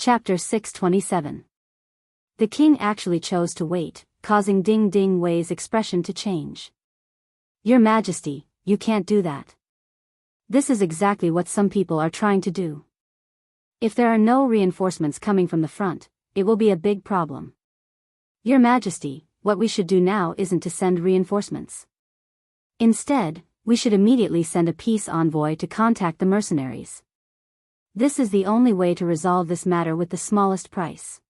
Chapter 627. The king actually chose to wait, causing Ding Ding Wei's expression to change. Your Majesty, you can't do that. This is exactly what some people are trying to do. If there are no reinforcements coming from the front, it will be a big problem. Your Majesty, what we should do now isn't to send reinforcements. Instead, we should immediately send a peace envoy to contact the mercenaries. This is the only way to resolve this matter with the smallest price.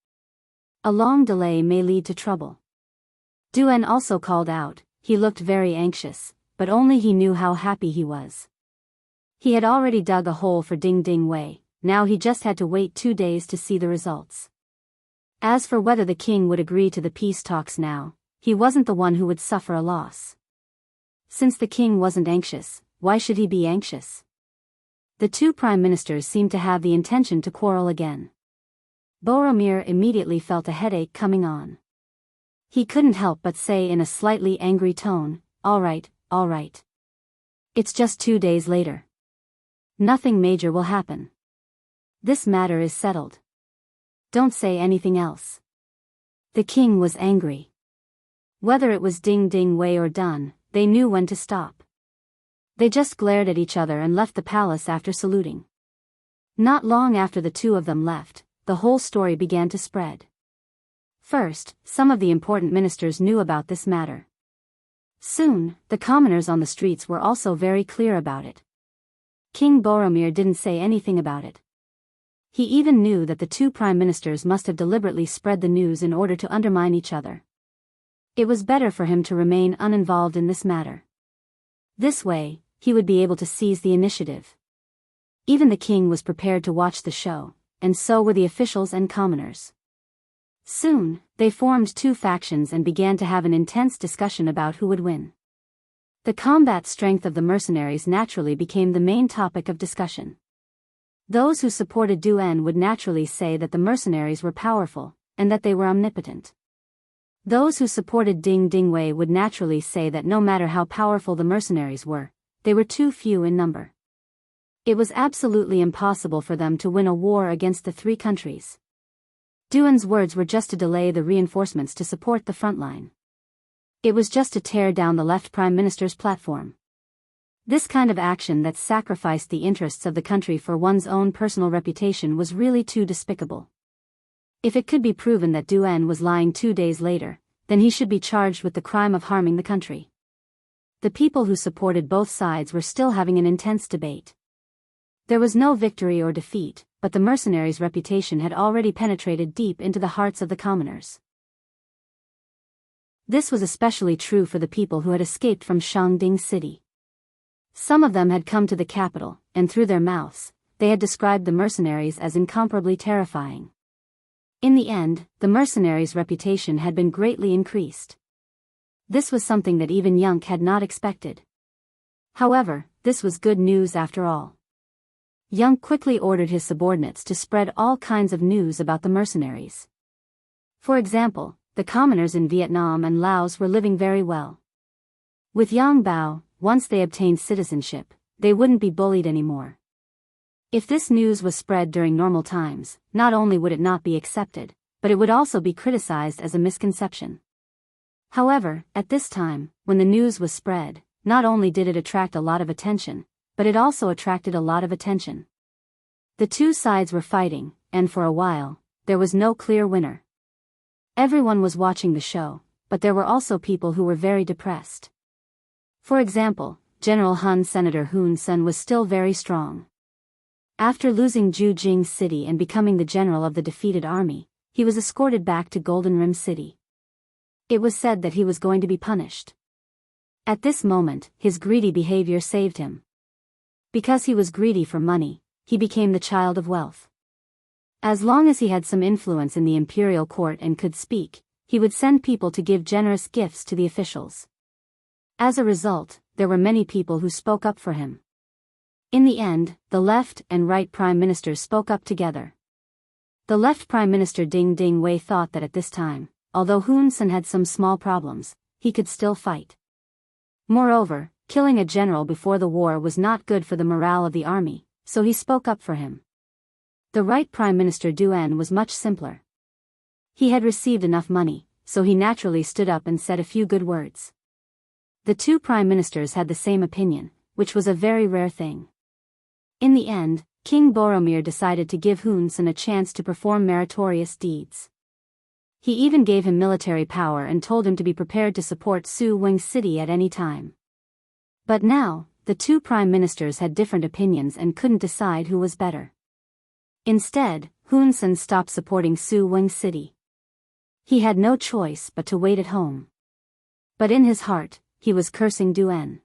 A long delay may lead to trouble. Duan also called out. He looked very anxious, but only he knew how happy he was. He had already dug a hole for Ding Ding Wei, now he just had to wait 2 days to see the results. As for whether the king would agree to the peace talks now, he wasn't the one who would suffer a loss. Since the king wasn't anxious, why should he be anxious? The two prime ministers seemed to have the intention to quarrel again. Boromir immediately felt a headache coming on. He couldn't help but say in a slightly angry tone, all right. It's just 2 days later. Nothing major will happen. This matter is settled. Don't say anything else. The king was angry. Whether it was Ding Ding Wei or Dun, they knew when to stop. They just glared at each other and left the palace after saluting. Not long after the two of them left, the whole story began to spread. First, some of the important ministers knew about this matter. Soon, the commoners on the streets were also very clear about it. King Boromir didn't say anything about it. He even knew that the two prime ministers must have deliberately spread the news in order to undermine each other. It was better for him to remain uninvolved in this matter. This way, he would be able to seize the initiative. Even the king was prepared to watch the show, and so were the officials and commoners. Soon, they formed two factions and began to have an intense discussion about who would win. The combat strength of the mercenaries naturally became the main topic of discussion. Those who supported Duan would naturally say that the mercenaries were powerful, and that they were omnipotent. Those who supported Ding Ding Wei would naturally say that no matter how powerful the mercenaries were, they were too few in number. It was absolutely impossible for them to win a war against the three countries. Duan's words were just to delay the reinforcements to support the front line. It was just to tear down the left prime minister's platform. This kind of action that sacrificed the interests of the country for one's own personal reputation was really too despicable. If it could be proven that Duan was lying 2 days later, then he should be charged with the crime of harming the country. The people who supported both sides were still having an intense debate. There was no victory or defeat, but the mercenaries' reputation had already penetrated deep into the hearts of the commoners. This was especially true for the people who had escaped from Shangding City. Some of them had come to the capital, and through their mouths, they had described the mercenaries as incomparably terrifying. In the end, the mercenaries' reputation had been greatly increased. This was something that even Yunk had not expected. However, this was good news after all. Yunk quickly ordered his subordinates to spread all kinds of news about the mercenaries. For example, the commoners in Vietnam and Laos were living very well. With Yang Bao, once they obtained citizenship, they wouldn't be bullied anymore. If this news was spread during normal times, not only would it not be accepted, but it would also be criticized as a misconception. However, at this time, when the news was spread, not only did it attract a lot of attention, but it also attracted a lot of attention. The two sides were fighting, and for a while, there was no clear winner. Everyone was watching the show, but there were also people who were very depressed. For example, General Hun's Senator Hun Sen was still very strong. After losing Jujing City and becoming the general of the defeated army, he was escorted back to Golden Rim City. It was said that he was going to be punished. At this moment, his greedy behavior saved him. Because he was greedy for money, he became the child of wealth. As long as he had some influence in the imperial court and could speak, he would send people to give generous gifts to the officials. As a result, there were many people who spoke up for him. In the end, the left and right prime ministers spoke up together. The left prime minister Ding Ding Wei thought that at this time, although Hun Sen had some small problems, he could still fight. Moreover, killing a general before the war was not good for the morale of the army, so he spoke up for him. The right Prime Minister Duan was much simpler. He had received enough money, so he naturally stood up and said a few good words. The two prime ministers had the same opinion, which was a very rare thing. In the end, King Boromir decided to give Hun Sen a chance to perform meritorious deeds. He even gave him military power and told him to be prepared to support Su Wing City at any time. But now, the two prime ministers had different opinions and couldn't decide who was better. Instead, Hun Sen stopped supporting Su Wing City. He had no choice but to wait at home. But in his heart, he was cursing Duan.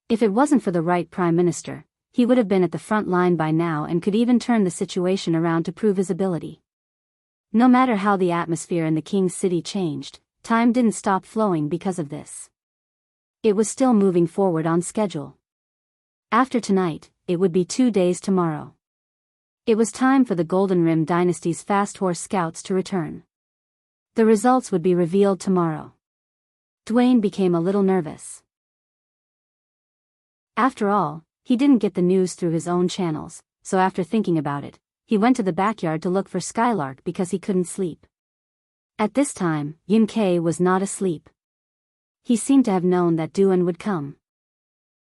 If it wasn't for the right prime minister, he would have been at the front line by now and could even turn the situation around to prove his ability. No matter how the atmosphere in the king's city changed, time didn't stop flowing because of this. It was still moving forward on schedule. After tonight, it would be 2 days tomorrow. It was time for the Golden Rim Dynasty's fast horse scouts to return. The results would be revealed tomorrow. Dwayne became a little nervous. After all, he didn't get the news through his own channels, so after thinking about it, he went to the backyard to look for Skylark because he couldn't sleep. At this time, Yun Kei was not asleep. He seemed to have known that Duan would come.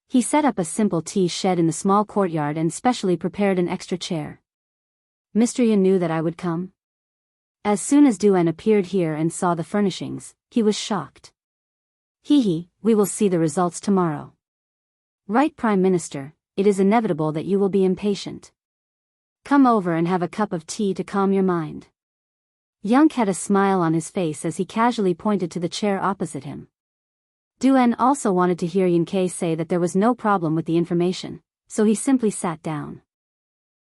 He set up a simple tea shed in the small courtyard and specially prepared an extra chair. Mr. Yun knew that I would come. As soon as Duan appeared here and saw the furnishings, he was shocked. We will see the results tomorrow. Right, Prime Minister, it is inevitable that you will be impatient. Come over and have a cup of tea to calm your mind. Young had a smile on his face as he casually pointed to the chair opposite him. Duan also wanted to hear Yun Kei say that there was no problem with the information, so he simply sat down.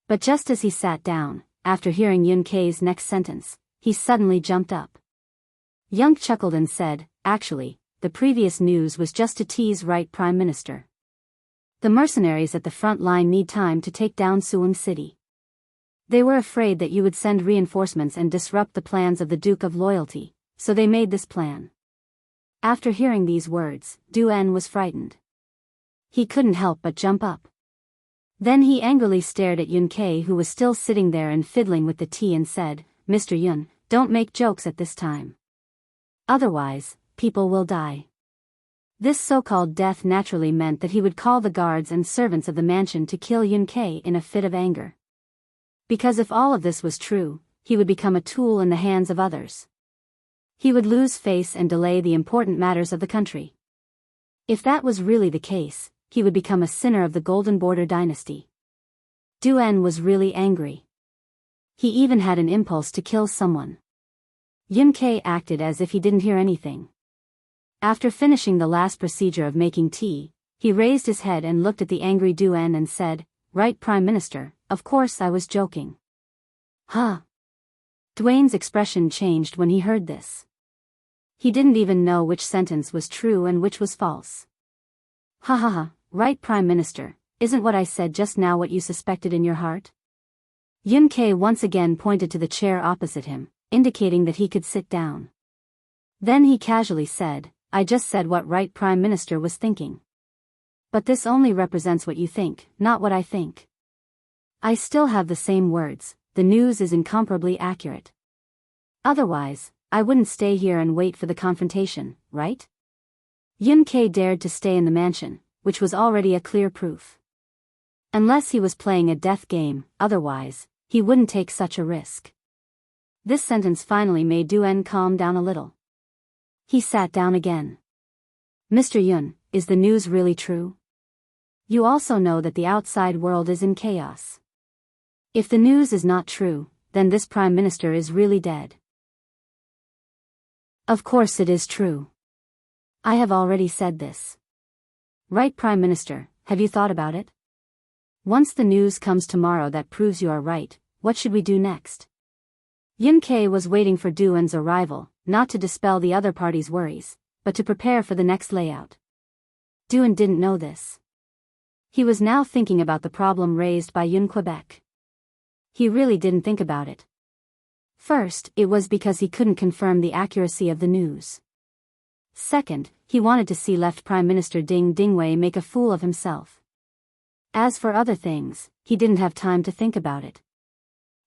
But just as he sat down, after hearing Yun Kei's next sentence, he suddenly jumped up. Young chuckled and said, "Actually, the previous news was just to tease right Prime Minister. The mercenaries at the front line need time to take down Suwing City. They were afraid that you would send reinforcements and disrupt the plans of the Duke of Loyalty, so they made this plan." After hearing these words, Duan was frightened. He couldn't help but jump up. Then he angrily stared at Yun Kei, who was still sitting there and fiddling with the tea, and said, "Mr. Yun, don't make jokes at this time. Otherwise, people will die." This so-called death naturally meant that he would call the guards and servants of the mansion to kill Yun Kei in a fit of anger. Because if all of this was true, he would become a tool in the hands of others. He would lose face and delay the important matters of the country. If that was really the case, he would become a sinner of the Golden Border dynasty. Duan was really angry. He even had an impulse to kill someone. Yun Kei acted as if he didn't hear anything. After finishing the last procedure of making tea, he raised his head and looked at the angry Duan and said, "Right, Prime Minister, of course I was joking." Huh? Dwayne's expression changed when he heard this. He didn't even know which sentence was true and which was false. "Ha ha ha, right Prime Minister, isn't what I said just now what you suspected in your heart?" Yun Kei once again pointed to the chair opposite him, indicating that he could sit down. Then he casually said, "I just said what right Prime Minister was thinking. But this only represents what you think, not what I think. I still have the same words, the news is incomparably accurate. Otherwise, I wouldn't stay here and wait for the confrontation, right?" Yun Kei dared to stay in the mansion, which was already a clear proof. Unless he was playing a death game, otherwise, he wouldn't take such a risk. This sentence finally made Duan calm down a little. He sat down again. "Mr. Yun, is the news really true? You also know that the outside world is in chaos. If the news is not true, then this Prime Minister is really dead." "Of course it is true. I have already said this. Right Prime Minister, have you thought about it? Once the news comes tomorrow that proves you are right, what should we do next?" Yun Kei was waiting for Duan's arrival, not to dispel the other party's worries, but to prepare for the next layout. Duan didn't know this. He was now thinking about the problem raised by Yun Quebec. He really didn't think about it. First, it was because he couldn't confirm the accuracy of the news. Second, he wanted to see left Prime Minister Ding Dingwei make a fool of himself. As for other things, he didn't have time to think about it.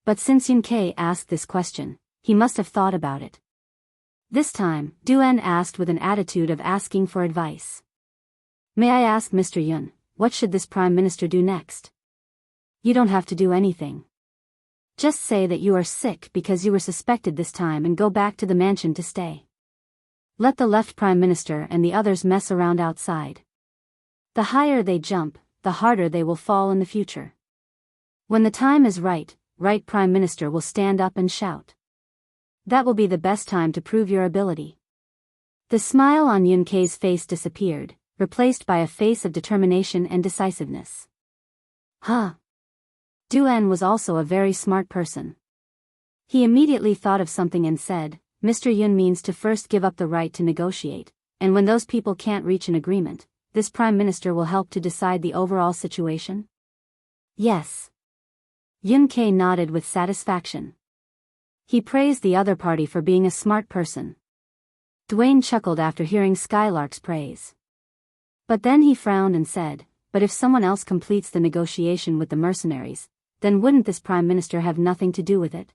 But since Yun Ke asked this question, he must have thought about it. This time, Duan asked with an attitude of asking for advice. May I ask Mr. Yun, what should this Prime Minister do next? You don't have to do anything. Just say that you are sick because you were suspected this time and go back to the mansion to stay. Let the left Prime Minister and the others mess around outside. The higher they jump, the harder they will fall in the future. When the time is right Prime Minister will stand up and shout. That will be the best time to prove your ability. The smile on Yun Ke's face disappeared, replaced by a face of determination and decisiveness. Huh. Duan was also a very smart person. He immediately thought of something and said, Mr. Yun means to first give up the right to negotiate, and when those people can't reach an agreement, this Prime Minister will help to decide the overall situation? Yes. Yun Ke nodded with satisfaction. He praised the other party for being a smart person. Duane chuckled after hearing Skylark's praise. But then he frowned and said, but if someone else completes the negotiation with the mercenaries, then wouldn't this Prime Minister have nothing to do with it?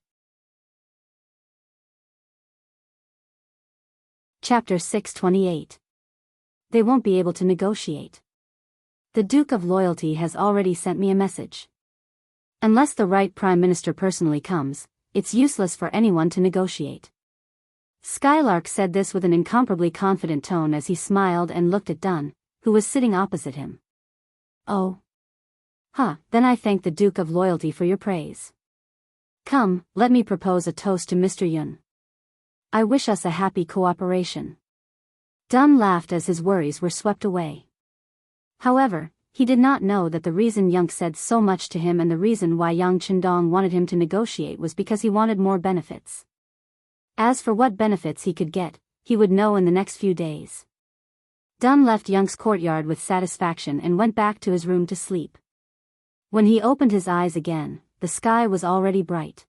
Chapter 628. They won't be able to negotiate. The Duke of Loyalty has already sent me a message. Unless the right Prime Minister personally comes, it's useless for anyone to negotiate. Skylark said this with an incomparably confident tone as he smiled and looked at Dun, who was sitting opposite him. Oh. Then I thank the Duke of Loyalty for your praise. Come, let me propose a toast to Mr. Yun. I wish us a happy cooperation. Dun laughed as his worries were swept away. However, he did not know that the reason Yunk said so much to him and the reason why Yang Chendong wanted him to negotiate was because he wanted more benefits. As for what benefits he could get, he would know in the next few days. Dun left Yunk's courtyard with satisfaction and went back to his room to sleep. When he opened his eyes again, the sky was already bright.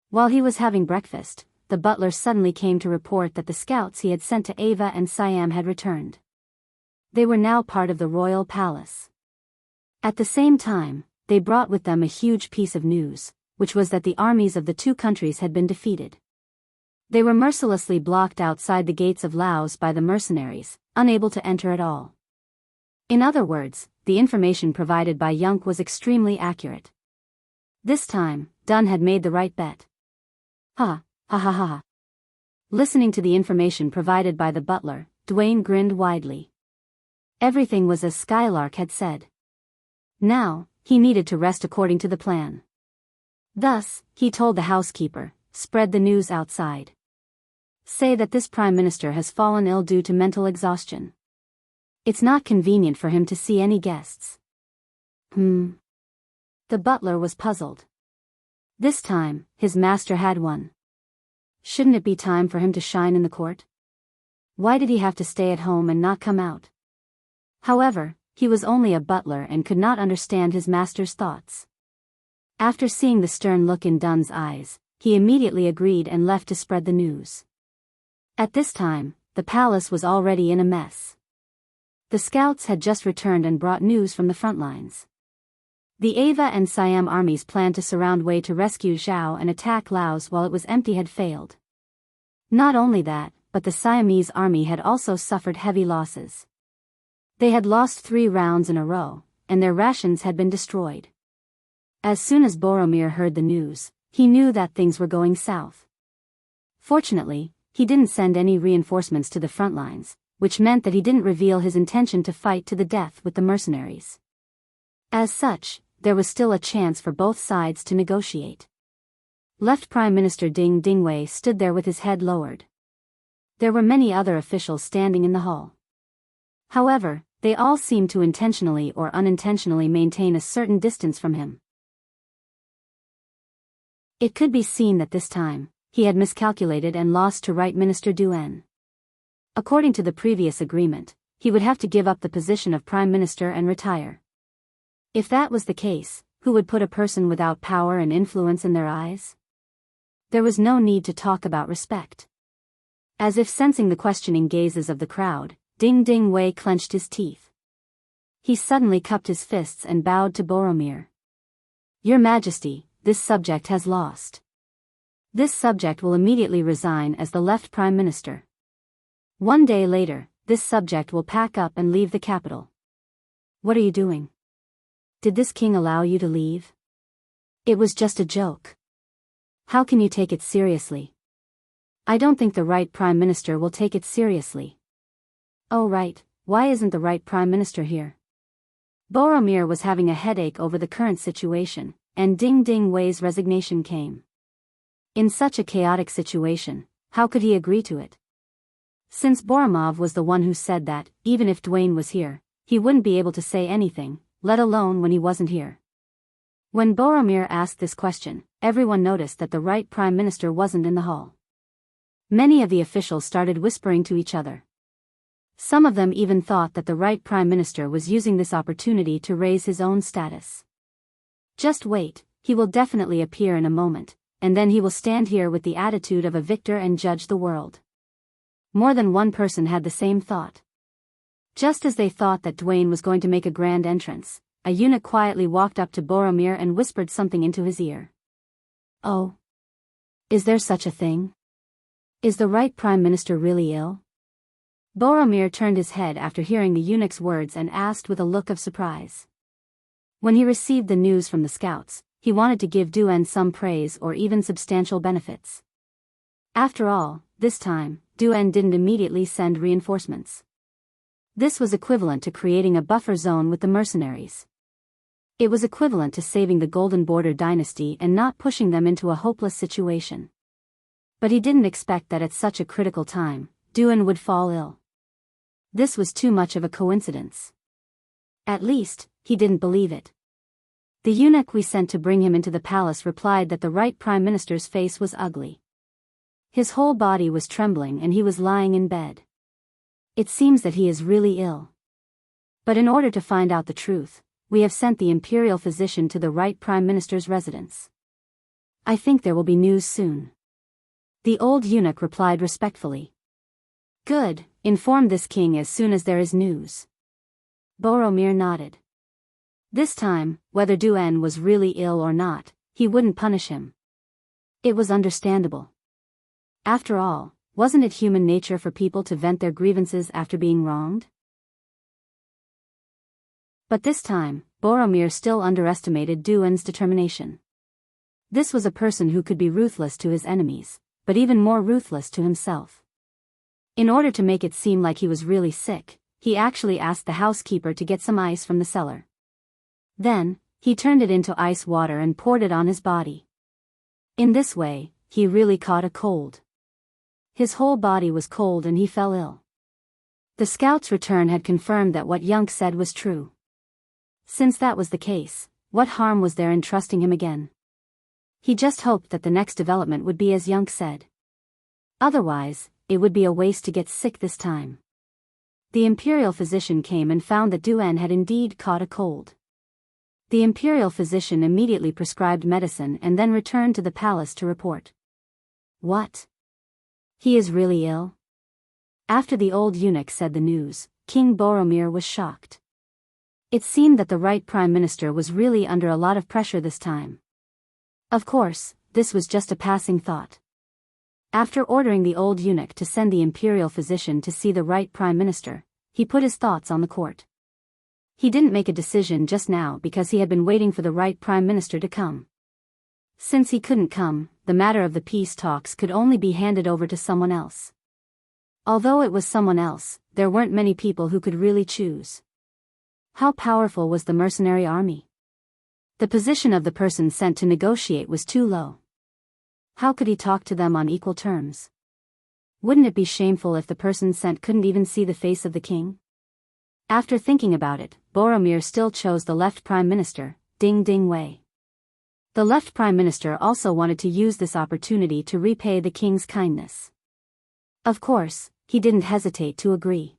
While he was having breakfast, the butler suddenly came to report that the scouts he had sent to Ava and Siam had returned. They were now part of the royal palace. At the same time, they brought with them a huge piece of news, which was that the armies of the two countries had been defeated. They were mercilessly blocked outside the gates of Laos by the mercenaries, unable to enter at all. In other words, the information provided by Yunk was extremely accurate. This time, Dun had made the right bet. Ha ha ha. Listening to the information provided by the butler, Duane grinned widely. Everything was as Skylark had said. Now, he needed to rest according to the plan. Thus, he told the housekeeper, spread the news outside. Say that this Prime Minister has fallen ill due to mental exhaustion. It's not convenient for him to see any guests. The butler was puzzled. This time, his master had one. Shouldn't it be time for him to shine in the court? Why did he have to stay at home and not come out? However, he was only a butler and could not understand his master's thoughts. After seeing the stern look in Dun's eyes, he immediately agreed and left to spread the news. At this time, the palace was already in a mess. The scouts had just returned and brought news from the front lines. The Ava and Siam armies planned to surround Wei to rescue Zhao and attack Laos while it was empty had failed. Not only that, but the Siamese army had also suffered heavy losses. They had lost 3 rounds in a row, and their rations had been destroyed. As soon as Boromir heard the news, he knew that things were going south. Fortunately, he didn't send any reinforcements to the front lines, which meant that he didn't reveal his intention to fight to the death with the mercenaries. As such, there was still a chance for both sides to negotiate. Left Prime Minister Ding Dingwei stood there with his head lowered. There were many other officials standing in the hall. However, they all seemed to intentionally or unintentionally maintain a certain distance from him. It could be seen that this time, he had miscalculated and lost to Right Minister Duan. According to the previous agreement, he would have to give up the position of Prime Minister and retire. If that was the case, who would put a person without power and influence in their eyes? There was no need to talk about respect. As if sensing the questioning gazes of the crowd, Ding Dingwei clenched his teeth. He suddenly cupped his fists and bowed to Boromir. Your Majesty, this subject has lost. This subject will immediately resign as the left prime minister. One day later, this subject will pack up and leave the capital. What are you doing? Did this king allow you to leave? It was just a joke. How can you take it seriously? I don't think the right prime minister will take it seriously. Oh right, why isn't the right prime minister here? Boromir was having a headache over the current situation, and Ding Ding Wei's resignation came. In such a chaotic situation, how could he agree to it? Since Boromir was the one who said that, even if Dwayne was here, he wouldn't be able to say anything, let alone when he wasn't here. When Boromir asked this question, everyone noticed that the right prime minister wasn't in the hall. Many of the officials started whispering to each other. Some of them even thought that the right prime minister was using this opportunity to raise his own status. Just wait, he will definitely appear in a moment, and then he will stand here with the attitude of a victor and judge the world. More than one person had the same thought. Just as they thought that Dwayne was going to make a grand entrance, a eunuch quietly walked up to Boromir and whispered something into his ear. Oh. Is there such a thing? Is the right prime minister really ill? Boromir turned his head after hearing the eunuch's words and asked with a look of surprise. When he received the news from the scouts, he wanted to give Duen some praise or even substantial benefits. After all, this time, Duen didn't immediately send reinforcements. This was equivalent to creating a buffer zone with the mercenaries. It was equivalent to saving the Golden Border dynasty and not pushing them into a hopeless situation. But he didn't expect that at such a critical time, Duen would fall ill. This was too much of a coincidence. At least, he didn't believe it. The eunuch we sent to bring him into the palace replied that the right prime minister's face was ugly. His whole body was trembling and he was lying in bed. It seems that he is really ill. But in order to find out the truth, we have sent the imperial physician to the right prime minister's residence. I think there will be news soon. The old eunuch replied respectfully. Good, inform this king as soon as there is news. Boromir nodded. This time, whether Duen was really ill or not, he wouldn't punish him. It was understandable. After all, wasn't it human nature for people to vent their grievances after being wronged? But this time, Boromir still underestimated Duen's determination. This was a person who could be ruthless to his enemies, but even more ruthless to himself. In order to make it seem like he was really sick, he actually asked the housekeeper to get some ice from the cellar. Then, he turned it into ice water and poured it on his body. In this way, he really caught a cold. His whole body was cold and he fell ill. The scout's return had confirmed that what Yunk said was true. Since that was the case, what harm was there in trusting him again? He just hoped that the next development would be as Yunk said. Otherwise, it would be a waste to get sick this time. The imperial physician came and found that Duen had indeed caught a cold. The imperial physician immediately prescribed medicine and then returned to the palace to report. What? He is really ill? After the old eunuch said the news, King Boromir was shocked. It seemed that the right prime minister was really under a lot of pressure this time. Of course, this was just a passing thought. After ordering the old eunuch to send the imperial physician to see the right prime minister, he put his thoughts on the court. He didn't make a decision just now because he had been waiting for the right prime minister to come. Since he couldn't come, the matter of the peace talks could only be handed over to someone else. Although it was someone else, there weren't many people who could really choose. How powerful was the mercenary army? The position of the person sent to negotiate was too low. How could he talk to them on equal terms? Wouldn't it be shameful if the person sent couldn't even see the face of the king? After thinking about it, Boromir still chose the left prime minister, Ding Ding Wei. The left prime minister also wanted to use this opportunity to repay the king's kindness. Of course, he didn't hesitate to agree.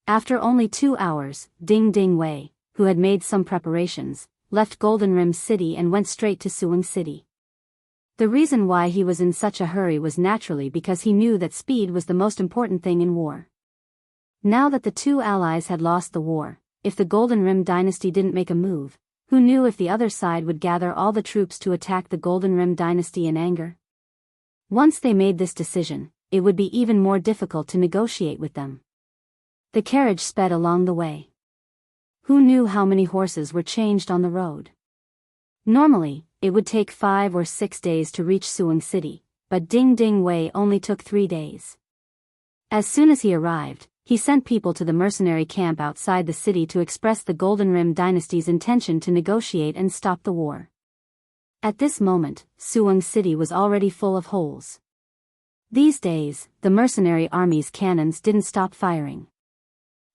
After only 2 hours, Ding Ding Wei, who had made some preparations, left Golden Rim City and went straight to Suing City. The reason why he was in such a hurry was naturally because he knew that speed was the most important thing in war. Now that the two allies had lost the war, if the Golden Rim dynasty didn't make a move, Who knew if the other side would gather all the troops to attack the Golden Rim dynasty in anger? Once they made this decision, it would be even more difficult to negotiate with them. The carriage sped along the way. Who knew how many horses were changed on the road? Normally, it would take 5 or 6 days to reach Suwing City, but Ding Ding Wei only took 3 days. As soon as he arrived, he sent people to the mercenary camp outside the city to express the Golden Rim dynasty's intention to negotiate and stop the war. At this moment, Suwing City was already full of holes. These days, the mercenary army's cannons didn't stop firing.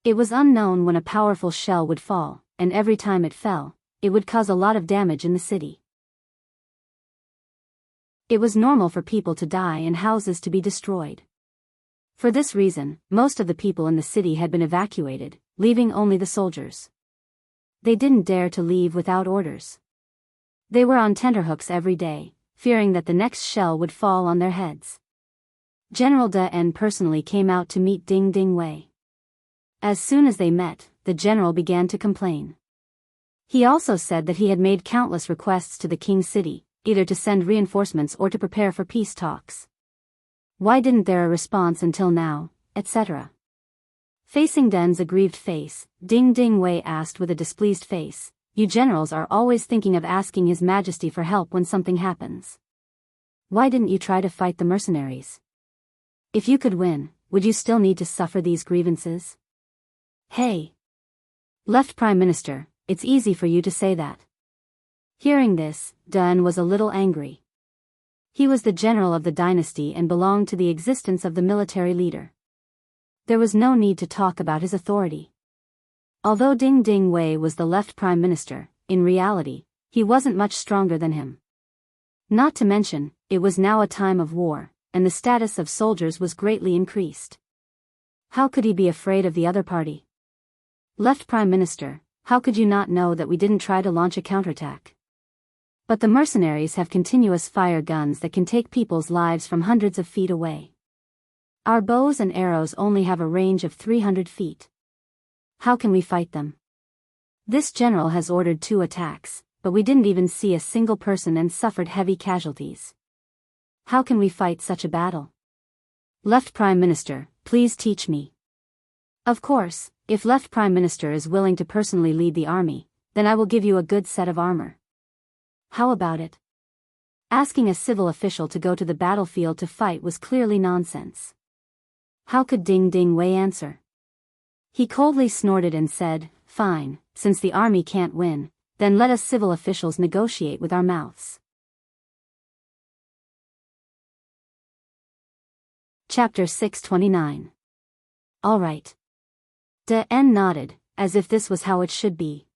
It was unknown when a powerful shell would fall, and every time it fell, it would cause a lot of damage in the city. It was normal for people to die and houses to be destroyed. For this reason, most of the people in the city had been evacuated, leaving only the soldiers. They didn't dare to leave without orders. They were on tenterhooks every day, fearing that the next shell would fall on their heads. General De En personally came out to meet Ding Ding Wei. As soon as they met, the general began to complain. He also said that he had made countless requests to the king's city, either to send reinforcements or to prepare for peace talks. Why didn't there a response until now, etc. Facing Den's aggrieved face, Ding Ding Wei asked with a displeased face, "You generals are always thinking of asking His Majesty for help when something happens. Why didn't you try to fight the mercenaries? If you could win, would you still need to suffer these grievances?" "Hey! Left Prime Minister, it's easy for you to say that." Hearing this, Den was a little angry. He was the general of the dynasty and belonged to the existence of the military leader. There was no need to talk about his authority. Although Ding Ding Wei was the left prime minister, in reality, he wasn't much stronger than him. Not to mention, it was now a time of war, and the status of soldiers was greatly increased. How could he be afraid of the other party? "Left Prime Minister, how could you not know that we didn't try to launch a counterattack? But the mercenaries have continuous fire guns that can take people's lives from hundreds of feet away. Our bows and arrows only have a range of 300 feet. How can we fight them? This general has ordered 2 attacks, but we didn't even see a single person and suffered heavy casualties. How can we fight such a battle? Left Prime Minister, please teach me." "Of course, if Left Prime Minister is willing to personally lead the army, then I will give you a good set of armor." How about it? Asking a civil official to go to the battlefield to fight was clearly nonsense. How could Ding Ding Wei answer? He coldly snorted and said, "Fine, since the army can't win, then let us civil officials negotiate with our mouths." Chapter 629. All right. De En nodded, as if this was how it should be.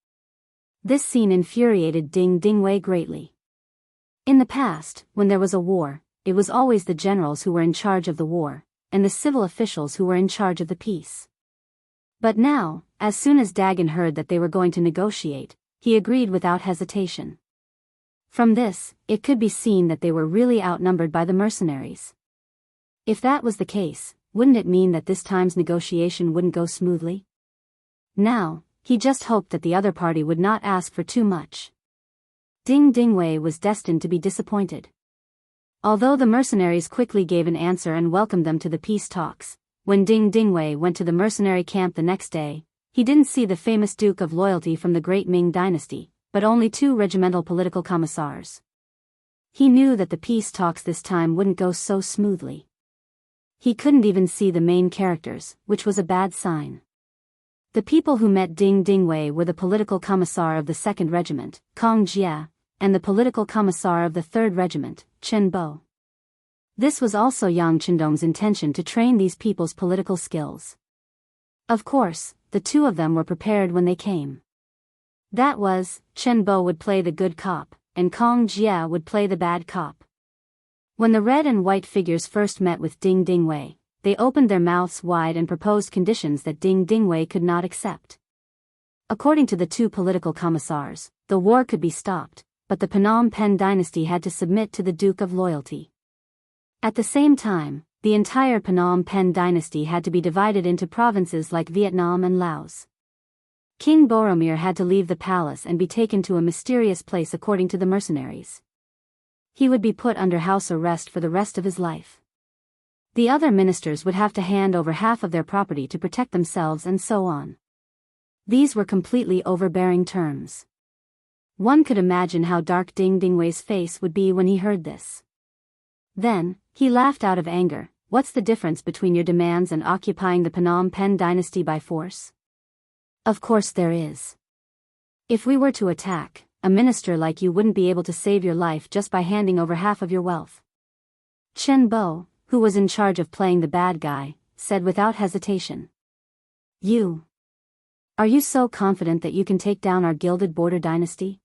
This scene infuriated Ding Ding Wei greatly. In the past, when there was a war, it was always the generals who were in charge of the war, and the civil officials who were in charge of the peace. But now, as soon as Dagon heard that they were going to negotiate, he agreed without hesitation. From this, it could be seen that they were really outnumbered by the mercenaries. If that was the case, wouldn't it mean that this time's negotiation wouldn't go smoothly? Now, he just hoped that the other party would not ask for too much. Ding Ding Wei was destined to be disappointed. Although the mercenaries quickly gave an answer and welcomed them to the peace talks, when Ding Ding Wei went to the mercenary camp the next day, he didn't see the famous Duke of Loyalty from the Great Ming Dynasty, but only 2 regimental political commissars. He knew that the peace talks this time wouldn't go so smoothly. He couldn't even see the main characters, which was a bad sign. The people who met Ding Ding Wei were the political commissar of the 2nd Regiment, Kong Jia, and the political commissar of the 3rd Regiment, Chen Bo. This was also Yang Chendong's intention to train these people's political skills. Of course, the 2 of them were prepared when they came. That was, Chen Bo would play the good cop, and Kong Jia would play the bad cop. When the red and white figures first met with Ding Ding Wei, they opened their mouths wide and proposed conditions that Ding Ding Wei could not accept. According to the 2 political commissars, the war could be stopped, but the Phnom Penh dynasty had to submit to the Duke of Loyalty. At the same time, the entire Phnom Penh dynasty had to be divided into provinces like Vietnam and Laos. King Boromir had to leave the palace and be taken to a mysterious place according to the mercenaries. He would be put under house arrest for the rest of his life. The other ministers would have to hand over half of their property to protect themselves and so on. These were completely overbearing terms. One could imagine how dark Ding Dingwei's face would be when he heard this. Then, he laughed out of anger. What's the difference between your demands and occupying the Phnom Penh dynasty by force? Of course there is. If we were to attack, a minister like you wouldn't be able to save your life just by handing over half of your wealth. Chen Bo, who was in charge of playing the bad guy, said without hesitation. Are you so confident that you can take down our gilded border dynasty?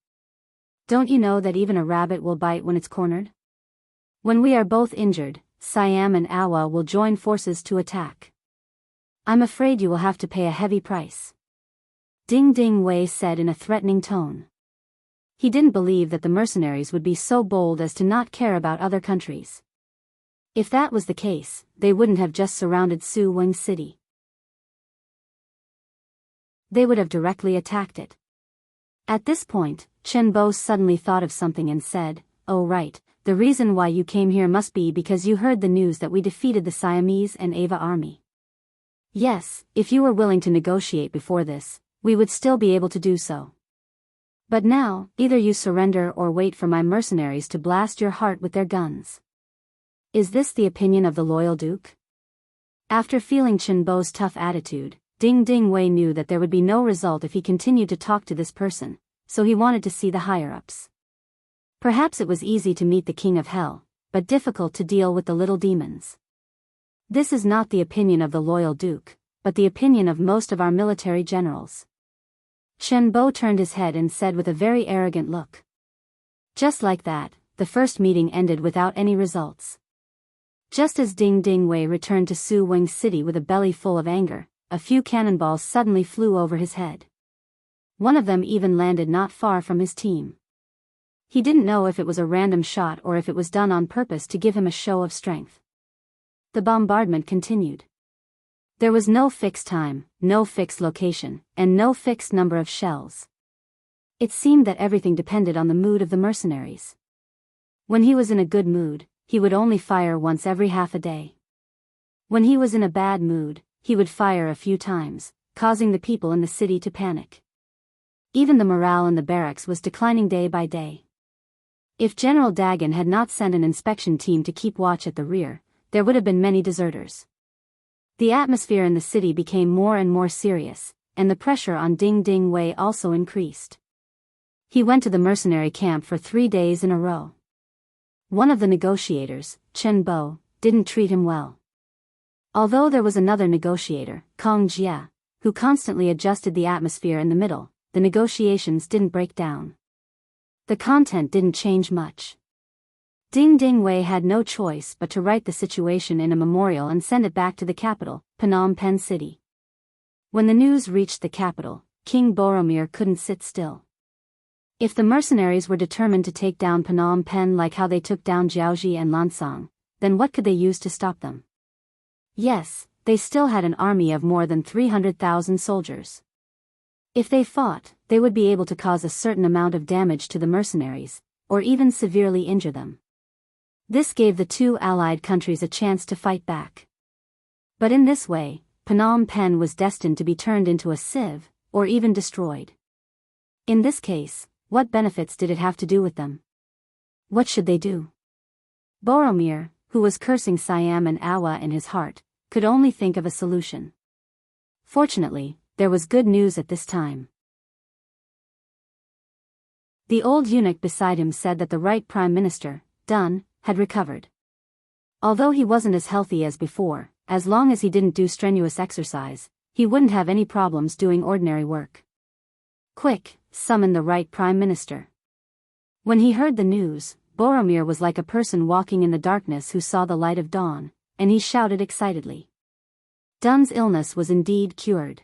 Don't you know that even a rabbit will bite when it's cornered? When we are both injured, Siam and Awa will join forces to attack. I'm afraid you will have to pay a heavy price. Ding Dingwei said in a threatening tone. He didn't believe that the mercenaries would be so bold as to not care about other countries. If that was the case, they wouldn't have just surrounded Su Wing City. They would have directly attacked it. At this point, Chen Bo suddenly thought of something and said, "Oh right, the reason why you came here must be because you heard the news that we defeated the Siamese and Ava army. Yes, if you were willing to negotiate before this, we would still be able to do so. But now, either you surrender or wait for my mercenaries to blast your heart with their guns." Is this the opinion of the loyal duke? After feeling Chen Bo's tough attitude, Ding Dingwei knew that there would be no result if he continued to talk to this person, so he wanted to see the higher-ups. Perhaps it was easy to meet the King of Hell, but difficult to deal with the little demons. This is not the opinion of the loyal duke, but the opinion of most of our military generals. Chen Bo turned his head and said with a very arrogant look. Just like that, the first meeting ended without any results. Just as Ding Dingwei returned to Su Wing City with a belly full of anger, a few cannonballs suddenly flew over his head. One of them even landed not far from his team. He didn't know if it was a random shot or if it was done on purpose to give him a show of strength. The bombardment continued. There was no fixed time, no fixed location, and no fixed number of shells. It seemed that everything depended on the mood of the mercenaries. When he was in a good mood, he would only fire once every half a day. When he was in a bad mood, he would fire a few times, causing the people in the city to panic. Even the morale in the barracks was declining day by day. If General Dagon had not sent an inspection team to keep watch at the rear, there would have been many deserters. The atmosphere in the city became more and more serious, and the pressure on Ding Dingwei also increased. He went to the mercenary camp for 3 days in a row. One of the negotiators, Chen Bo, didn't treat him well. Although there was another negotiator, Kong Jia, who constantly adjusted the atmosphere in the middle, the negotiations didn't break down. The content didn't change much. Ding Dingwei had no choice but to write the situation in a memorial and send it back to the capital, Phnom Penh City. When the news reached the capital, King Boromir couldn't sit still. If the mercenaries were determined to take down Phnom Penh like how they took down Jiaoji and Lansang, then what could they use to stop them? Yes, they still had an army of more than 300,000 soldiers. If they fought, they would be able to cause a certain amount of damage to the mercenaries, or even severely injure them. This gave the two allied countries a chance to fight back. But in this way, Phnom Penh was destined to be turned into a sieve, or even destroyed. In this case, what benefits did it have to do with them? What should they do? Boromir, who was cursing Siam and Awa in his heart, could only think of a solution. Fortunately, there was good news at this time. The old eunuch beside him said that the right Prime Minister, Dun, had recovered. Although he wasn't as healthy as before, as long as he didn't do strenuous exercise, he wouldn't have any problems doing ordinary work. Quick, summon the right Prime Minister. When he heard the news, Boromir was like a person walking in the darkness who saw the light of dawn, and he shouted excitedly. Dun's illness was indeed cured.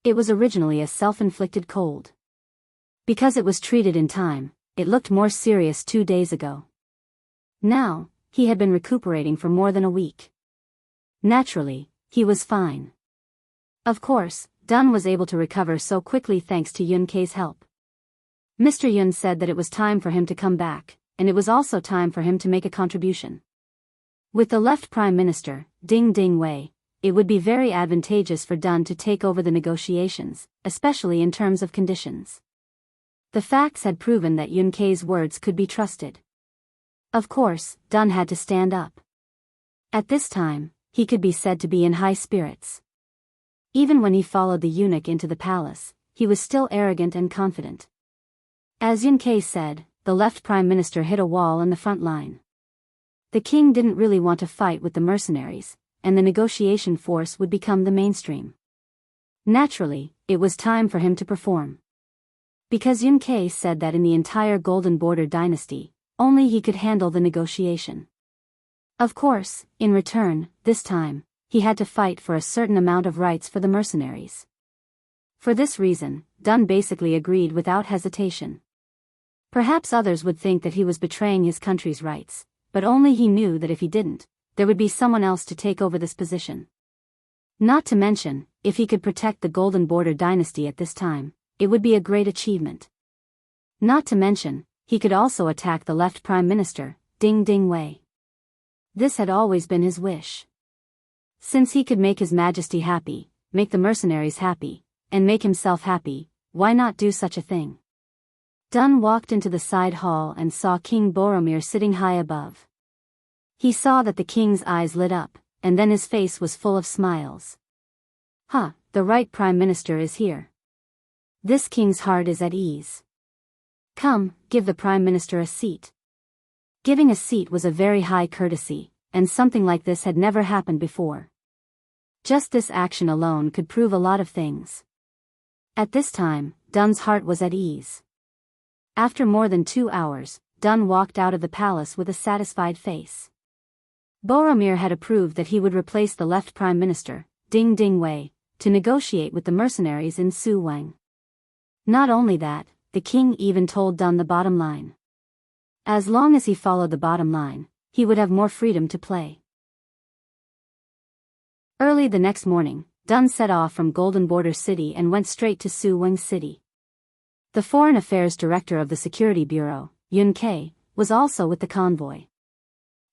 It was originally a self-inflicted cold. Because it was treated in time, it looked more serious 2 days ago. Now, he had been recuperating for more than a week. Naturally, he was fine. Of course, Dun was able to recover so quickly thanks to Yun Kei's help. Mr. Yun said that it was time for him to come back, and it was also time for him to make a contribution. With the left Prime Minister, Ding Ding Wei, it would be very advantageous for Dun to take over the negotiations, especially in terms of conditions. The facts had proven that Yun Kei's words could be trusted. Of course, Dun had to stand up. At this time, he could be said to be in high spirits. Even when he followed the eunuch into the palace, he was still arrogant and confident. As Yun Kei said, the left Prime Minister hit a wall in the front line. The king didn't really want to fight with the mercenaries, and the negotiation force would become the mainstream. Naturally, it was time for him to perform. Because Yun Kei said that in the entire Golden Border dynasty, only he could handle the negotiation. Of course, in return, this time, he had to fight for a certain amount of rights for the mercenaries. For this reason, Dun basically agreed without hesitation. Perhaps others would think that he was betraying his country's rights, but only he knew that if he didn't, there would be someone else to take over this position. Not to mention, if he could protect the Golden Border dynasty at this time, it would be a great achievement. Not to mention, he could also attack the left Prime Minister, Ding Ding Wei. This had always been his wish. Since he could make His Majesty happy, make the mercenaries happy, and make himself happy, why not do such a thing? Dun walked into the side hall and saw King Boromir sitting high above. He saw that the king's eyes lit up, and then his face was full of smiles. The right Prime Minister is here. This king's heart is at ease. Come, give the Prime Minister a seat. Giving a seat was a very high courtesy, and something like this had never happened before. Just this action alone could prove a lot of things. At this time, Dun's heart was at ease. After more than 2 hours, Dun walked out of the palace with a satisfied face. Boromir had approved that he would replace the left Prime Minister, Ding Ding Wei, to negotiate with the mercenaries in Su Wang. Not only that, the king even told Dun the bottom line. As long as he followed the bottom line, he would have more freedom to play. Early the next morning, Dun set off from Golden Border City and went straight to Su Wang City. The Foreign Affairs Director of the Security Bureau, Yun Kei, was also with the convoy.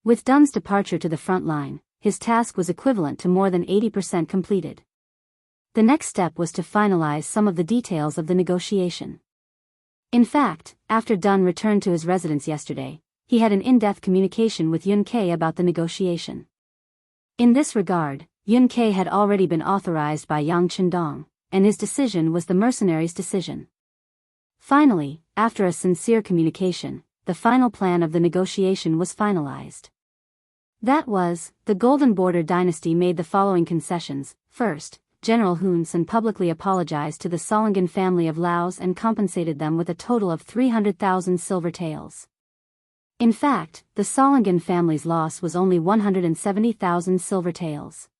With Dun's departure to the front line, his task was equivalent to more than 80% completed. The next step was to finalize some of the details of the negotiation. In fact, after Dun returned to his residence yesterday, he had an in-depth communication with Yun Kei about the negotiation. In this regard, Yun Kei had already been authorized by Yang Chendong, and his decision was the mercenaries' decision. Finally, after a sincere communication, the final plan of the negotiation was finalized. That was, the Golden Border dynasty made the following concessions. First, General Hun Sen publicly apologized to the Solingen family of Laos and compensated them with a total of 300,000 silver taels. In fact, the Solingen family's loss was only 170,000 silver taels.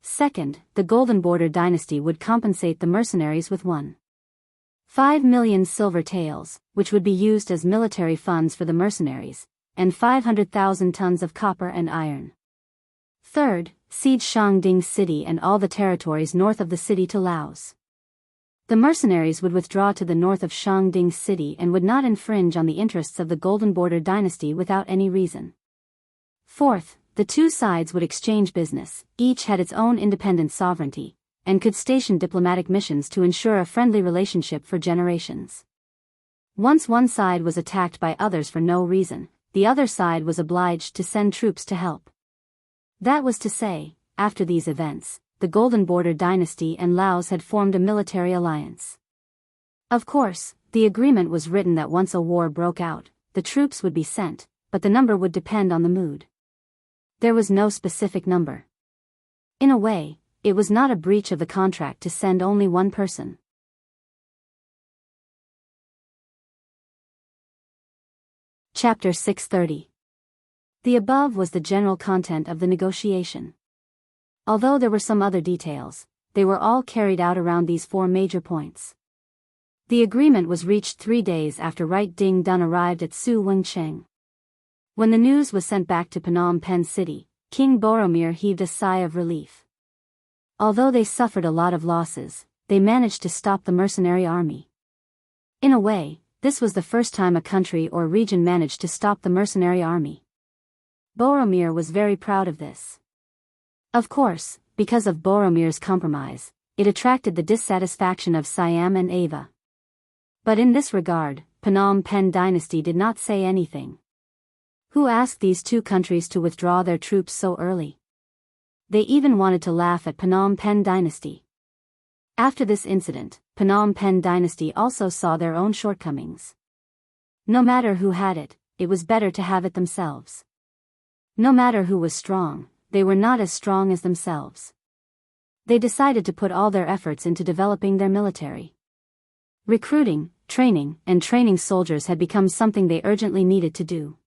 Second, the Golden Border dynasty would compensate the mercenaries with 1.5 million silver taels, which would be used as military funds for the mercenaries, and 500,000 tons of copper and iron. Third, cede Shangding City and all the territories north of the city to Laos. The mercenaries would withdraw to the north of Shangding City and would not infringe on the interests of the Golden Border dynasty without any reason. Fourth, the two sides would exchange business, each had its own independent sovereignty, and could station diplomatic missions to ensure a friendly relationship for generations. Once one side was attacked by others for no reason, the other side was obliged to send troops to help. That was to say, after these events, the Golden Border dynasty and Laos had formed a military alliance. Of course, the agreement was written that once a war broke out, the troops would be sent, but the number would depend on the mood. There was no specific number. In a way, it was not a breach of the contract to send only one person. Chapter 630. The above was the general content of the negotiation. Although there were some other details, they were all carried out around these 4 major points. The agreement was reached 3 days after Right Ding Dun arrived at Su Wengcheng. When the news was sent back to Phnom Penh City, King Boromir heaved a sigh of relief. Although they suffered a lot of losses, they managed to stop the mercenary army. In a way, this was the first time a country or region managed to stop the mercenary army. Boromir was very proud of this. Of course, because of Boromir's compromise, it attracted the dissatisfaction of Siam and Ava. But in this regard, Phnom Penh dynasty did not say anything. Who asked these two countries to withdraw their troops so early? They even wanted to laugh at Phnom Penh dynasty. After this incident, Phnom Penh dynasty also saw their own shortcomings. No matter who had it, it was better to have it themselves. No matter who was strong, they were not as strong as themselves. They decided to put all their efforts into developing their military. Recruiting, training, and training soldiers had become something they urgently needed to do.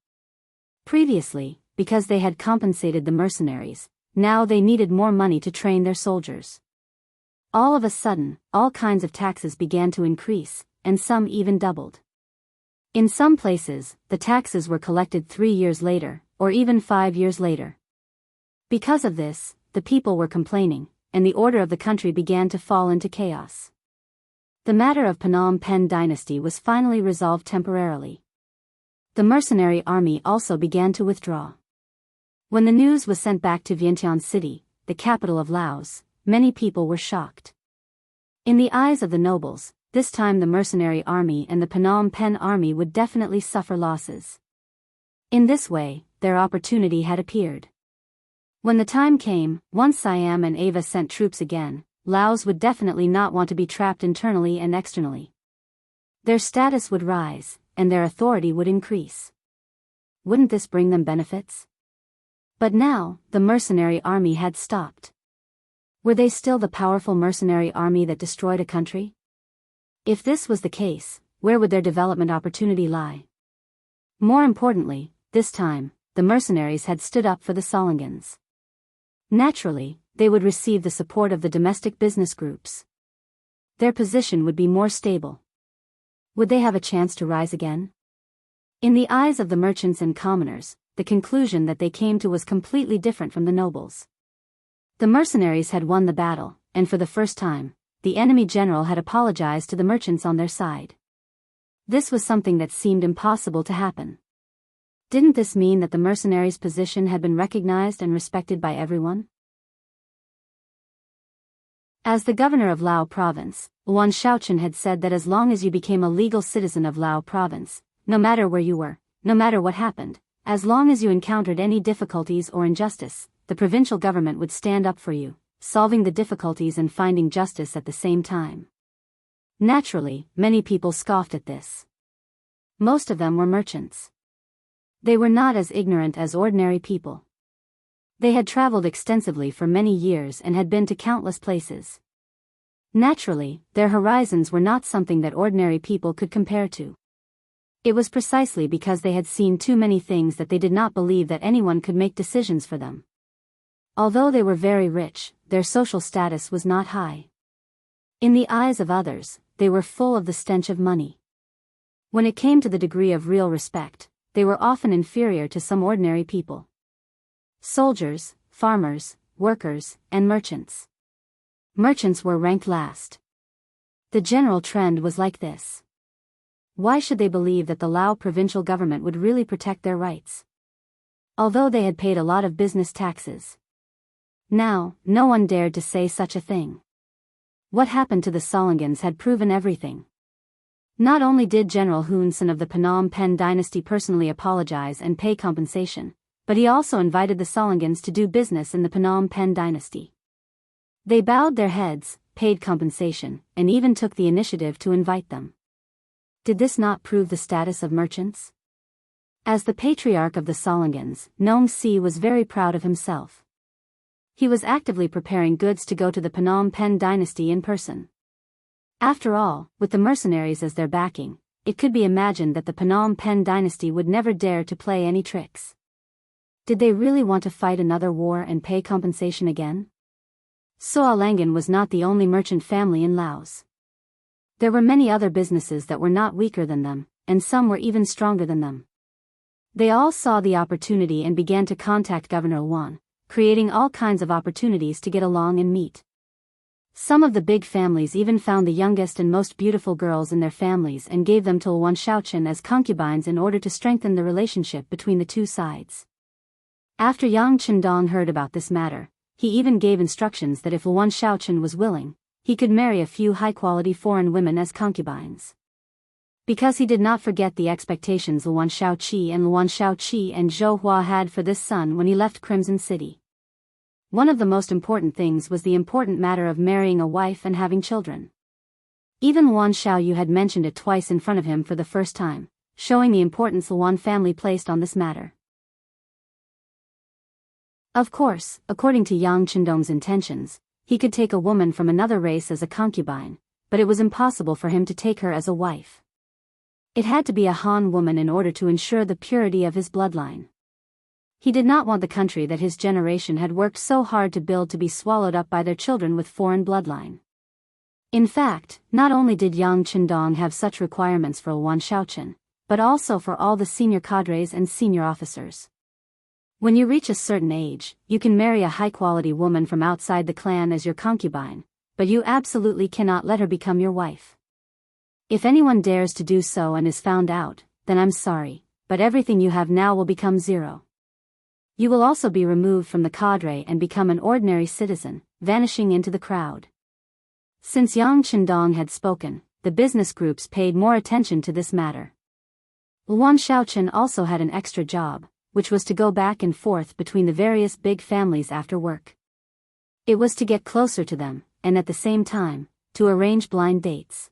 Previously, because they had compensated the mercenaries, now they needed more money to train their soldiers. All of a sudden, all kinds of taxes began to increase, and some even doubled. In some places, the taxes were collected 3 years later, or even 5 years later. Because of this, the people were complaining, and the order of the country began to fall into chaos. The matter of Phnom Penh dynasty was finally resolved temporarily. The mercenary army also began to withdraw. When the news was sent back to Vientiane City, the capital of Laos, many people were shocked. In the eyes of the nobles, this time the mercenary army and the Phnom Penh army would definitely suffer losses. In this way, their opportunity had appeared. When the time came, once Siam and Ava sent troops again, Laos would definitely not want to be trapped internally and externally. Their status would rise, and their authority would increase. Wouldn't this bring them benefits? But now, the mercenary army had stopped. Were they still the powerful mercenary army that destroyed a country? If this was the case, where would their development opportunity lie? More importantly, this time, the mercenaries had stood up for the Solingans. Naturally, they would receive the support of the domestic business groups. Their position would be more stable. Would they have a chance to rise again? In the eyes of the merchants and commoners, the conclusion that they came to was completely different from the nobles. The mercenaries had won the battle, and for the first time, the enemy general had apologized to the merchants on their side. This was something that seemed impossible to happen. Didn't this mean that the mercenaries' position had been recognized and respected by everyone? As the governor of Lao province, Wuxia Xianxia had said that as long as you became a legal citizen of Lao province, no matter where you were, no matter what happened, as long as you encountered any difficulties or injustice, the provincial government would stand up for you, solving the difficulties and finding justice at the same time. Naturally, many people scoffed at this. Most of them were merchants. They were not as ignorant as ordinary people. They had traveled extensively for many years and had been to countless places. Naturally, their horizons were not something that ordinary people could compare to. It was precisely because they had seen too many things that they did not believe that anyone could make decisions for them. Although they were very rich, their social status was not high. In the eyes of others, they were full of the stench of money. When it came to the degree of real respect, they were often inferior to some ordinary people. Soldiers, farmers, workers, and merchants. Merchants were ranked last. The general trend was like this. Why should they believe that the Lao provincial government would really protect their rights? Although they had paid a lot of business taxes. Now, no one dared to say such a thing. What happened to the Solingans had proven everything. Not only did General Hun Sen of the Phnom Penh dynasty personally apologize and pay compensation, but he also invited the Solingans to do business in the Phnom Penh dynasty. They bowed their heads, paid compensation, and even took the initiative to invite them. Did this not prove the status of merchants? As the patriarch of the Solingans, Nong Si was very proud of himself. He was actively preparing goods to go to the Phnom Penh dynasty in person. After all, with the mercenaries as their backing, it could be imagined that the Phnom Penh dynasty would never dare to play any tricks. Did they really want to fight another war and pay compensation again? Soa Langan was not the only merchant family in Laos. There were many other businesses that were not weaker than them, and some were even stronger than them. They all saw the opportunity and began to contact Governor Wan, creating all kinds of opportunities to get along and meet. Some of the big families even found the youngest and most beautiful girls in their families and gave them to Wuxia Xianxia as concubines in order to strengthen the relationship between the two sides. After Yang Qindong heard about this matter, he even gave instructions that if Wuxia Xianxia was willing, he could marry a few high-quality foreign women as concubines. Because he did not forget the expectations Luan Shaoqi and Zhou Hua had for this son when he left Crimson City. One of the most important things was the important matter of marrying a wife and having children. Even Luan Xiaoyu had mentioned it twice in front of him for the first time, showing the importance the Luan family placed on this matter. Of course, according to Yang Qindong's intentions, he could take a woman from another race as a concubine, but it was impossible for him to take her as a wife. It had to be a Han woman in order to ensure the purity of his bloodline. He did not want the country that his generation had worked so hard to build to be swallowed up by their children with foreign bloodline. In fact, not only did Yang Qindong have such requirements for Luan Shaoqin, but also for all the senior cadres and senior officers. When you reach a certain age, you can marry a high-quality woman from outside the clan as your concubine, but you absolutely cannot let her become your wife. If anyone dares to do so and is found out, then I'm sorry, but everything you have now will become zero. You will also be removed from the cadre and become an ordinary citizen, vanishing into the crowd. Since Yang Qindong had spoken, the business groups paid more attention to this matter. Luan Shaoqin also had an extra job, which was to go back and forth between the various big families after work. It was to get closer to them, and at the same time, to arrange blind dates.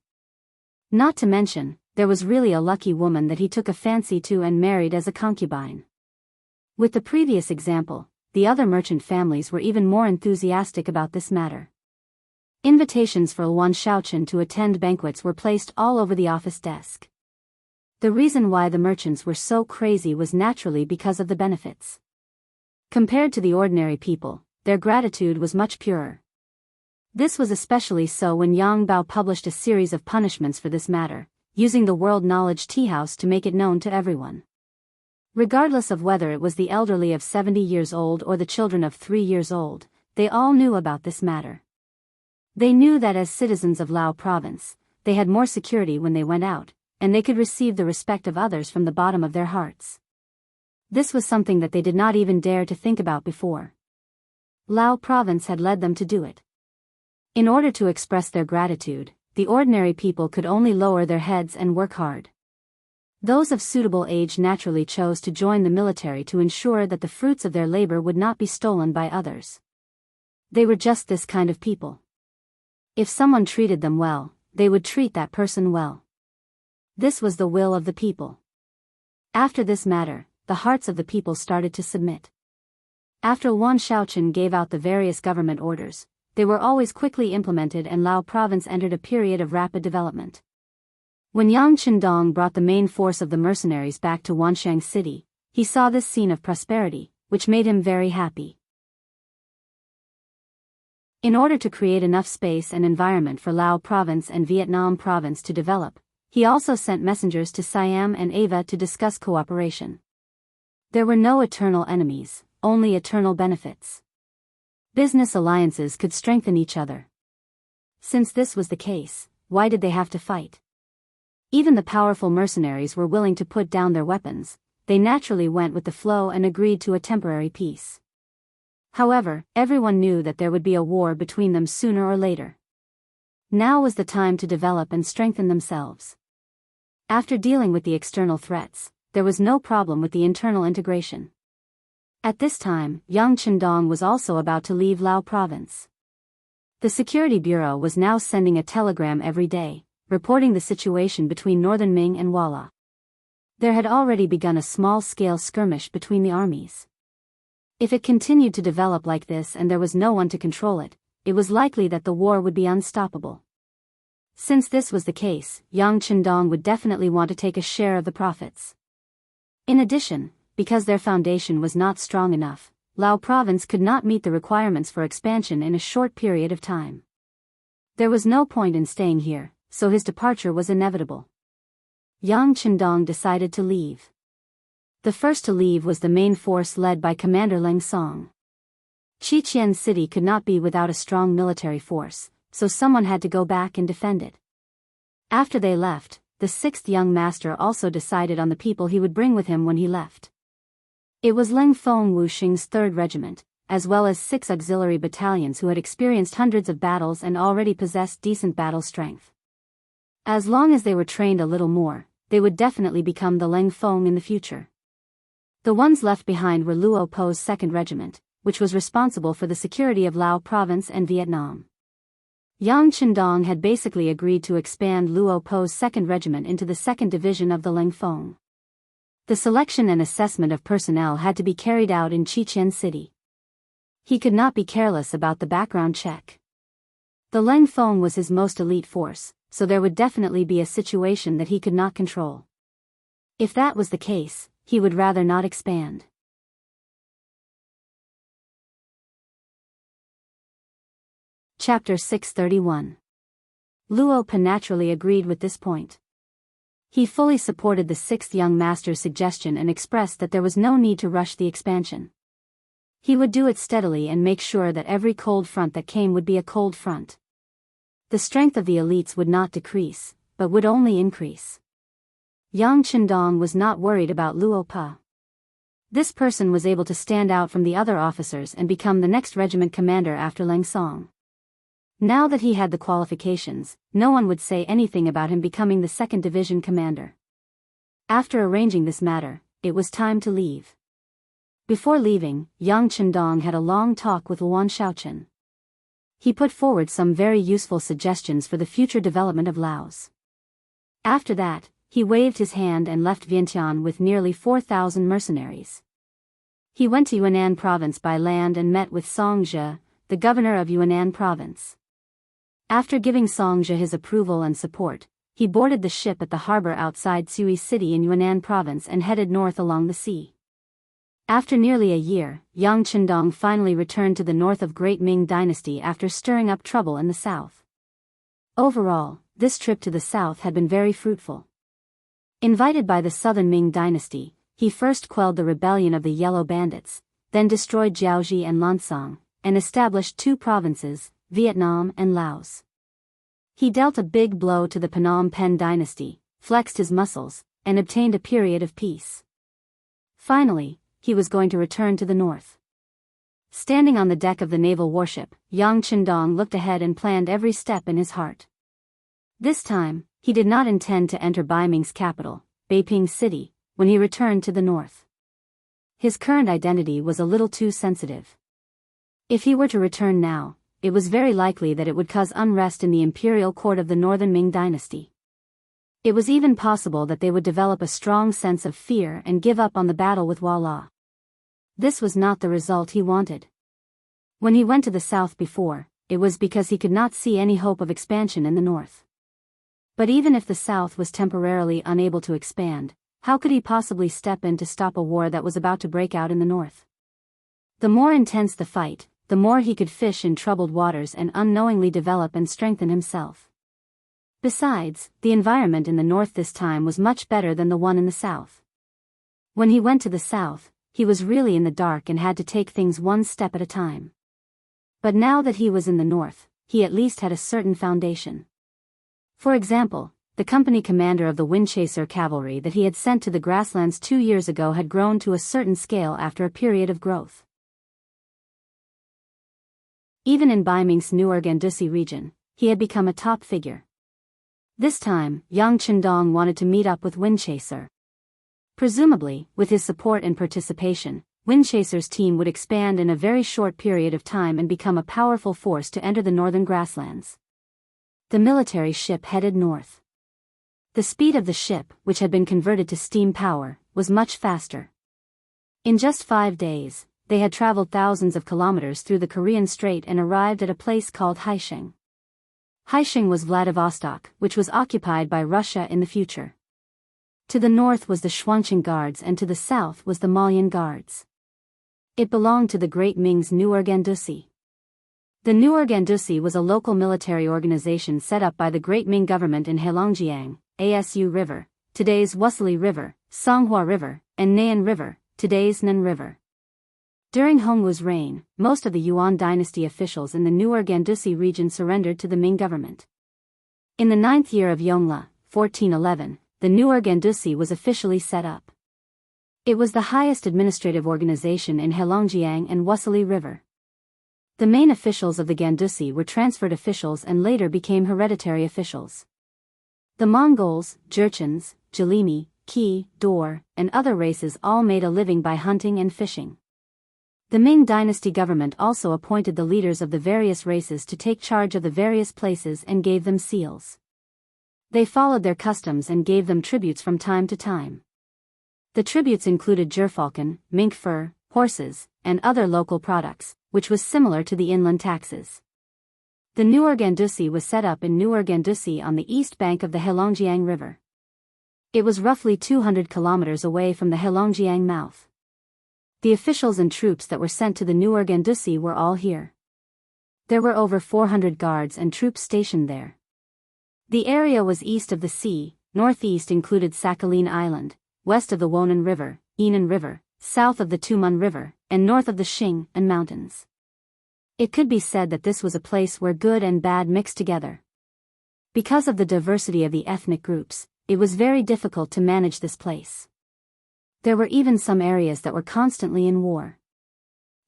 Not to mention, there was really a lucky woman that he took a fancy to and married as a concubine. With the previous example, the other merchant families were even more enthusiastic about this matter. Invitations for Luan Shaoqin to attend banquets were placed all over the office desk. The reason why the merchants were so crazy was naturally because of the benefits. Compared to the ordinary people, their gratitude was much purer. This was especially so when Yang Bao published a series of punishments for this matter, using the World Knowledge Tea House to make it known to everyone. Regardless of whether it was the elderly of 70 years old or the children of 3 years old, they all knew about this matter. They knew that as citizens of Lao Province, they had more security when they went out, and they could receive the respect of others from the bottom of their hearts. This was something that they did not even dare to think about before. Lao Province had led them to do it. In order to express their gratitude, the ordinary people could only lower their heads and work hard. Those of suitable age naturally chose to join the military to ensure that the fruits of their labor would not be stolen by others. They were just this kind of people. If someone treated them well, they would treat that person well. This was the will of the people. After this matter, the hearts of the people started to submit. After Luan Shaoqin gave out the various government orders, they were always quickly implemented and Lao Province entered a period of rapid development. When Yang Qindong brought the main force of the mercenaries back to Wanshang City, he saw this scene of prosperity, which made him very happy. In order to create enough space and environment for Lao Province and Vietnam Province to develop, he also sent messengers to Siam and Ava to discuss cooperation. There were no eternal enemies, only eternal benefits. Business alliances could strengthen each other. Since this was the case, why did they have to fight? Even the powerful mercenaries were willing to put down their weapons. They naturally went with the flow and agreed to a temporary peace. However, everyone knew that there would be a war between them sooner or later. Now was the time to develop and strengthen themselves. After dealing with the external threats, there was no problem with the internal integration. At this time, Yang Qindong was also about to leave Lao Province. The Security Bureau was now sending a telegram every day, reporting the situation between Northern Ming and Walla. There had already begun a small-scale skirmish between the armies. If it continued to develop like this and there was no one to control it, it was likely that the war would be unstoppable. Since this was the case, Yang Qindong would definitely want to take a share of the profits. In addition, because their foundation was not strong enough, Lao Province could not meet the requirements for expansion in a short period of time. There was no point in staying here, so his departure was inevitable. Yang Qindong decided to leave. The first to leave was the main force led by Commander Leng Song. Xiqian City could not be without a strong military force, so someone had to go back and defend it. After they left, the sixth young master also decided on the people he would bring with him when he left. It was Leng Feng Wuxing's 3rd Regiment, as well as 6 auxiliary battalions who had experienced hundreds of battles and already possessed decent battle strength. As long as they were trained a little more, they would definitely become the Leng Feng in the future. The ones left behind were Luo Po's 2nd Regiment, which was responsible for the security of Lao Province and Vietnam. Yang Chendong had basically agreed to expand Luo Po's 2nd Regiment into the 2nd Division of the Leng Feng. The selection and assessment of personnel had to be carried out in Chichen City. He could not be careless about the background check. The Leng Feng was his most elite force, so there would definitely be a situation that he could not control. If that was the case, he would rather not expand. Chapter 631. Luo Pa naturally agreed with this point. He fully supported the 6th young master's suggestion and expressed that there was no need to rush the expansion. He would do it steadily and make sure that every cold front that came would be a cold front. The strength of the elites would not decrease, but would only increase. Yang Chendong was not worried about Luo Pa. This person was able to stand out from the other officers and become the next regiment commander after Leng Song. Now that he had the qualifications, no one would say anything about him becoming the 2nd Division commander. After arranging this matter, it was time to leave. Before leaving, Yang Chendong had a long talk with Luan Shaochen. He put forward some very useful suggestions for the future development of Laos. After that, he waved his hand and left Vientiane with nearly 4,000 mercenaries. He went to Yunnan Province by land and met with Song Zhe, the governor of Yunnan Province. After giving Song Zhe his approval and support, he boarded the ship at the harbor outside Sui City in Yunnan Province and headed north along the sea. After nearly a year, Yang Chendong finally returned to the north of Great Ming Dynasty after stirring up trouble in the south. Overall, this trip to the south had been very fruitful. Invited by the southern Ming Dynasty, he first quelled the rebellion of the Yellow Bandits, then destroyed Jiaoji and Lansang, and established 2 provinces, Vietnam and Laos. He dealt a big blow to the Phnom Penh dynasty, flexed his muscles, and obtained a period of peace. Finally, he was going to return to the north. Standing on the deck of the naval warship, Yang Chendong looked ahead and planned every step in his heart. This time, he did not intend to enter Baiming's capital, Beiping City, when he returned to the north. His current identity was a little too sensitive. If he were to return now, it was very likely that it would cause unrest in the imperial court of the northern Ming dynasty. It was even possible that they would develop a strong sense of fear and give up on the battle with Wala. This was not the result he wanted. When he went to the south before, it was because he could not see any hope of expansion in the north. But even if the south was temporarily unable to expand, how could he possibly step in to stop a war that was about to break out in the north? The more intense the fight, the more he could fish in troubled waters and unknowingly develop and strengthen himself. Besides, the environment in the north this time was much better than the one in the south. When he went to the south, he was really in the dark and had to take things one step at a time. But now that he was in the north, he at least had a certain foundation. For example, the company commander of the Windchaser cavalry that he had sent to the grasslands 2 years ago had grown to a certain scale after a period of growth. Even in Baiming's Newer Gandusi region, he had become a top figure. This time, Yang Chendong wanted to meet up with Windchaser. Presumably, with his support and participation, Windchaser's team would expand in a very short period of time and become a powerful force to enter the northern grasslands. The military ship headed north. The speed of the ship, which had been converted to steam power, was much faster. In just 5 days, they had traveled thousands of kilometers through the Korean Strait and arrived at a place called Haisheng. Haisheng was Vladivostok, which was occupied by Russia in the future. To the north was the Shuangqing Guards and to the south was the Malian Guards. It belonged to the Great Ming's Newer Gandusi. The Newer Gandusi was a local military organization set up by the Great Ming government in Heilongjiang, Asu River, today's Wasuli River, Songhua River, and Nayan River, today's Nan River. During Hongwu's reign, most of the Yuan dynasty officials in the newer Gandusi region surrendered to the Ming government. In the 9th year of Yongle, 1411, the newer Gandusi was officially set up. It was the highest administrative organization in Heilongjiang and Wuxia River. The main officials of the Gandusi were transferred officials and later became hereditary officials. The Mongols, Jurchens, Jalimi, Qi, Dor, and other races all made a living by hunting and fishing. The Ming dynasty government also appointed the leaders of the various races to take charge of the various places and gave them seals. They followed their customs and gave them tributes from time to time. The tributes included gerfalcon, mink fur, horses, and other local products, which was similar to the inland taxes. The newer Gandusi was set up in Newer Gandusi on the east bank of the Heilongjiang River. It was roughly 200 kilometers away from the Heilongjiang mouth. The officials and troops that were sent to the newer Gandusi were all here. There were over 400 guards and troops stationed there. The area was east of the sea, northeast included Sakhalin Island, west of the Wonan River, Yinan River, south of the Tumun River, and north of the Xing and mountains. It could be said that this was a place where good and bad mixed together. Because of the diversity of the ethnic groups, it was very difficult to manage this place. There were even some areas that were constantly in war.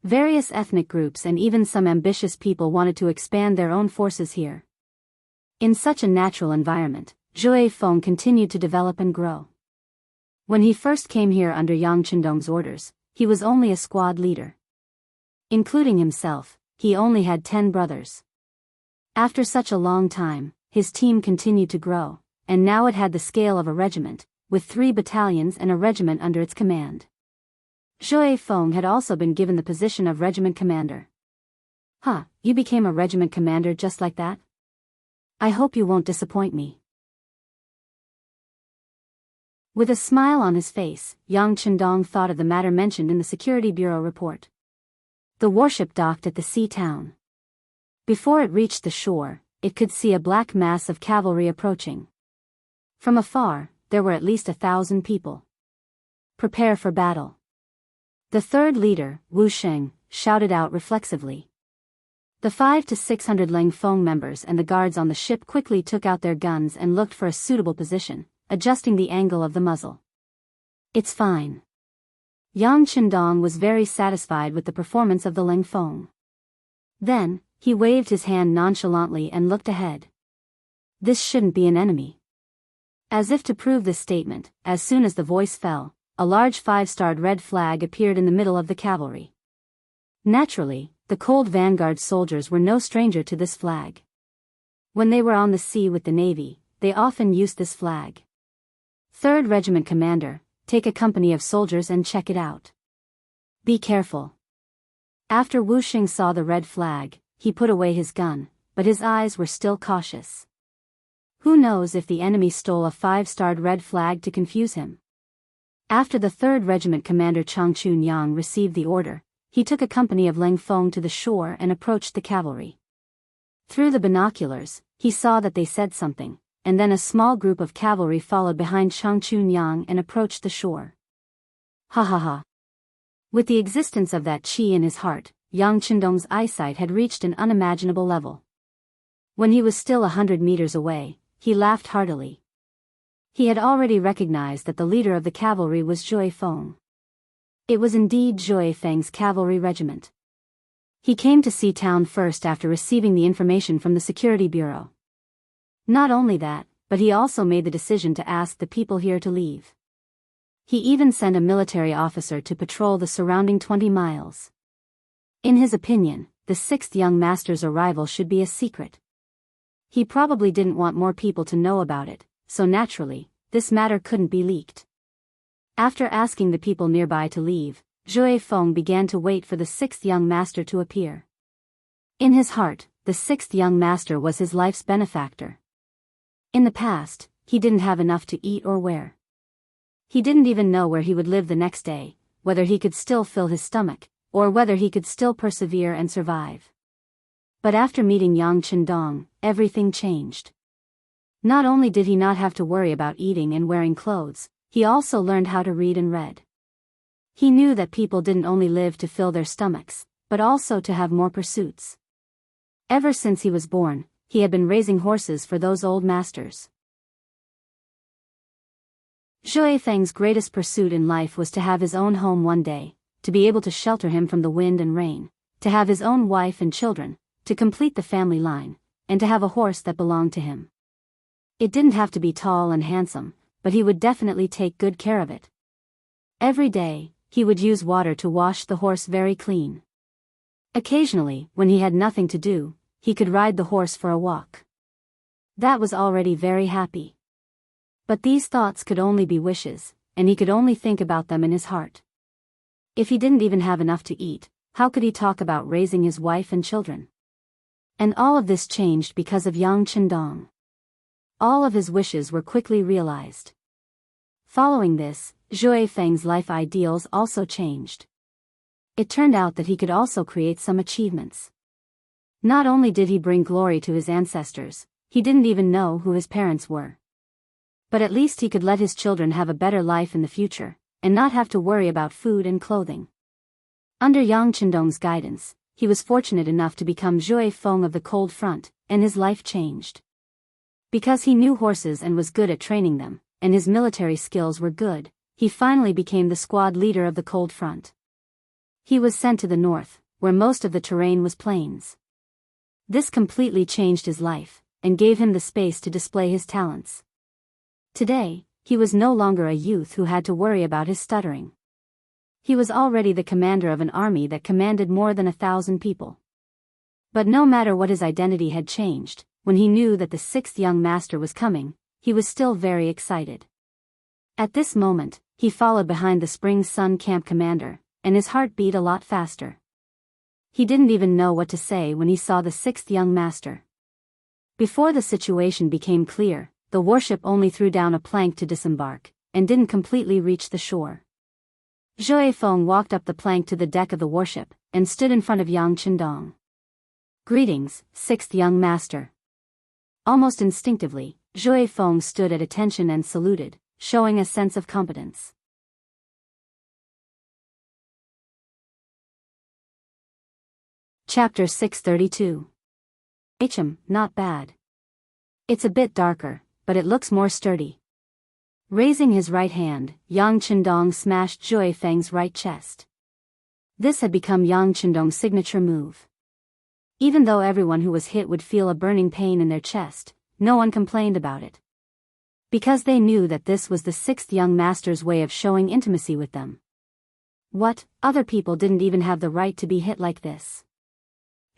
Various ethnic groups and even some ambitious people wanted to expand their own forces here. In such a natural environment, Zhui Feng continued to develop and grow. When he first came here under Yang Chendong's orders, he was only a squad leader. Including himself, he only had 10 brothers. After such a long time, his team continued to grow, and now it had the scale of a regiment, with 3 battalions and a regiment under its command. Zhui Feng had also been given the position of regiment commander. Huh, you became a regiment commander just like that? I hope you won't disappoint me. With a smile on his face, Yang Chendong thought of the matter mentioned in the Security Bureau report. The warship docked at the sea town. Before it reached the shore, it could see a black mass of cavalry approaching. From afar, there were at least 1,000 people. Prepare for battle. The third leader, Wu Sheng, shouted out reflexively. The 500 to 600 Leng Feng members and the guards on the ship quickly took out their guns and looked for a suitable position, adjusting the angle of the muzzle. It's fine. Yang Chendong was very satisfied with the performance of the Leng Feng. Then, he waved his hand nonchalantly and looked ahead. This shouldn't be an enemy. As if to prove this statement, as soon as the voice fell, a large 5-starred red flag appeared in the middle of the cavalry. Naturally, the cold vanguard soldiers were no stranger to this flag. When they were on the sea with the Navy, they often used this flag. 3rd Regiment Commander, take a company of soldiers and check it out. Be careful. After Wu Xing saw the red flag, he put away his gun, but his eyes were still cautious. Who knows if the enemy stole a 5-starred red flag to confuse him? After the 3rd Regiment Commander Chang Chunyang received the order, he took a company of Leng Feng to the shore and approached the cavalry. Through the binoculars, he saw that they said something, and then a small group of cavalry followed behind Chang Chunyang and approached the shore. Ha ha ha. With the existence of that qi in his heart, Yang Chendong's eyesight had reached an unimaginable level. When he was still 100 meters away, he laughed heartily. He had already recognized that the leader of the cavalry was Zhui Feng. It was indeed Zhui Feng's cavalry regiment. He came to Sea Town first after receiving the information from the Security Bureau. Not only that, but he also made the decision to ask the people here to leave. He even sent a military officer to patrol the surrounding 20 miles. In his opinion, the 6th young master's arrival should be a secret. He probably didn't want more people to know about it, so naturally, this matter couldn't be leaked. After asking the people nearby to leave, Zhui Feng began to wait for the 6th young master to appear. In his heart, the 6th young master was his life's benefactor. In the past, he didn't have enough to eat or wear. He didn't even know where he would live the next day, whether he could still fill his stomach, or whether he could still persevere and survive. But after meeting Yang Chendong, everything changed. Not only did he not have to worry about eating and wearing clothes, he also learned how to read and read. He knew that people didn't only live to fill their stomachs, but also to have more pursuits. Ever since he was born, he had been raising horses for those old masters. Zhui Feng's greatest pursuit in life was to have his own home one day, to be able to shelter him from the wind and rain, to have his own wife and children, to complete the family line, and to have a horse that belonged to him. It didn't have to be tall and handsome, but he would definitely take good care of it. Every day, he would use water to wash the horse very clean. Occasionally, when he had nothing to do, he could ride the horse for a walk. That was already very happy. But these thoughts could only be wishes, and he could only think about them in his heart. If he didn't even have enough to eat, how could he talk about raising his wife and children? And all of this changed because of Yang Chendong. All of his wishes were quickly realized. Following this, Zhui Feng's life ideals also changed. It turned out that he could also create some achievements. Not only did he bring glory to his ancestors, he didn't even know who his parents were. But at least he could let his children have a better life in the future, and not have to worry about food and clothing. Under Yang Chendong's guidance, he was fortunate enough to become Zhui Feng of the Cold Front, and his life changed. Because he knew horses and was good at training them, and his military skills were good, he finally became the squad leader of the Cold Front. He was sent to the north, where most of the terrain was plains. This completely changed his life, and gave him the space to display his talents. Today, he was no longer a youth who had to worry about his stuttering. He was already the commander of an army that commanded more than 1,000 people. But no matter what his identity had changed, when he knew that the sixth young master was coming, he was still very excited. At this moment, he followed behind the Spring Sun Camp commander, and his heart beat a lot faster. He didn't even know what to say when he saw the sixth young master. Before the situation became clear, the warship only threw down a plank to disembark, and didn't completely reach the shore. Zhui Feng walked up the plank to the deck of the warship, and stood in front of Yang Chendong. "Greetings, sixth young master." Almost instinctively, Zhui Feng stood at attention and saluted, showing a sense of competence. Chapter 632. Not bad. It's a bit darker, but it looks more sturdy. Raising his right hand, Yang Chendong smashed Zhui Feng's right chest. This had become Yang Chendong's signature move. Even though everyone who was hit would feel a burning pain in their chest, no one complained about it. Because they knew that this was the sixth young master's way of showing intimacy with them. What, other people didn't even have the right to be hit like this?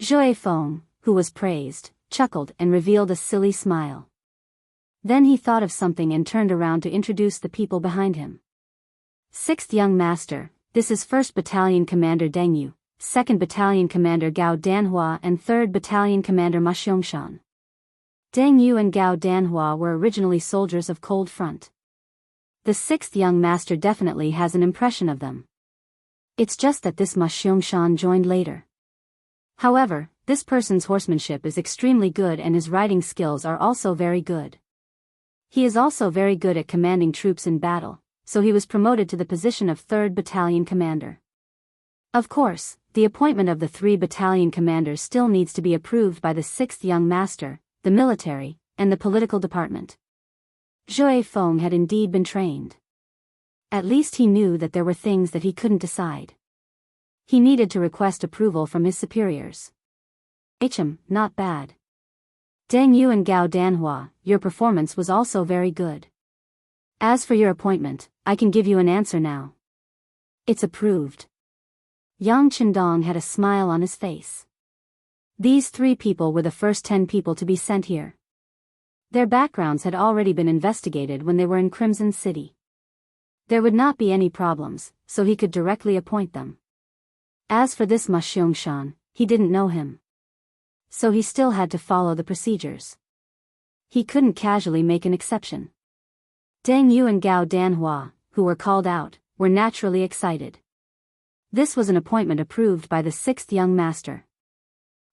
Zhui Feng, who was praised, chuckled and revealed a silly smile. Then he thought of something and turned around to introduce the people behind him. "Sixth young master, this is 1st Battalion Commander Deng Yu, 2nd Battalion Commander Gao Danhua and 3rd Battalion Commander Ma Xiangshan." Deng Yu and Gao Danhua were originally soldiers of Cold Front. The sixth young master definitely has an impression of them. It's just that this Ma Xiangshan joined later. However, this person's horsemanship is extremely good and his riding skills are also very good. He is also very good at commanding troops in battle, so he was promoted to the position of 3rd Battalion Commander. Of course, the appointment of the 3 battalion commanders still needs to be approved by the 6th young master, the military, and the political department. Zhui Feng had indeed been trained. At least he knew that there were things that he couldn't decide. He needed to request approval from his superiors. Not bad. Deng Yu and Gao Danhua, your performance was also very good. As for your appointment, I can give you an answer now. It's approved. Yang Chendong had a smile on his face. These 3 people were the first 10 people to be sent here. Their backgrounds had already been investigated when they were in Crimson City. There would not be any problems, so he could directly appoint them. As for this Ma Xiangshan, he didn't know him. So he still had to follow the procedures. He couldn't casually make an exception. Deng Yu and Gao Danhua, who were called out, were naturally excited. This was an appointment approved by the 6th young master.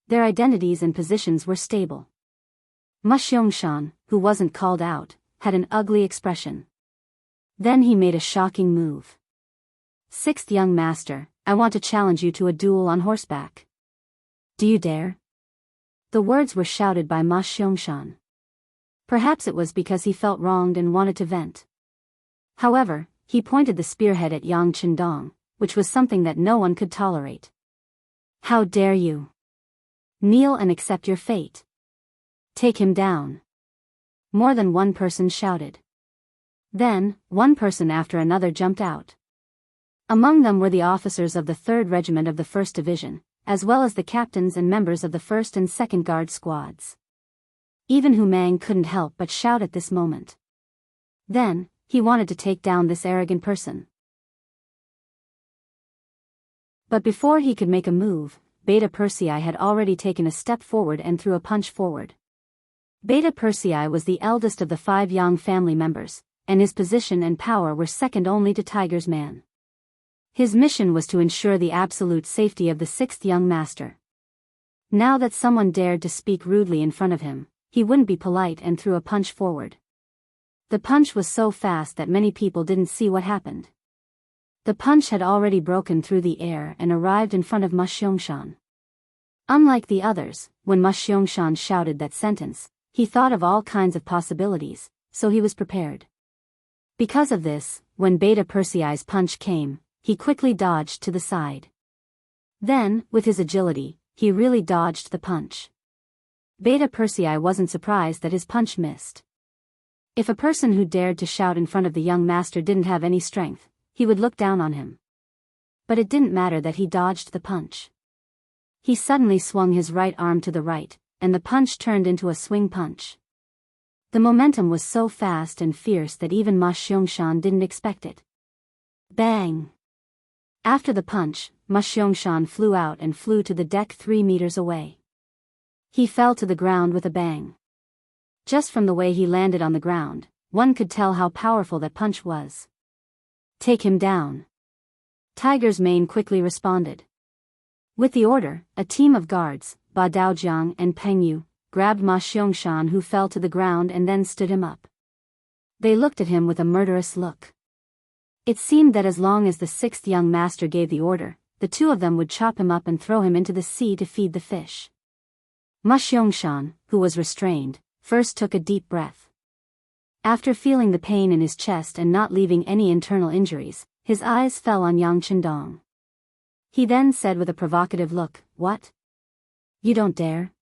Their identities and positions were stable. Ma Xiangshan, who wasn't called out, had an ugly expression. Then he made a shocking move. "Sixth young master, I want to challenge you to a duel on horseback. Do you dare?" The words were shouted by Ma Xiangshan. Perhaps it was because he felt wronged and wanted to vent. However, he pointed the spearhead at Yang Chendong, which was something that no one could tolerate. "How dare you? Kneel and accept your fate. Take him down." More than one person shouted. Then, one person after another jumped out. Among them were the officers of the 3rd Regiment of the 1st Division, as well as the captains and members of the 1st and 2nd Guard squads. Even Hu Mang couldn't help but shout at this moment. Then, he wanted to take down this arrogant person. But before he could make a move, Beta Persei had already taken a step forward and threw a punch forward. Beta Persei was the eldest of the 5 Yang family members, and his position and power were second only to Tiger's man. His mission was to ensure the absolute safety of the 6th young master. Now that someone dared to speak rudely in front of him, he wouldn't be polite and threw a punch forward. The punch was so fast that many people didn't see what happened. The punch had already broken through the air and arrived in front of Ma Xiangshan. Unlike the others, when Ma Xiangshan shouted that sentence, he thought of all kinds of possibilities, so he was prepared. Because of this, when Beta Persei's punch came, he quickly dodged to the side. Then, with his agility, he really dodged the punch. Beta Persei wasn't surprised that his punch missed. If a person who dared to shout in front of the young master didn't have any strength, he would look down on him. But it didn't matter that he dodged the punch. He suddenly swung his right arm to the right, and the punch turned into a swing punch. The momentum was so fast and fierce that even Ma Xiangshan didn't expect it. Bang! After the punch, Ma Xiangshan flew out and flew to the deck 3 meters away. He fell to the ground with a bang. Just from the way he landed on the ground, one could tell how powerful that punch was. "Take him down." Tiger's mane quickly responded. With the order, a team of guards, Ba Daojiang and Peng Yu, grabbed Ma Xiangshan, who fell to the ground, and then stood him up. They looked at him with a murderous look. It seemed that as long as the 6th young master gave the order, the two of them would chop him up and throw him into the sea to feed the fish. Ma Xiangshan, who was restrained, first took a deep breath. After feeling the pain in his chest and not leaving any internal injuries, his eyes fell on Yang Chendong. He then said with a provocative look, "What? You don't dare?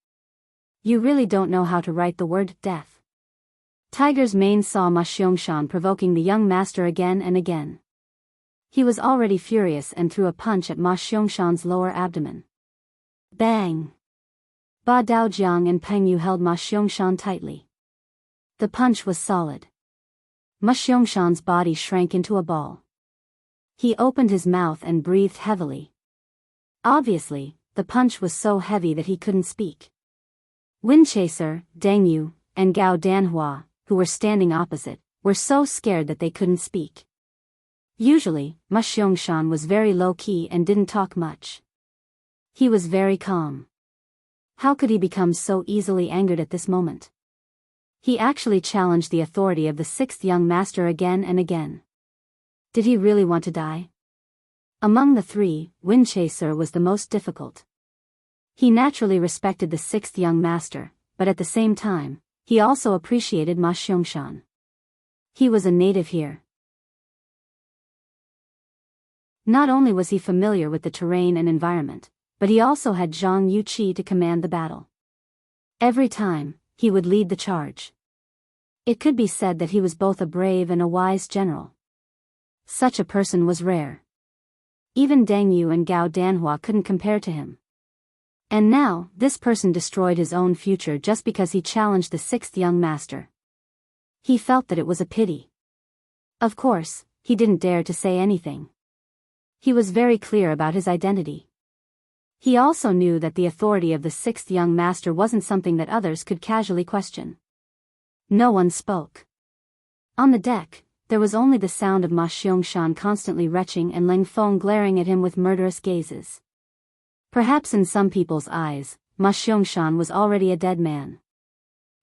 You really don't know how to write the word death." Tiger's mane saw Ma Xiangshan provoking the young master again and again. He was already furious and threw a punch at Ma Xiangshan's lower abdomen. Bang! Ba Daojiang and Peng Yu held Ma Xiangshan tightly. The punch was solid. Ma Xiangshan's body shrank into a ball. He opened his mouth and breathed heavily. Obviously, the punch was so heavy that he couldn't speak. Windchaser, Deng Yu, and Gao Danhua, who were standing opposite, were so scared that they couldn't speak. Usually, Ma Xiangshan was very low-key and didn't talk much. He was very calm. How could he become so easily angered at this moment? He actually challenged the authority of the 6th young master again and again. Did he really want to die? Among the three, Windchaser was the most difficult. He naturally respected the 6th young master, but at the same time, he also appreciated Ma Xiangshan. He was a native here. Not only was he familiar with the terrain and environment, but he also had Zhang Yuqi to command the battle. Every time, he would lead the charge. It could be said that he was both a brave and a wise general. Such a person was rare. Even Deng Yu and Gao Danhua couldn't compare to him. And now, this person destroyed his own future just because he challenged the 6th young master. He felt that it was a pity. Of course, he didn't dare to say anything. He was very clear about his identity. He also knew that the authority of the 6th young master wasn't something that others could casually question. No one spoke. On the deck, there was only the sound of Ma Xiangshan constantly retching and Leng Feng glaring at him with murderous gazes. Perhaps in some people's eyes, Ma Xiangshan was already a dead man.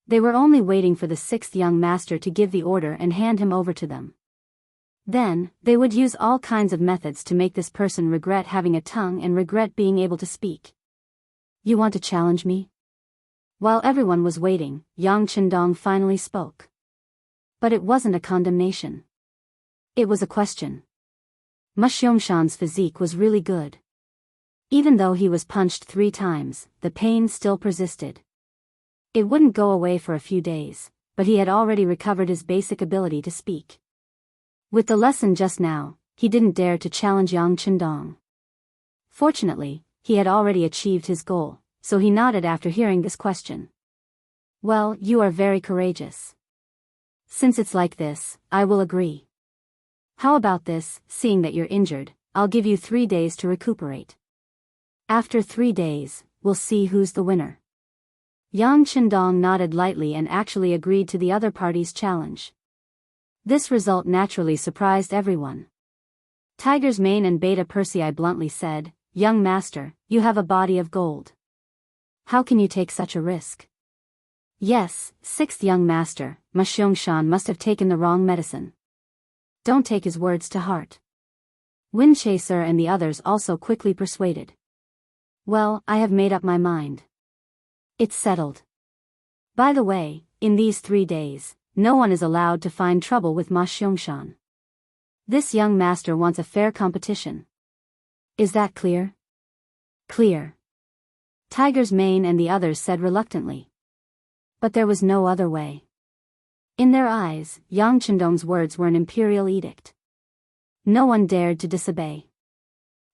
They were only waiting for the 6th young master to give the order and hand him over to them. Then, they would use all kinds of methods to make this person regret having a tongue and regret being able to speak. You want to challenge me? While everyone was waiting, Yang Chendong finally spoke. But it wasn't a condemnation. It was a question. Ma Xiangshan's physique was really good. Even though he was punched 3 times, the pain still persisted. It wouldn't go away for a few days, but he had already recovered his basic ability to speak. With the lesson just now, he didn't dare to challenge Yang Chendong. Fortunately, he had already achieved his goal, so he nodded after hearing this question. Well, you are very courageous. Since it's like this, I will agree. How about this, seeing that you're injured, I'll give you 3 days to recuperate. After 3 days, we'll see who's the winner. Yang Chendong nodded lightly and actually agreed to the other party's challenge. This result naturally surprised everyone. Tiger's Mane and Beta Persei bluntly said, Young master, you have a body of gold. How can you take such a risk? Yes, 6th young master, Ma Xiangshan must have taken the wrong medicine. Don't take his words to heart. Wind Chaser and the others also quickly persuaded. Well, I have made up my mind. It's settled. By the way, in these 3 days, no one is allowed to find trouble with Ma Xiangshan. This young master wants a fair competition. Is that clear? Clear. Tiger's Mane and the others said reluctantly. But there was no other way. In their eyes, Yang Chendong's words were an imperial edict. No one dared to disobey.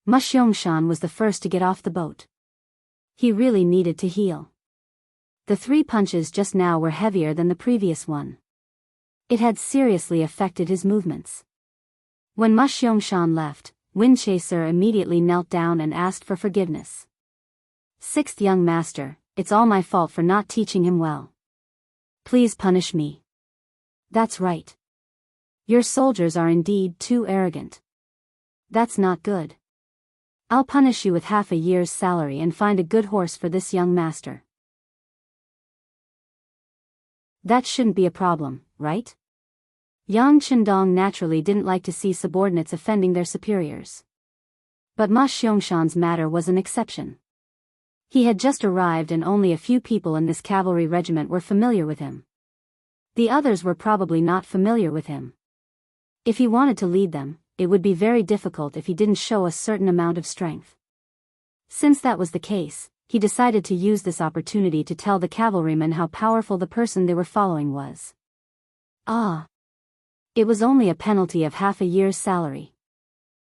Ma Xiangshan was the first to get off the boat. He really needed to heal. The 3 punches just now were heavier than the previous one. It had seriously affected his movements. When Ma Xiangshan left, Wind Chaser immediately knelt down and asked for forgiveness. 6th young master, it's all my fault for not teaching him well. Please punish me. That's right. Your soldiers are indeed too arrogant. That's not good. I'll punish you with half a year's salary and find a good horse for this young master. That shouldn't be a problem, right? Yang Chendong naturally didn't like to see subordinates offending their superiors. But Ma Xiangshan's matter was an exception. He had just arrived and only a few people in this cavalry regiment were familiar with him. The others were probably not familiar with him. If he wanted to lead them, it would be very difficult if he didn't show a certain amount of strength. Since that was the case, he decided to use this opportunity to tell the cavalrymen how powerful the person they were following was. It was only a penalty of half a year's salary.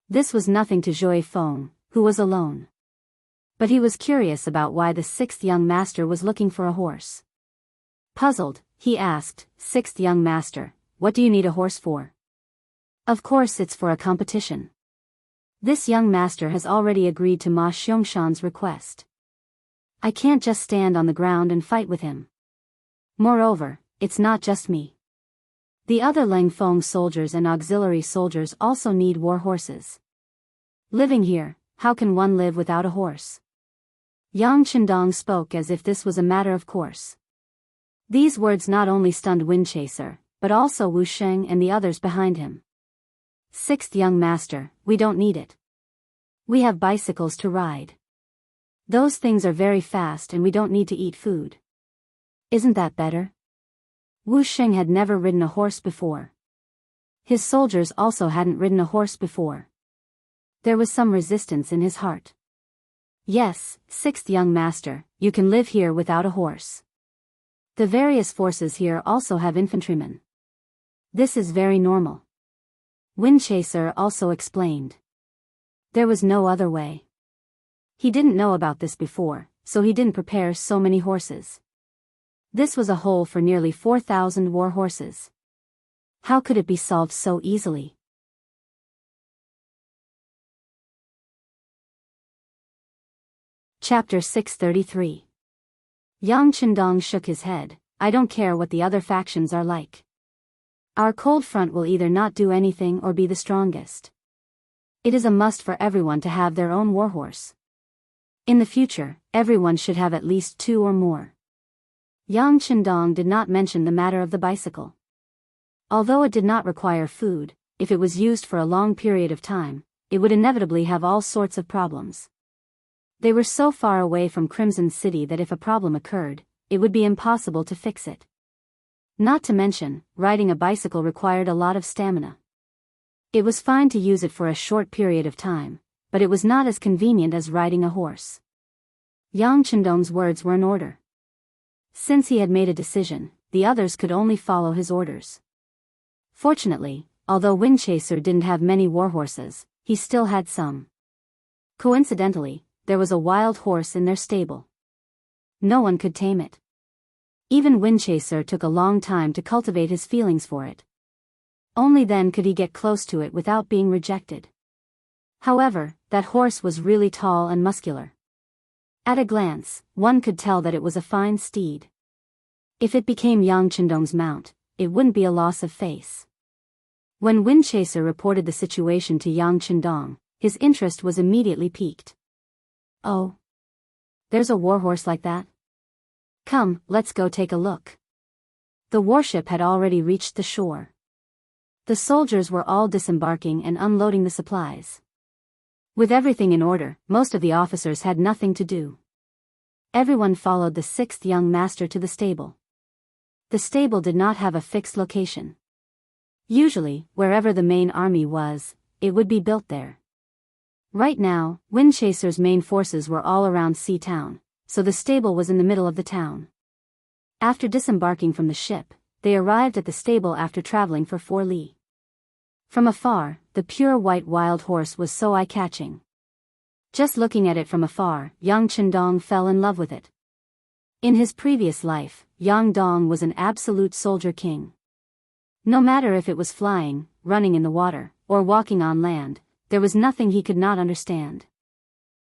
This was nothing to Zhui Feng, who was alone. But he was curious about why the 6th young master was looking for a horse. Puzzled, he asked, 6th young master, what do you need a horse for? Of course it's for a competition. This young master has already agreed to Ma Xiangshan's request. I can't just stand on the ground and fight with him. Moreover, it's not just me. The other Langfeng soldiers and auxiliary soldiers also need war horses. Living here, how can one live without a horse? Yang Chendong spoke as if this was a matter of course. These words not only stunned Wind Chaser, but also Wu Sheng and the others behind him. 6th young master, we don't need it. We have bicycles to ride. Those things are very fast and we don't need to eat food. Isn't that better? Wu Sheng had never ridden a horse before. His soldiers also hadn't ridden a horse before. There was some resistance in his heart. Yes, 6th young master, you can live here without a horse. The various forces here also have infantrymen. This is very normal. Wind Chaser also explained. There was no other way. He didn't know about this before, so he didn't prepare so many horses. This was a hole for nearly 4,000 war horses. How could it be solved so easily? Chapter 633. Yang Chendong shook his head. I don't care what the other factions are like. Our cold front will either not do anything or be the strongest. It is a must for everyone to have their own warhorse. In the future, everyone should have at least 2 or more. Yang Chendong did not mention the matter of the bicycle. Although it did not require food, if it was used for a long period of time, it would inevitably have all sorts of problems. They were so far away from Crimson City that if a problem occurred, it would be impossible to fix it. Not to mention, riding a bicycle required a lot of stamina. It was fine to use it for a short period of time, but it was not as convenient as riding a horse. Yang Chendong's words were in order. Since he had made a decision, the others could only follow his orders. Fortunately, although Windchaser didn't have many warhorses, he still had some. Coincidentally, there was a wild horse in their stable. No one could tame it. Even Windchaser took a long time to cultivate his feelings for it. Only then could he get close to it without being rejected. However, that horse was really tall and muscular. At a glance, one could tell that it was a fine steed. If it became Yang Chendong's mount, it wouldn't be a loss of face. When Windchaser reported the situation to Yang Chendong, his interest was immediately piqued. Oh, there's a warhorse like that? Come, let's go take a look. The warship had already reached the shore. The soldiers were all disembarking and unloading the supplies. With everything in order, most of the officers had nothing to do. Everyone followed the sixth young master to the stable. The stable did not have a fixed location. Usually, wherever the main army was, it would be built there. Right now, Windchaser's main forces were all around Sea Town, so the stable was in the middle of the town. After disembarking from the ship, they arrived at the stable after traveling for 4 li. From afar, the pure white wild horse was so eye-catching. Just looking at it from afar, Yang Chendong fell in love with it. In his previous life, Yang Dong was an absolute soldier king. No matter if it was flying, running in the water, or walking on land, there was nothing he could not understand.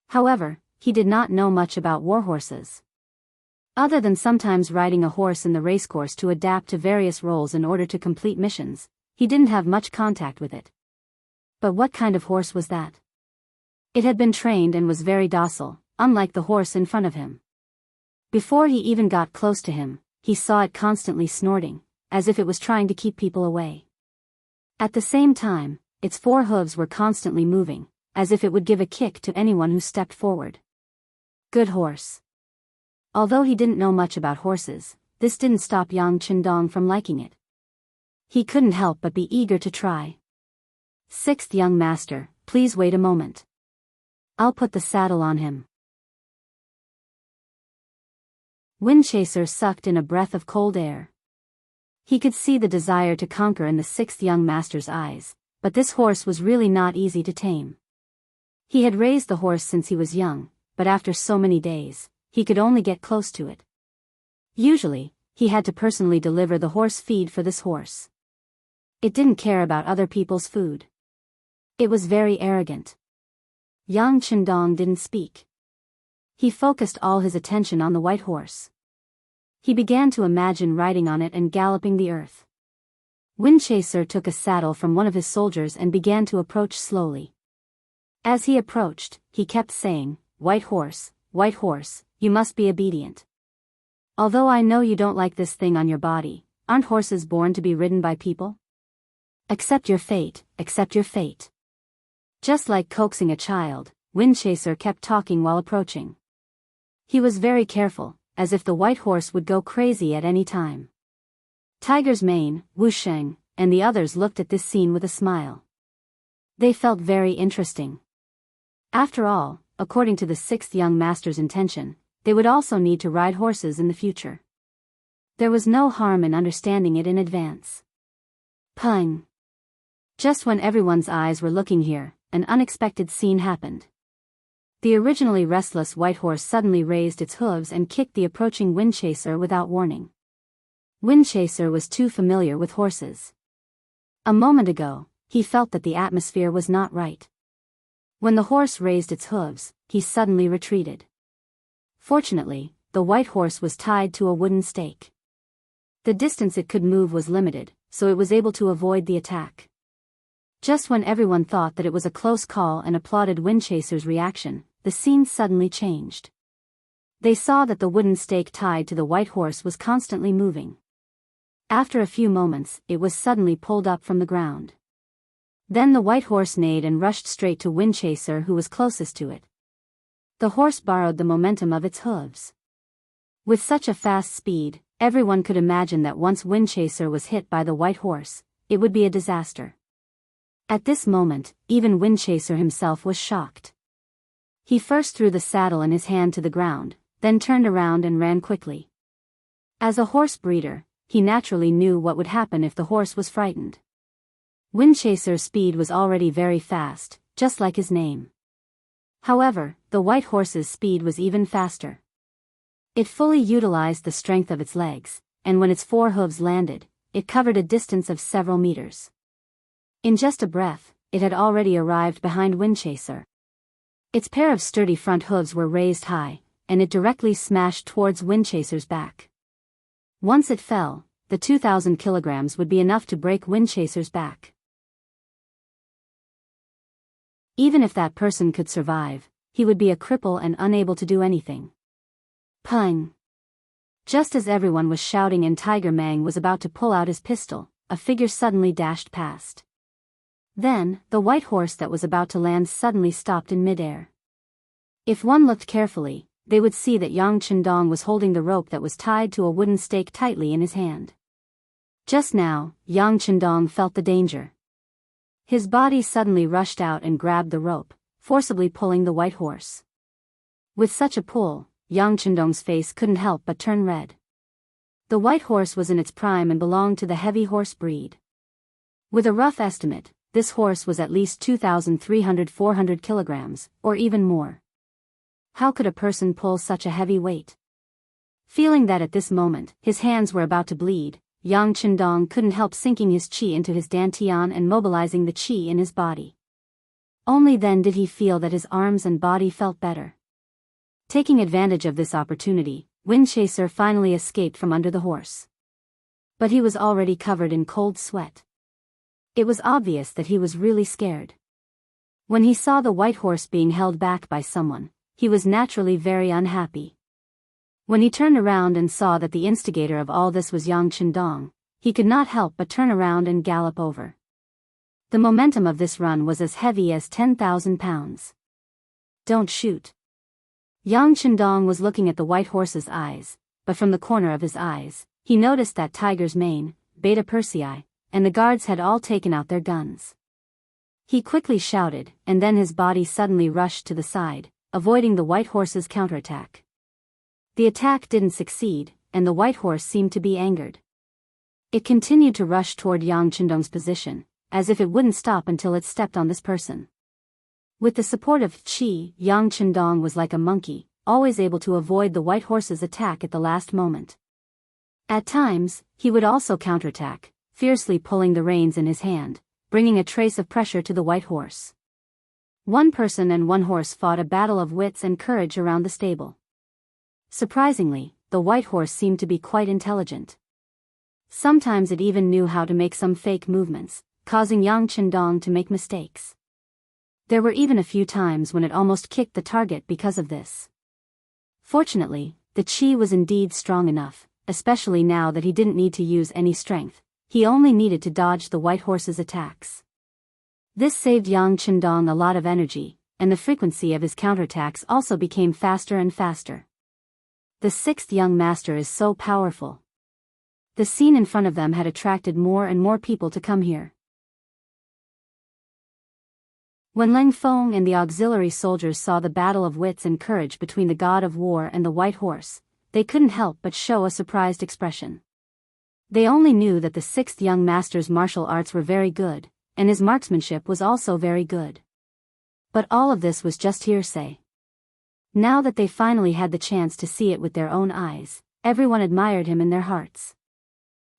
However, he did not know much about warhorses. Other than sometimes riding a horse in the racecourse to adapt to various roles in order to complete missions, he didn't have much contact with it. But what kind of horse was that? It had been trained and was very docile, unlike the horse in front of him. Before he even got close to him, he saw it constantly snorting, as if it was trying to keep people away. At the same time, its 4 hooves were constantly moving, as if it would give a kick to anyone who stepped forward. Good horse. Although he didn't know much about horses, this didn't stop Yang Chendong from liking it. He couldn't help but be eager to try. Sixth young master, please wait a moment. I'll put the saddle on him. Windchaser sucked in a breath of cold air. He could see the desire to conquer in the sixth young master's eyes, but this horse was really not easy to tame. He had raised the horse since he was young, but after so many days, he could only get close to it. Usually, he had to personally deliver the horse feed for this horse. It didn't care about other people's food. It was very arrogant. Yang Chendong didn't speak. He focused all his attention on the white horse. He began to imagine riding on it and galloping the earth. Windchaser took a saddle from one of his soldiers and began to approach slowly. As he approached, he kept saying, white horse, you must be obedient. Although I know you don't like this thing on your body, aren't horses born to be ridden by people? Accept your fate, accept your fate. Just like coaxing a child, Windchaser kept talking while approaching. He was very careful, as if the white horse would go crazy at any time. Tiger's Mane, Wusheng, and the others looked at this scene with a smile. They felt very interesting. After all, according to the sixth young master's intention, they would also need to ride horses in the future. There was no harm in understanding it in advance. Pung! Just when everyone's eyes were looking here, an unexpected scene happened. The originally restless white horse suddenly raised its hooves and kicked the approaching Windchaser without warning. Windchaser was too familiar with horses. A moment ago, he felt that the atmosphere was not right. When the horse raised its hooves, he suddenly retreated. Fortunately, the white horse was tied to a wooden stake. The distance it could move was limited, so it was able to avoid the attack. Just when everyone thought that it was a close call and applauded Windchaser's reaction, the scene suddenly changed. They saw that the wooden stake tied to the white horse was constantly moving. After a few moments, it was suddenly pulled up from the ground. Then the white horse neighed and rushed straight to Windchaser, who was closest to it. The horse borrowed the momentum of its hooves. With such a fast speed, everyone could imagine that once Windchaser was hit by the white horse, it would be a disaster. At this moment, even Windchaser himself was shocked. He first threw the saddle in his hand to the ground, then turned around and ran quickly. As a horse breeder, he naturally knew what would happen if the horse was frightened. Windchaser's speed was already very fast, just like his name. However, the white horse's speed was even faster. It fully utilized the strength of its legs, and when its four hooves landed, it covered a distance of several meters. In just a breath, it had already arrived behind Windchaser. Its pair of sturdy front hooves were raised high, and it directly smashed towards Windchaser's back. Once it fell, the 2,000 kilograms would be enough to break Windchaser's back. Even if that person could survive, he would be a cripple and unable to do anything. Pung! Just as everyone was shouting and Tiger Mang was about to pull out his pistol, a figure suddenly dashed past. Then, the white horse that was about to land suddenly stopped in midair. If one looked carefully, they would see that Yang Chendong was holding the rope that was tied to a wooden stake tightly in his hand. Just now, Yang Chendong felt the danger. His body suddenly rushed out and grabbed the rope, forcibly pulling the white horse. With such a pull, Yang Chendong's face couldn't help but turn red. The white horse was in its prime and belonged to the heavy horse breed. With a rough estimate, this horse was at least 2,300–400 kilograms, or even more. How could a person pull such a heavy weight? Feeling that at this moment, his hands were about to bleed, Yang Chendong couldn't help sinking his qi into his dantian and mobilizing the qi in his body. Only then did he feel that his arms and body felt better. Taking advantage of this opportunity, Windchaser finally escaped from under the horse. But he was already covered in cold sweat. It was obvious that he was really scared. When he saw the white horse being held back by someone, he was naturally very unhappy. When he turned around and saw that the instigator of all this was Yang Chendong, he could not help but turn around and gallop over. The momentum of this run was as heavy as 10,000 pounds. Don't shoot. Yang Chendong was looking at the white horse's eyes, but from the corner of his eyes, he noticed that Tiger's mane, Beta Persei, and the guards had all taken out their guns. He quickly shouted, and then his body suddenly rushed to the side, avoiding the white horse's counterattack. The attack didn't succeed, and the white horse seemed to be angered. It continued to rush toward Yang Chendong's position, as if it wouldn't stop until it stepped on this person. With the support of qi, Yang Chendong was like a monkey, always able to avoid the white horse's attack at the last moment. At times, he would also counterattack, fiercely pulling the reins in his hand, bringing a trace of pressure to the white horse. One person and one horse fought a battle of wits and courage around the stable. Surprisingly, the white horse seemed to be quite intelligent. Sometimes it even knew how to make some fake movements, causing Yang Chendong to make mistakes. There were even a few times when it almost kicked the target because of this. Fortunately, the qi was indeed strong enough, especially now that he didn't need to use any strength. He only needed to dodge the white horse's attacks. This saved Yang Chendong a lot of energy, and the frequency of his counterattacks also became faster and faster. The sixth young master is so powerful. The scene in front of them had attracted more and more people to come here. When Leng Feng and the auxiliary soldiers saw the battle of wits and courage between the god of war and the white horse, they couldn't help but show a surprised expression. They only knew that the sixth young master's martial arts were very good, and his marksmanship was also very good. But all of this was just hearsay. Now that they finally had the chance to see it with their own eyes, everyone admired him in their hearts.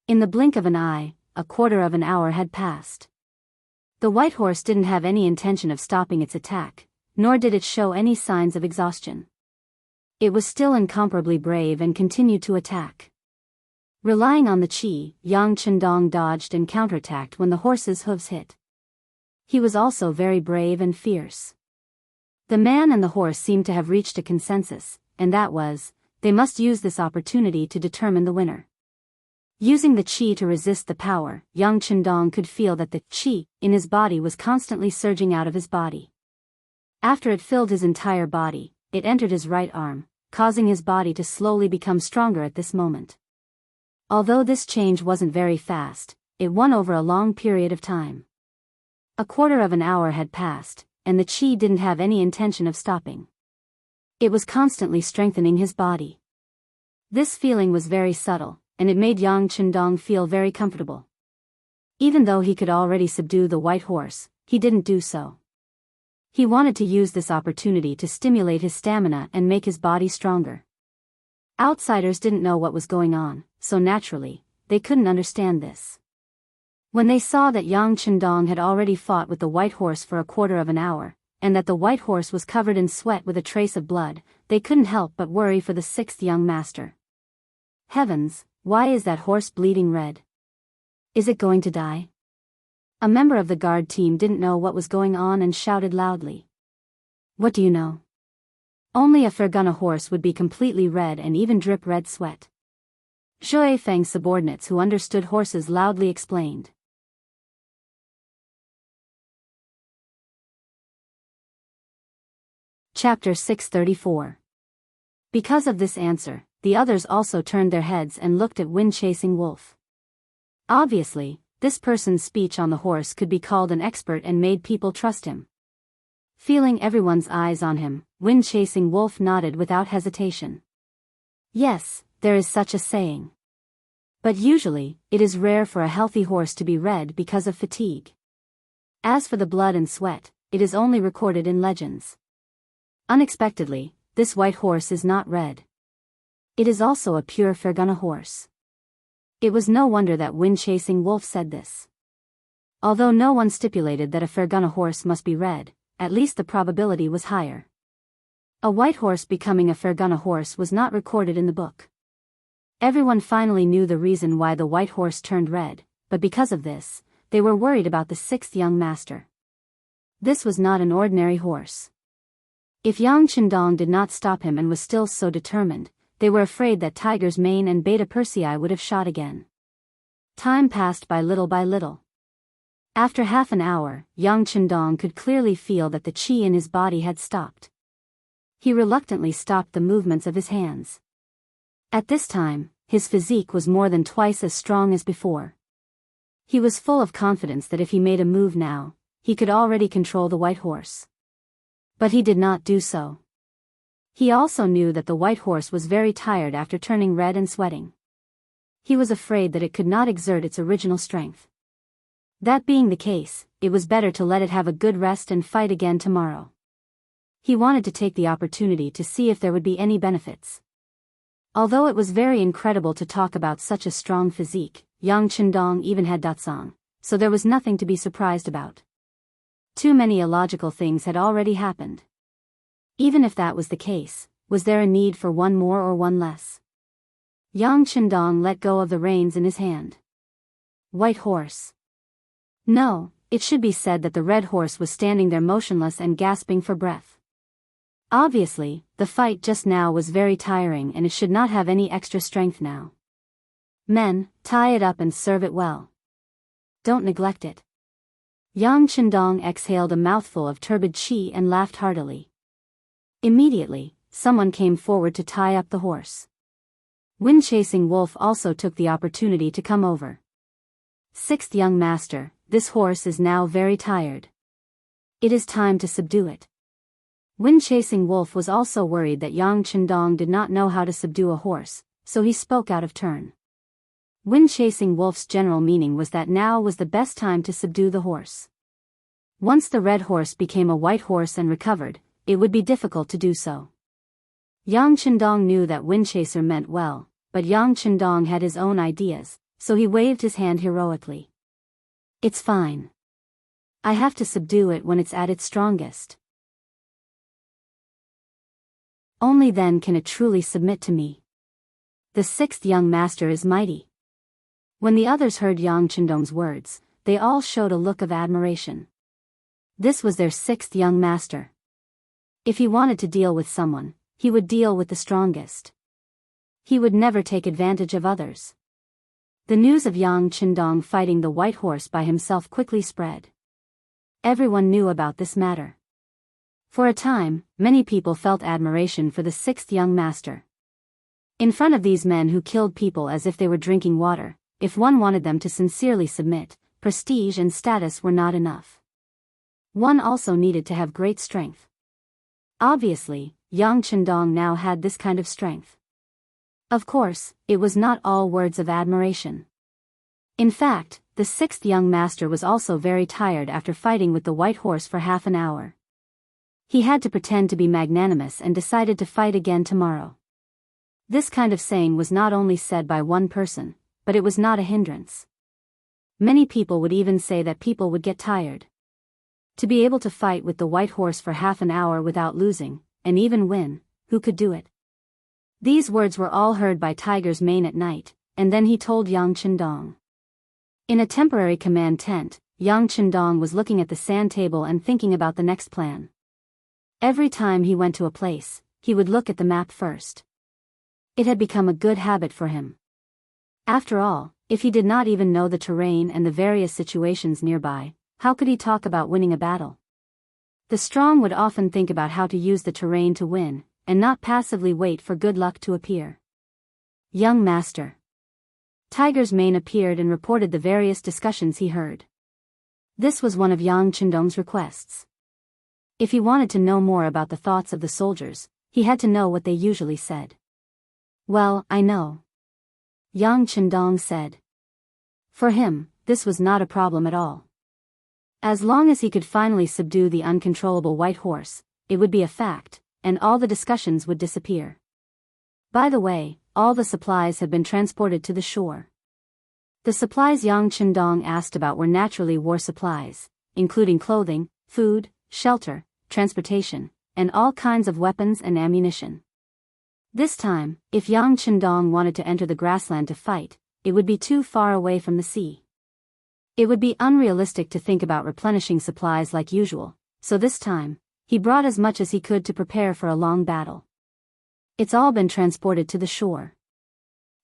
In the blink of an eye, a quarter of an hour had passed. The white horse didn't have any intention of stopping its attack, nor did it show any signs of exhaustion. It was still incomparably brave and continued to attack. Relying on the qi, Yang Chendong dodged and counterattacked when the horse's hooves hit. He was also very brave and fierce. The man and the horse seemed to have reached a consensus, and that was, they must use this opportunity to determine the winner. Using the qi to resist the power, Yang Chendong could feel that the qi in his body was constantly surging out of his body. After it filled his entire body, it entered his right arm, causing his body to slowly become stronger at this moment. Although this change wasn't very fast, it won over a long period of time. A quarter of an hour had passed, and the qi didn't have any intention of stopping. It was constantly strengthening his body. This feeling was very subtle, and it made Yang Chendong feel very comfortable. Even though he could already subdue the white horse, he didn't do so. He wanted to use this opportunity to stimulate his stamina and make his body stronger. Outsiders didn't know what was going on, so naturally, they couldn't understand this. When they saw that Yang Chendong had already fought with the white horse for a quarter of an hour, and that the white horse was covered in sweat with a trace of blood, they couldn't help but worry for the sixth young master. Heavens, why is that horse bleeding red? Is it going to die? A member of the guard team didn't know what was going on and shouted loudly. What do you know? Only a Fergana horse would be completely red and even drip red sweat. Zhou Feng's subordinates who understood horses loudly explained. Chapter 634. Because of this answer, the others also turned their heads and looked at wind-chasing wolf. Obviously, this person's speech on the horse could be called an expert and made people trust him. Feeling everyone's eyes on him, wind-chasing wolf nodded without hesitation. Yes, there is such a saying. But usually, it is rare for a healthy horse to be red because of fatigue. As for the blood and sweat, it is only recorded in legends. Unexpectedly, this white horse is not red. It is also a pure Fergana horse. It was no wonder that wind-chasing wolf said this. Although no one stipulated that a Fergana horse must be red, at least the probability was higher. A white horse becoming a Fergana horse was not recorded in the book. Everyone finally knew the reason why the white horse turned red, but because of this, they were worried about the sixth young master. This was not an ordinary horse. If Yang Chendong did not stop him and was still so determined, they were afraid that Tiger's mane and Beta Persei would have shot again. Time passed by little by little. After half an hour, Yang Chendong could clearly feel that the qi in his body had stopped. He reluctantly stopped the movements of his hands. At this time, his physique was more than twice as strong as before. He was full of confidence that if he made a move now, he could already control the white horse. But he did not do so. He also knew that the white horse was very tired after turning red and sweating. He was afraid that it could not exert its original strength. That being the case, it was better to let it have a good rest and fight again tomorrow. He wanted to take the opportunity to see if there would be any benefits. Although it was very incredible to talk about such a strong physique, Yang Chendong even had Datsang, so there was nothing to be surprised about. Too many illogical things had already happened. Even if that was the case, was there a need for one more or one less? Yang Chendong let go of the reins in his hand. White horse. No, it should be said that the red horse was standing there motionless and gasping for breath. Obviously, the fight just now was very tiring and it should not have any extra strength now. Men, tie it up and serve it well. Don't neglect it. Yang Chendong exhaled a mouthful of turbid qi and laughed heartily. Immediately, someone came forward to tie up the horse. Wind-chasing wolf also took the opportunity to come over. Sixth young master, this horse is now very tired. It is time to subdue it. Wind-chasing wolf was also worried that Yang Chendong did not know how to subdue a horse, so he spoke out of turn. Wind-chasing wolf's general meaning was that now was the best time to subdue the horse. Once the red horse became a white horse and recovered, it would be difficult to do so. Yang Chendong knew that Windchaser meant well, but Yang Chendong had his own ideas, so he waved his hand heroically. It's fine. I have to subdue it when it's at its strongest. Only then can it truly submit to me. The sixth young master is mighty. When the others heard Yang Chendong's words, they all showed a look of admiration. This was their sixth young master. If he wanted to deal with someone, he would deal with the strongest. He would never take advantage of others. The news of Yang Qindong fighting the white horse by himself quickly spread. Everyone knew about this matter. For a time, many people felt admiration for the sixth young master. In front of these men who killed people as if they were drinking water, if one wanted them to sincerely submit, prestige and status were not enough. One also needed to have great strength. Obviously, Yang Qindong now had this kind of strength. Of course, it was not all words of admiration. In fact, the sixth young master was also very tired after fighting with the white horse for half an hour. He had to pretend to be magnanimous and decided to fight again tomorrow. This kind of saying was not only said by one person, but it was not a hindrance. Many people would even say that people would get tired. To be able to fight with the white horse for half an hour without losing, and even win, who could do it? These words were all heard by Tiger's Mane at night, and then he told Yang Qindong. In a temporary command tent, Yang Qindong was looking at the sand table and thinking about the next plan. Every time he went to a place, he would look at the map first. It had become a good habit for him. After all, if he did not even know the terrain and the various situations nearby, how could he talk about winning a battle? The strong would often think about how to use the terrain to win, and not passively wait for good luck to appear. Young master. Tiger's Mane appeared and reported the various discussions he heard. This was one of Yang Qindong's requests. If he wanted to know more about the thoughts of the soldiers, he had to know what they usually said. Well, I know. Yang Qindong said. For him, this was not a problem at all. As long as he could finally subdue the uncontrollable white horse, it would be a fact, and all the discussions would disappear. By the way, all the supplies had been transported to the shore. The supplies Yang Qindong asked about were naturally war supplies, including clothing, food, shelter, transportation, and all kinds of weapons and ammunition. This time, if Yang Qindong wanted to enter the grassland to fight, it would be too far away from the sea. It would be unrealistic to think about replenishing supplies like usual, so this time, he brought as much as he could to prepare for a long battle. It's all been transported to the shore.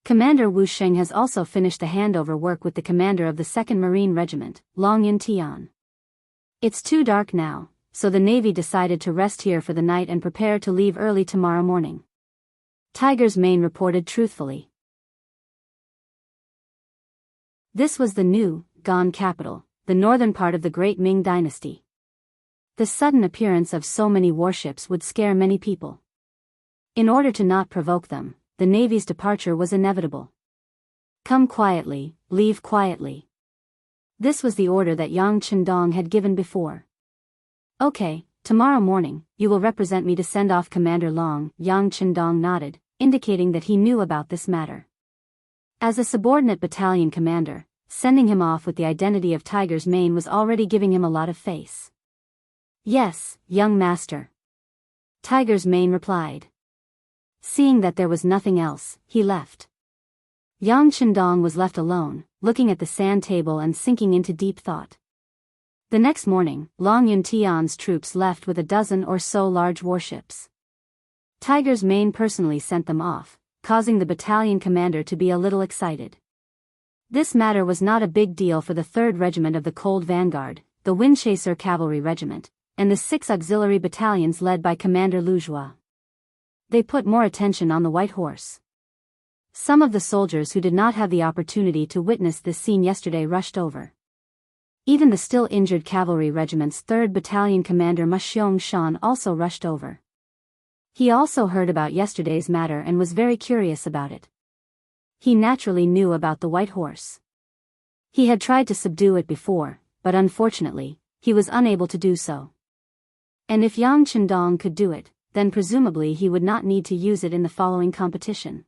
Commander Wu Sheng has also finished the handover work with the commander of the 2nd Marine Regiment, Long Yun Tian. It's too dark now, so the Navy decided to rest here for the night and prepare to leave early tomorrow morning. Tiger's Mane reported truthfully. This was the new, gone capital, the northern part of the Great Ming Dynasty. The sudden appearance of so many warships would scare many people. In order to not provoke them, the Navy's departure was inevitable. Come quietly, leave quietly. This was the order that Yang Qindong had given before. Okay, tomorrow morning, you will represent me to send off Commander Long. Yang Qindong nodded, indicating that he knew about this matter. As a subordinate battalion commander, sending him off with the identity of Tiger's Mane was already giving him a lot of face. Yes, young master. Tiger's Mane replied. Seeing that there was nothing else, he left. Yang Qindong was left alone, looking at the sand table and sinking into deep thought. The next morning, Long Yun Tian's troops left with a dozen or so large warships. Tiger's Mane personally sent them off, causing the battalion commander to be a little excited. This matter was not a big deal for the 3rd Regiment of the Cold Vanguard, the Windchaser Cavalry Regiment, and the 6 auxiliary battalions led by Commander Lu Zhua. They put more attention on the white horse. Some of the soldiers who did not have the opportunity to witness this scene yesterday rushed over. Even the still injured Cavalry Regiment's 3rd Battalion Commander Ma Xiong-shan also rushed over. He also heard about yesterday's matter and was very curious about it. He naturally knew about the white horse. He had tried to subdue it before, but unfortunately, he was unable to do so. And if Yang Qindong could do it, then presumably he would not need to use it in the following competition.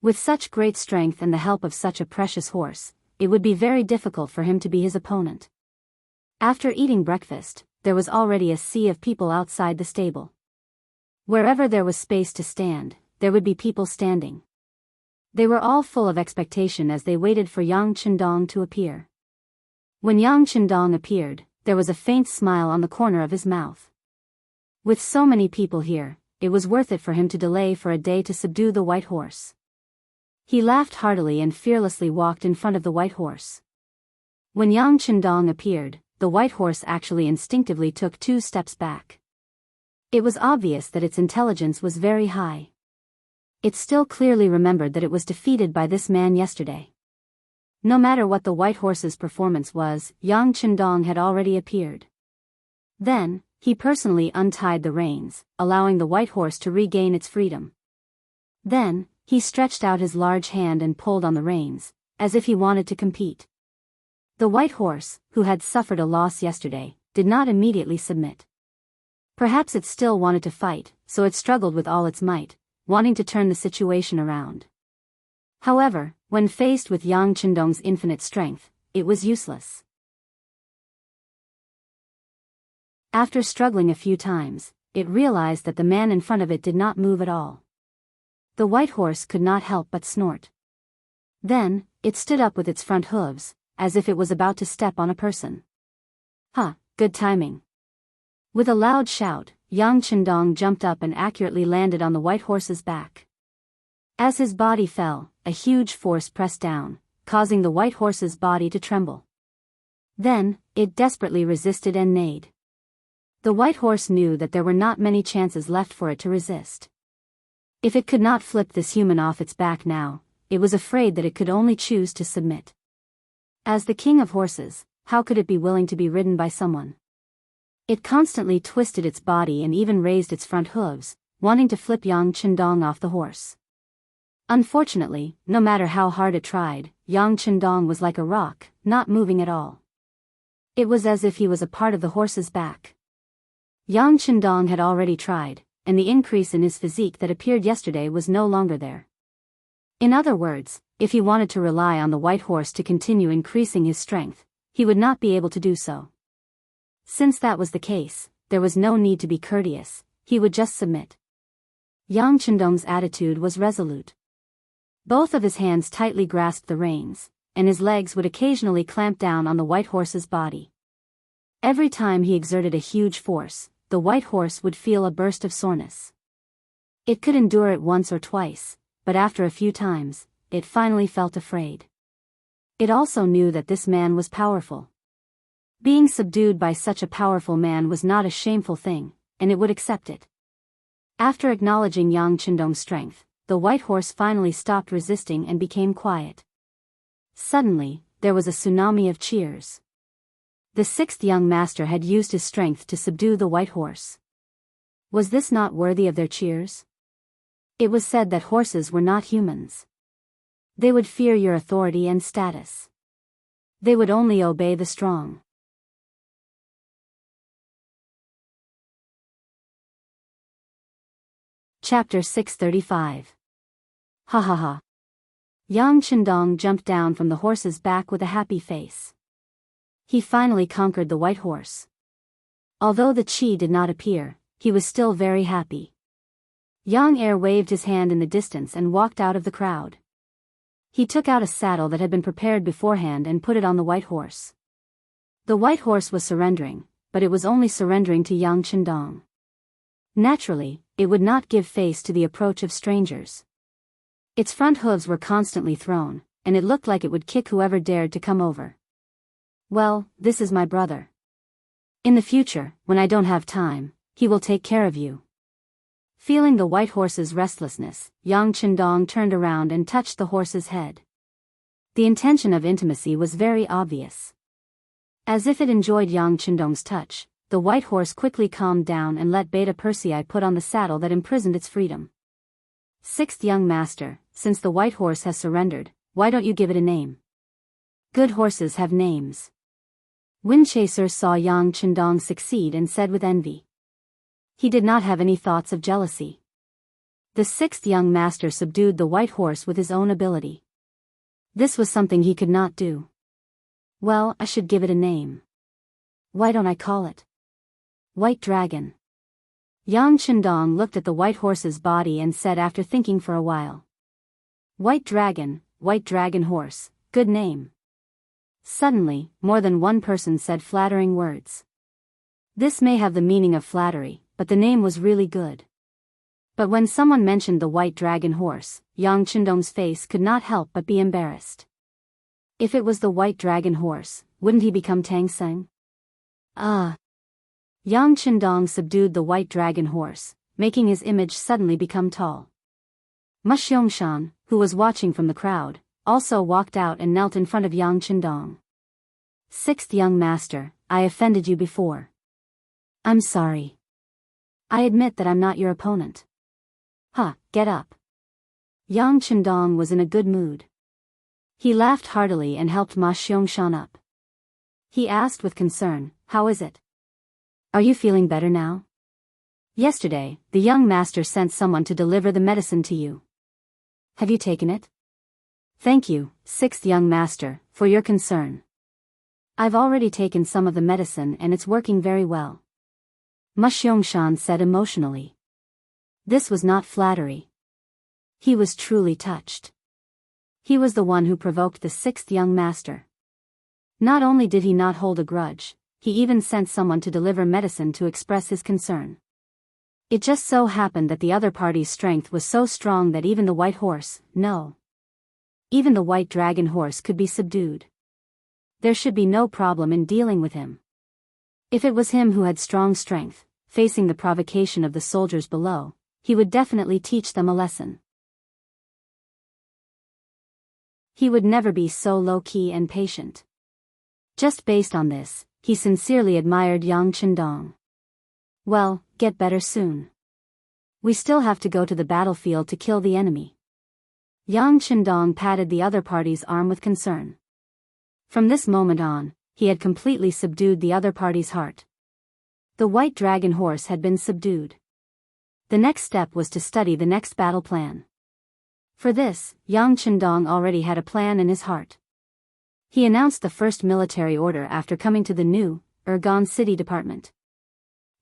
With such great strength and the help of such a precious horse, it would be very difficult for him to be his opponent. After eating breakfast, there was already a sea of people outside the stable. Wherever there was space to stand, there would be people standing. They were all full of expectation as they waited for Yang Qindong to appear. When Yang Qindong appeared, there was a faint smile on the corner of his mouth. With so many people here, it was worth it for him to delay for a day to subdue the white horse. He laughed heartily and fearlessly walked in front of the white horse. When Yang Chendong appeared, the white horse actually instinctively took 2 steps back. It was obvious that its intelligence was very high. It still clearly remembered that it was defeated by this man yesterday. No matter what the white horse's performance was, Yang Chendong had already appeared. Then, he personally untied the reins, allowing the white horse to regain its freedom. Then, he stretched out his large hand and pulled on the reins, as if he wanted to compete. The white horse, who had suffered a loss yesterday, did not immediately submit. Perhaps it still wanted to fight, so it struggled with all its might, wanting to turn the situation around. However, when faced with Yang Chendong's infinite strength, it was useless. After struggling a few times, it realized that the man in front of it did not move at all. The white horse could not help but snort. Then, it stood up with its front hooves, as if it was about to step on a person. "Huh, good timing." With a loud shout, Yang Chendong jumped up and accurately landed on the white horse's back. As his body fell, a huge force pressed down, causing the white horse's body to tremble. Then, it desperately resisted and neighed. The white horse knew that there were not many chances left for it to resist. If it could not flip this human off its back now, it was afraid that it could only choose to submit. As the king of horses, how could it be willing to be ridden by someone? It constantly twisted its body and even raised its front hooves, wanting to flip Yang Chendong off the horse. Unfortunately, no matter how hard it tried, Yang Chendong was like a rock, not moving at all. It was as if he was a part of the horse's back. Yang Chendong had already tried, and the increase in his physique that appeared yesterday was no longer there. In other words, if he wanted to rely on the white horse to continue increasing his strength, he would not be able to do so. Since that was the case, there was no need to be courteous, he would just submit. Yang Chendong's attitude was resolute. Both of his hands tightly grasped the reins, and his legs would occasionally clamp down on the white horse's body. Every time he exerted a huge force, the white horse would feel a burst of soreness. It could endure it once or twice, but after a few times, it finally felt afraid. It also knew that this man was powerful. Being subdued by such a powerful man was not a shameful thing, and it would accept it. After acknowledging Yang Chendong's strength, the white horse finally stopped resisting and became quiet. Suddenly, there was a tsunami of cheers. The 6th young master had used his strength to subdue the white horse. Was this not worthy of their cheers? It was said that horses were not humans. They would fear your authority and status. They would only obey the strong. Chapter 635. Ha ha ha. Yang Chendong jumped down from the horse's back with a happy face. He finally conquered the white horse. Although the chi did not appear, he was still very happy. Yang Er waved his hand in the distance and walked out of the crowd. He took out a saddle that had been prepared beforehand and put it on the white horse. The white horse was surrendering, but it was only surrendering to Yang Chendong. Naturally, it would not give face to the approach of strangers. Its front hooves were constantly thrown, and it looked like it would kick whoever dared to come over. Well, this is my brother. In the future, when I don't have time, he will take care of you. Feeling the white horse's restlessness, Yang Chendong turned around and touched the horse's head. The intention of intimacy was very obvious. As if it enjoyed Yang Chendong's touch, the white horse quickly calmed down and let Beta Persei put on the saddle that imprisoned its freedom. 6th young master, since the white horse has surrendered, why don't you give it a name? Good horses have names. Windchaser saw Yang Chendong succeed and said with envy. He did not have any thoughts of jealousy. The 6th young master subdued the white horse with his own ability. This was something he could not do. Well, I should give it a name. Why don't I call it White Dragon? Yang Chendong looked at the white horse's body and said after thinking for a while. White Dragon horse, good name. Suddenly, more than one person said flattering words. This may have the meaning of flattery, but the name was really good. But when someone mentioned the white dragon horse, Yang Qindong's face could not help but be embarrassed. If it was the white dragon horse, wouldn't he become Tang Seng? Yang Qindong subdued the white dragon horse, making his image suddenly become tall. Ma Xiangshan, who was watching from the crowd, also walked out and knelt in front of Yang Qindong. Sixth young master, I offended you before. I'm sorry. I admit that I'm not your opponent. Get up. Yang Qindong was in a good mood. He laughed heartily and helped Ma Xiangshan up. He asked with concern, how is it? Are you feeling better now? Yesterday, the young master sent someone to deliver the medicine to you. Have you taken it? Thank you, sixth young master, for your concern. I've already taken some of the medicine and it's working very well. Ma Xiangshan said emotionally. This was not flattery. He was truly touched. He was the one who provoked the sixth young master. Not only did he not hold a grudge, he even sent someone to deliver medicine to express his concern. It just so happened that the other party's strength was so strong that even the white horse, even the white dragon horse could be subdued. There should be no problem in dealing with him. If it was him who had strong strength, facing the provocation of the soldiers below, he would definitely teach them a lesson. He would never be so low-key and patient. Just based on this, he sincerely admired Yang Qindong. Well, get better soon. We still have to go to the battlefield to kill the enemy. Yang Qindong patted the other party's arm with concern. From this moment on, he had completely subdued the other party's heart. The white dragon horse had been subdued. The next step was to study the next battle plan. For this, Yang Qindong already had a plan in his heart. He announced the first military order after coming to the new, Ergon City Department.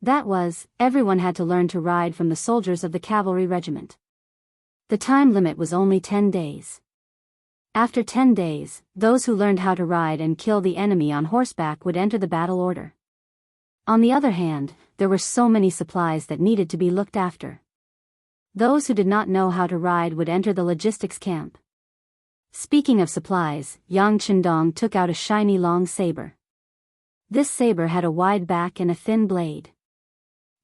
That was, everyone had to learn to ride from the soldiers of the cavalry regiment. The time limit was only 10 days. After 10 days, those who learned how to ride and kill the enemy on horseback would enter the battle order. On the other hand, there were so many supplies that needed to be looked after. Those who did not know how to ride would enter the logistics camp. Speaking of supplies, Yang Qindong took out a shiny long saber. This saber had a wide back and a thin blade.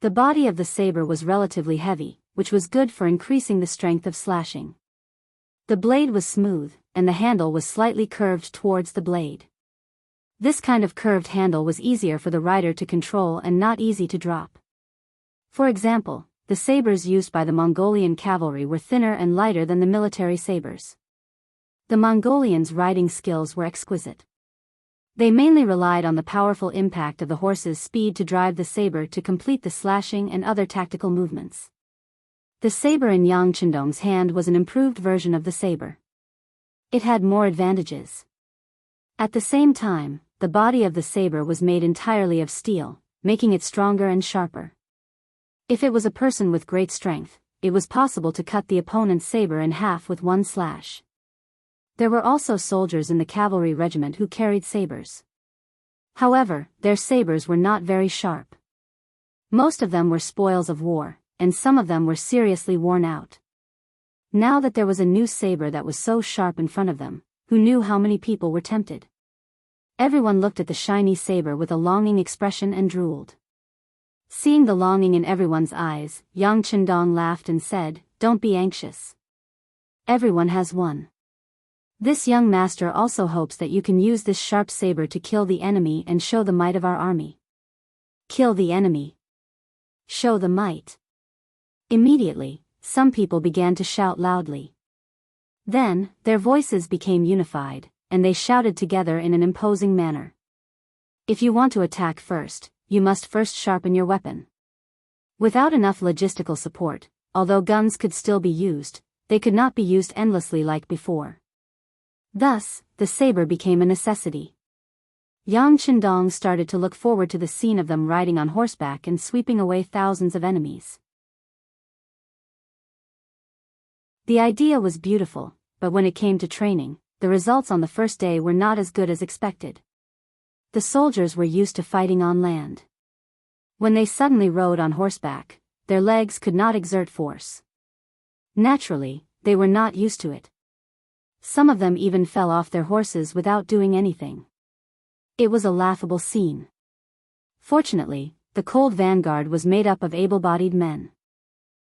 The body of the saber was relatively heavy, which was good for increasing the strength of slashing. The blade was smooth, and the handle was slightly curved towards the blade. This kind of curved handle was easier for the rider to control and not easy to drop. For example, the sabers used by the Mongolian cavalry were thinner and lighter than the military sabers. The Mongolians' riding skills were exquisite. They mainly relied on the powerful impact of the horse's speed to drive the saber to complete the slashing and other tactical movements. The saber in Yang Qindong's hand was an improved version of the saber. It had more advantages. At the same time, the body of the saber was made entirely of steel, making it stronger and sharper. If it was a person with great strength, it was possible to cut the opponent's saber in half with one slash. There were also soldiers in the cavalry regiment who carried sabers. However, their sabers were not very sharp. Most of them were spoils of war, and some of them were seriously worn out. Now that there was a new saber that was so sharp in front of them, who knew how many people were tempted? Everyone looked at the shiny saber with a longing expression and drooled. Seeing the longing in everyone's eyes, Yang Qindong laughed and said, "Don't be anxious. Everyone has one. This young master also hopes that you can use this sharp saber to kill the enemy and show the might of our army." Kill the enemy. Show the might. Immediately, some people began to shout loudly. Then, their voices became unified, and they shouted together in an imposing manner. If you want to attack first, you must first sharpen your weapon. Without enough logistical support, although guns could still be used, they could not be used endlessly like before. Thus, the saber became a necessity. Yang Qindong started to look forward to the scene of them riding on horseback and sweeping away thousands of enemies. The idea was beautiful, but when it came to training, the results on the first day were not as good as expected. The soldiers were used to fighting on land. When they suddenly rode on horseback, their legs could not exert force. Naturally, they were not used to it. Some of them even fell off their horses without doing anything. It was a laughable scene. Fortunately, the cold vanguard was made up of able-bodied men.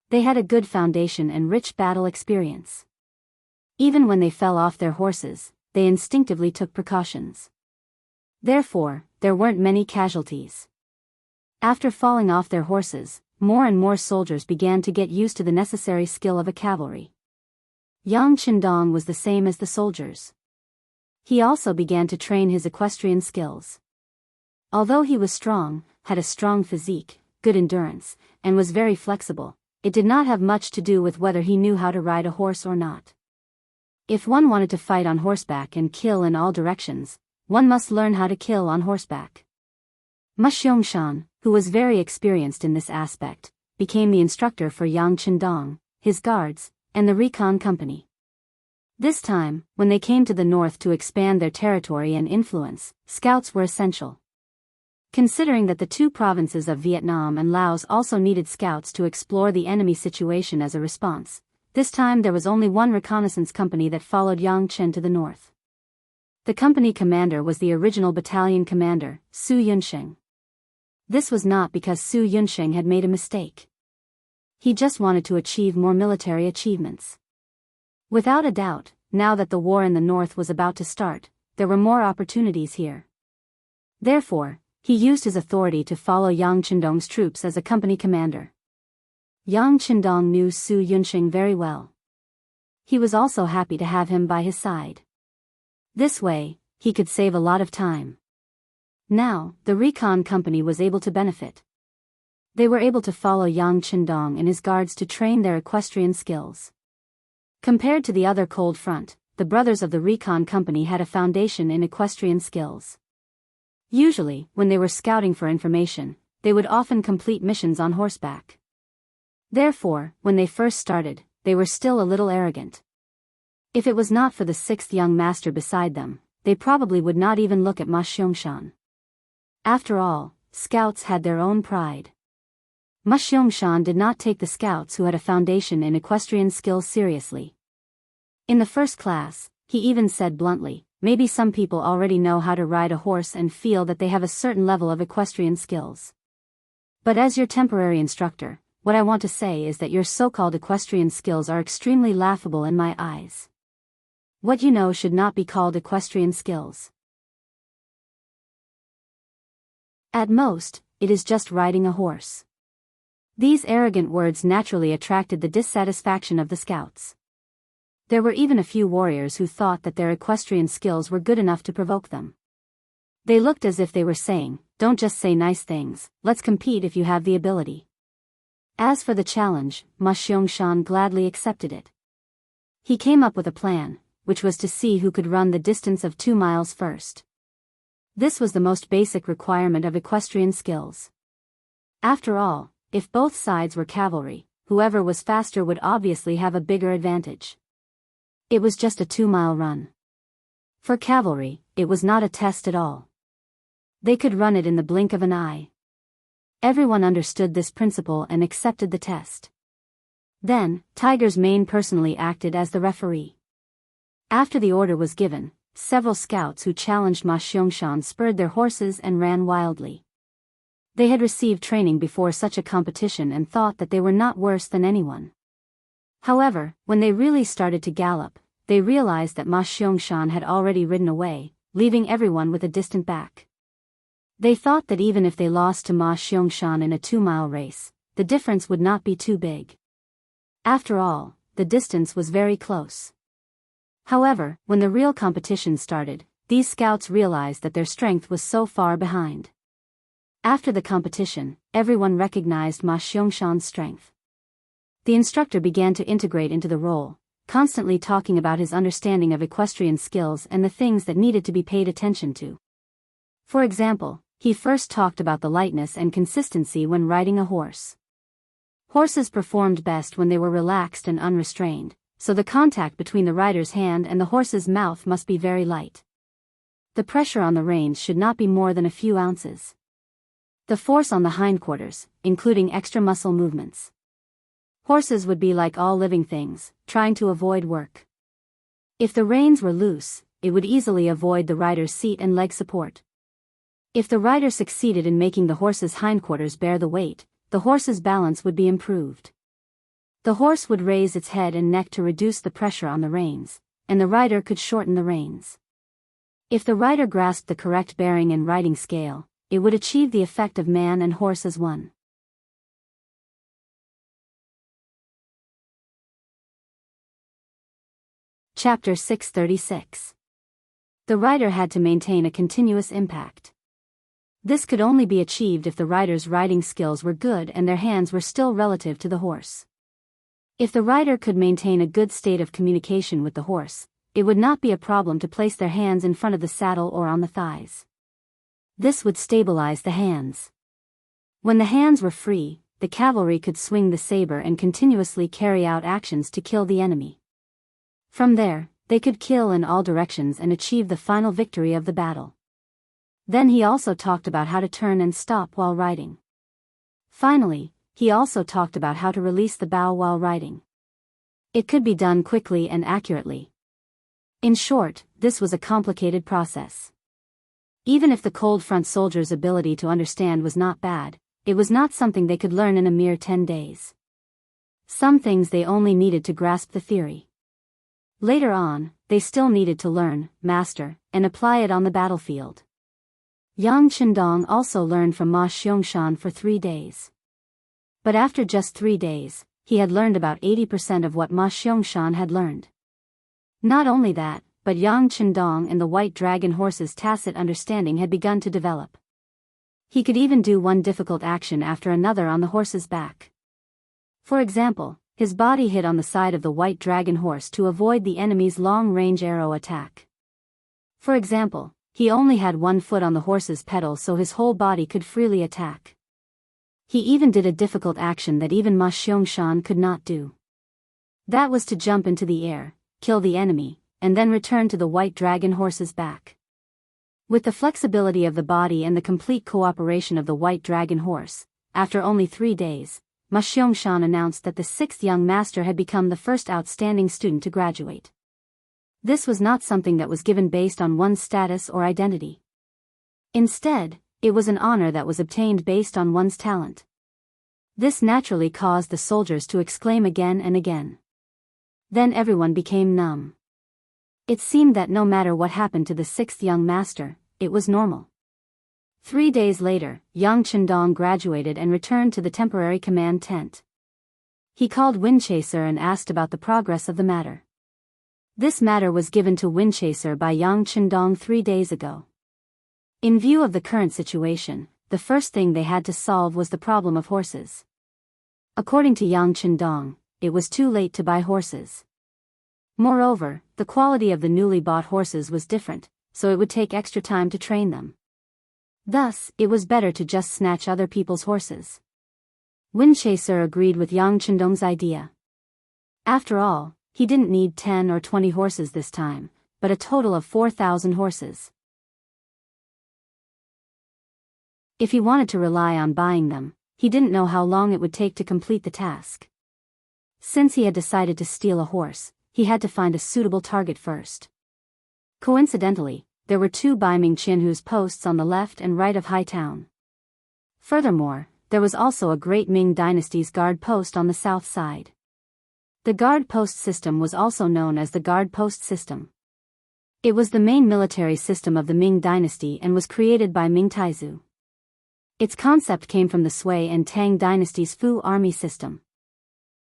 They had a good foundation and rich battle experience. Even when they fell off their horses, they instinctively took precautions. Therefore, there weren't many casualties. After falling off their horses, more and more soldiers began to get used to the necessary skill of a cavalry. Yang Qindong was the same as the soldiers. He also began to train his equestrian skills. Although he was strong, had a strong physique, good endurance, and was very flexible, it did not have much to do with whether he knew how to ride a horse or not. If one wanted to fight on horseback and kill in all directions, one must learn how to kill on horseback. Ma Xiangshan, who was very experienced in this aspect, became the instructor for Yang Qindong, his guards, and the recon company. This time, when they came to the north to expand their territory and influence, scouts were essential. Considering that the two provinces of Vietnam and Laos also needed scouts to explore the enemy situation as a response, this time there was only one reconnaissance company that followed Yang Chen to the north. The company commander was the original battalion commander, Su Yunsheng. This was not because Su Yunsheng had made a mistake. He just wanted to achieve more military achievements. Without a doubt, now that the war in the north was about to start, there were more opportunities here. Therefore, he used his authority to follow Yang Qindong's troops as a company commander. Yang Qindong knew Su Yunsheng very well. He was also happy to have him by his side. This way, he could save a lot of time. Now, the recon company was able to benefit. They were able to follow Yang Qindong and his guards to train their equestrian skills. Compared to the other cold front, the brothers of the recon company had a foundation in equestrian skills. Usually, when they were scouting for information, they would often complete missions on horseback. Therefore, when they first started, they were still a little arrogant. If it was not for the sixth young master beside them, they probably would not even look at Ma Xiangshan. After all, scouts had their own pride. Ma Xiangshan did not take the scouts who had a foundation in equestrian skills seriously. In the first class, he even said bluntly, maybe some people already know how to ride a horse and feel that they have a certain level of equestrian skills. But as your temporary instructor, what I want to say is that your so-called equestrian skills are extremely laughable in my eyes. What you know should not be called equestrian skills. At most, it is just riding a horse. These arrogant words naturally attracted the dissatisfaction of the scouts. There were even a few warriors who thought that their equestrian skills were good enough to provoke them. They looked as if they were saying, don't just say nice things, let's compete if you have the ability. As for the challenge, Ma Xiangshan gladly accepted it. He came up with a plan, which was to see who could run the distance of 2 miles first. This was the most basic requirement of equestrian skills. After all, if both sides were cavalry, whoever was faster would obviously have a bigger advantage. It was just a 2-mile run. For cavalry, it was not a test at all. They could run it in the blink of an eye. Everyone understood this principle and accepted the test. Then, Tiger's Mane personally acted as the referee. After the order was given, several scouts who challenged Ma Xiangshan spurred their horses and ran wildly. They had received training before such a competition and thought that they were not worse than anyone. However, when they really started to gallop, they realized that Ma Xiangshan had already ridden away, leaving everyone with a distant back. They thought that even if they lost to Ma Xiangshan in a 2-mile race, the difference would not be too big. After all, the distance was very close. However, when the real competition started, these scouts realized that their strength was so far behind. After the competition, everyone recognized Ma Xiangshan's strength. The instructor began to integrate into the role, constantly talking about his understanding of equestrian skills and the things that needed to be paid attention to. For example, he first talked about the lightness and consistency when riding a horse. Horses performed best when they were relaxed and unrestrained, so the contact between the rider's hand and the horse's mouth must be very light. The pressure on the reins should not be more than a few ounces. The force on the hindquarters, including extra muscle movements. Horses would be like all living things, trying to avoid work. If the reins were loose, it would easily avoid the rider's seat and leg support. If the rider succeeded in making the horse's hindquarters bear the weight, the horse's balance would be improved. The horse would raise its head and neck to reduce the pressure on the reins, and the rider could shorten the reins. If the rider grasped the correct bearing and riding scale, it would achieve the effect of man and horse as one. Chapter 636. The rider had to maintain a continuous impact. This could only be achieved if the rider's riding skills were good and their hands were still relative to the horse. If the rider could maintain a good state of communication with the horse, it would not be a problem to place their hands in front of the saddle or on the thighs. This would stabilize the hands. When the hands were free, the cavalry could swing the saber and continuously carry out actions to kill the enemy. From there, they could kill in all directions and achieve the final victory of the battle. Then he also talked about how to turn and stop while riding. Finally, he also talked about how to release the bow while riding. It could be done quickly and accurately. In short, this was a complicated process. Even if the cold front soldiers' ability to understand was not bad, it was not something they could learn in a mere 10 days. Some things they only needed to grasp the theory. Later on, they still needed to learn, master, and apply it on the battlefield. Yang Qindong also learned from Ma Xiangshan for 3 days. But after just 3 days, he had learned about 80% of what Ma Xiangshan had learned. Not only that, but Yang Qindong and the White Dragon horse's tacit understanding had begun to develop. He could even do one difficult action after another on the horse's back. For example, his body hit on the side of the White Dragon horse to avoid the enemy's long-range arrow attack. For example, he only had one foot on the horse's pedal so his whole body could freely attack. He even did a difficult action that even Ma Xiangshan could not do. That was to jump into the air, kill the enemy, and then return to the White Dragon horse's back. With the flexibility of the body and the complete cooperation of the White Dragon horse, after only 3 days, Ma Xiangshan announced that the 6th young master had become the first outstanding student to graduate. This was not something that was given based on one's status or identity. Instead, it was an honor that was obtained based on one's talent. This naturally caused the soldiers to exclaim again and again. Then everyone became numb. It seemed that no matter what happened to the 6th young master, it was normal. 3 days later, Yang Qindong graduated and returned to the temporary command tent. He called Windchaser and asked about the progress of the matter. This matter was given to Windchaser by Yang Qindong 3 days ago. In view of the current situation, the first thing they had to solve was the problem of horses. According to Yang Qindong, it was too late to buy horses. Moreover, the quality of the newly bought horses was different, so it would take extra time to train them. Thus, it was better to just snatch other people's horses. Windchaser agreed with Yang Qindong's idea. After all, he didn't need 10 or 20 horses this time, but a total of 4,000 horses. If he wanted to rely on buying them, he didn't know how long it would take to complete the task. Since he had decided to steal a horse, he had to find a suitable target first. Coincidentally, there were 2 Baiming Qianhu's posts on the left and right of High Town. Furthermore, there was also a great Ming Dynasty's guard post on the south side. The guard post system was also known as the guard post system. It was the main military system of the Ming Dynasty and was created by Ming Taizu. Its concept came from the Sui and Tang Dynasty's Fu army system.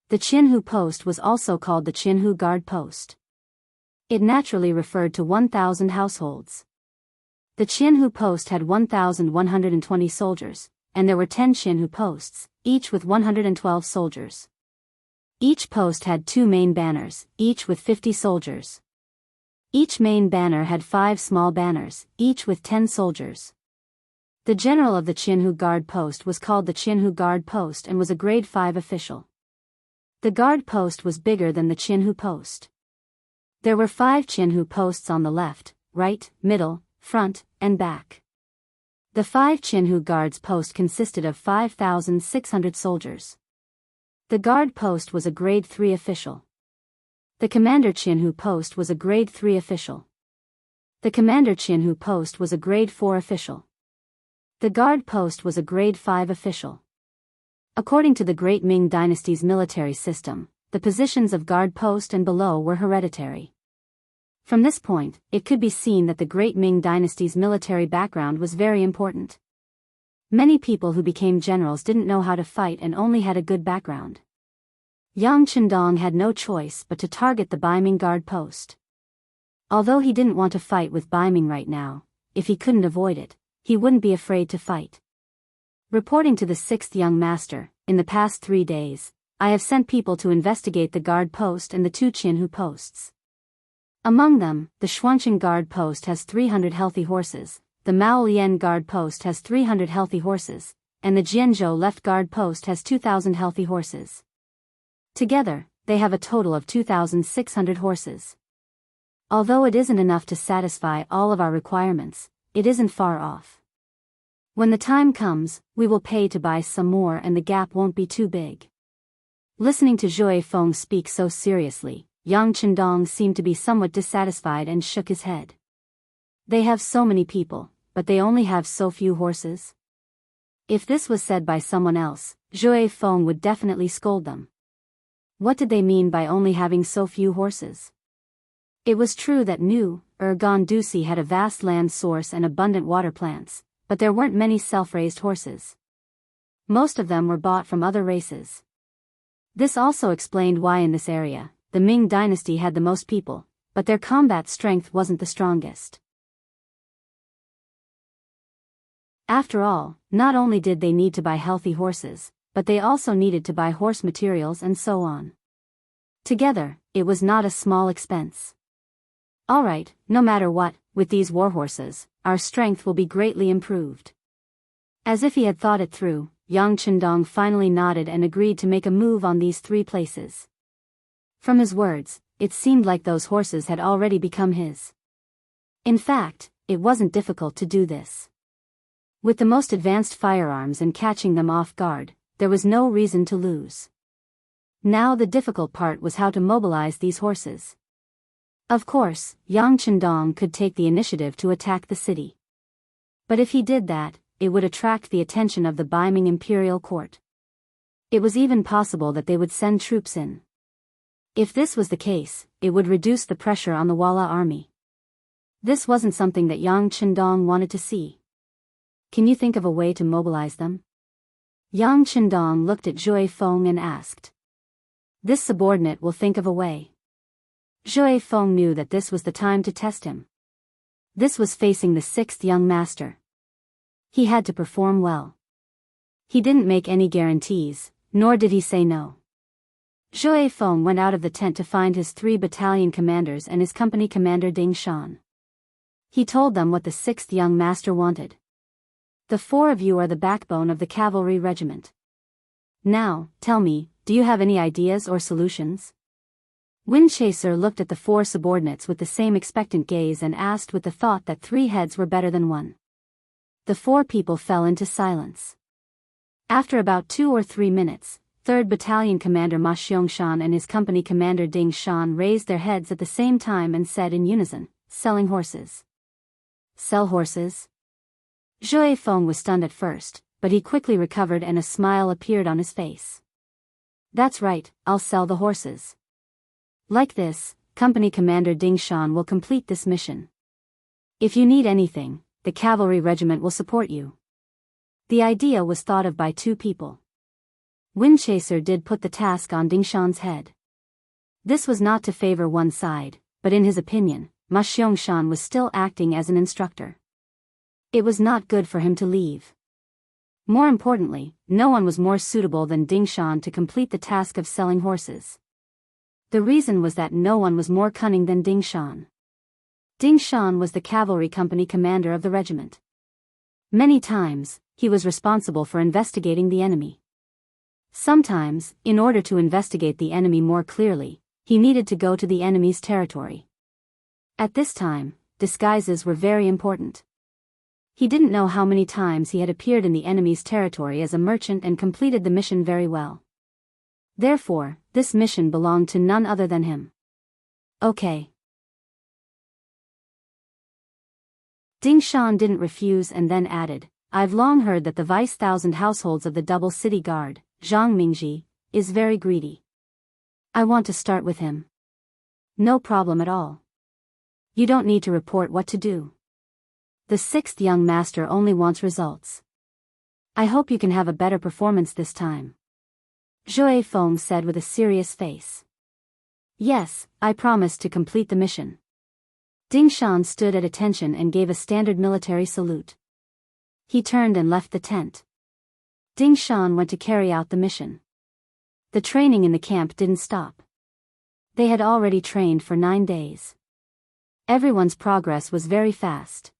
The Qianhu post was also called the Qianhu guard post. It naturally referred to 1,000 households. The Qianhu post had 1,120 soldiers, and there were 10 Qianhu posts, each with 112 soldiers. Each post had 2 main banners, each with 50 soldiers. Each main banner had 5 small banners, each with 10 soldiers. The general of the Qianhu guard post was called the Qianhu guard post and was a grade 5 official. The guard post was bigger than the Qianhu post. There were 5 Qianhu posts on the left, right, middle, front, and back. The 5 Jianghu guards post consisted of 5,600 soldiers. The guard post was a grade 3 official. The commander Jianghu post was a grade 3 official. The commander Jianghu post was a grade 4 official. The guard post was a grade 5 official. According to the Great Ming Dynasty's military system, the positions of guard post and below were hereditary. From this point, it could be seen that the Great Ming Dynasty's military background was very important. Many people who became generals didn't know how to fight and only had a good background. Yang Qindong had no choice but to target the Baiming guard post. Although he didn't want to fight with Baiming right now, if he couldn't avoid it, he wouldn't be afraid to fight. Reporting to the 6th young master, in the past 3 days, I have sent people to investigate the guard post and the 2 Jianghu posts. Among them, the Xuanxing guard post has 300 healthy horses, the Maolian guard post has 300 healthy horses, and the Jianzhou left guard post has 2,000 healthy horses. Together, they have a total of 2,600 horses. Although it isn't enough to satisfy all of our requirements, it isn't far off. When the time comes, we will pay to buy some more and the gap won't be too big. Listening to Zhui Feng speak so seriously, Yang Qindong seemed to be somewhat dissatisfied and shook his head. They have so many people, but they only have so few horses. If this was said by someone else, Zhui Feng would definitely scold them. What did they mean by only having so few horses? It was true that New Gandusi had a vast land source and abundant water plants, but there weren't many self-raised horses. Most of them were bought from other races. This also explained why in this area, the Ming dynasty had the most people, but their combat strength wasn't the strongest. After all, not only did they need to buy healthy horses, but they also needed to buy horse materials and so on. Together, it was not a small expense. Alright, no matter what, with these war horses, our strength will be greatly improved. As if he had thought it through, Yang Qindong finally nodded and agreed to make a move on these 3 places. From his words, it seemed like those horses had already become his. In fact, it wasn't difficult to do this. With the most advanced firearms and catching them off guard, there was no reason to lose. Now the difficult part was how to mobilize these horses. Of course, Yang Qindong could take the initiative to attack the city. But if he did that, it would attract the attention of the Baiming imperial court. It was even possible that they would send troops in. If this was the case, it would reduce the pressure on the Walla army. This wasn't something that Yang Qindong wanted to see. Can you think of a way to mobilize them? Yang Qindong looked at Zhui Feng and asked. This subordinate will think of a way. Zhui Feng knew that this was the time to test him. This was facing the 6th young master. He had to perform well. He didn't make any guarantees, nor did he say no. Zhui Feng went out of the tent to find his 3 battalion commanders and his company commander Ding Shan. He told them what the 6th young master wanted. The 4 of you are the backbone of the cavalry regiment. Now, tell me, do you have any ideas or solutions? Windchaser looked at the 4 subordinates with the same expectant gaze and asked with the thought that 3 heads were better than 1. The 4 people fell into silence. After about 2 or 3 minutes, 3rd Battalion Commander Ma Xiangshan and his company commander Ding Shan raised their heads at the same time and said in unison, "Selling horses." Sell horses? Zhui Feng was stunned at first, but he quickly recovered and a smile appeared on his face. That's right, I'll sell the horses. Like this, company commander Ding Shan will complete this mission. If you need anything, the cavalry regiment will support you. The idea was thought of by 2 people. Windchaser did put the task on Ding Shan's head. This was not to favor one side, but in his opinion, Ma Xiangshan was still acting as an instructor. It was not good for him to leave. More importantly, no one was more suitable than Ding Shan to complete the task of selling horses. The reason was that no one was more cunning than Ding Shan. Ding Shan was the cavalry company commander of the regiment. Many times, he was responsible for investigating the enemy. Sometimes, in order to investigate the enemy more clearly, he needed to go to the enemy's territory. At this time, disguises were very important. He didn't know how many times he had appeared in the enemy's territory as a merchant and completed the mission very well. Therefore, this mission belonged to none other than him. Okay. Ding Shan didn't refuse and then added, I've long heard that the vice 1,000 households of the double city guard, Zhang Mingji, is very greedy. I want to start with him. No problem at all. You don't need to report what to do. The 6th young master only wants results. I hope you can have a better performance this time. Zhui Feng said with a serious face. Yes, I promise to complete the mission. Ding Shan stood at attention and gave a standard military salute. He turned and left the tent. Ding Shan went to carry out the mission. The training in the camp didn't stop. They had already trained for 9 days. Everyone's progress was very fast.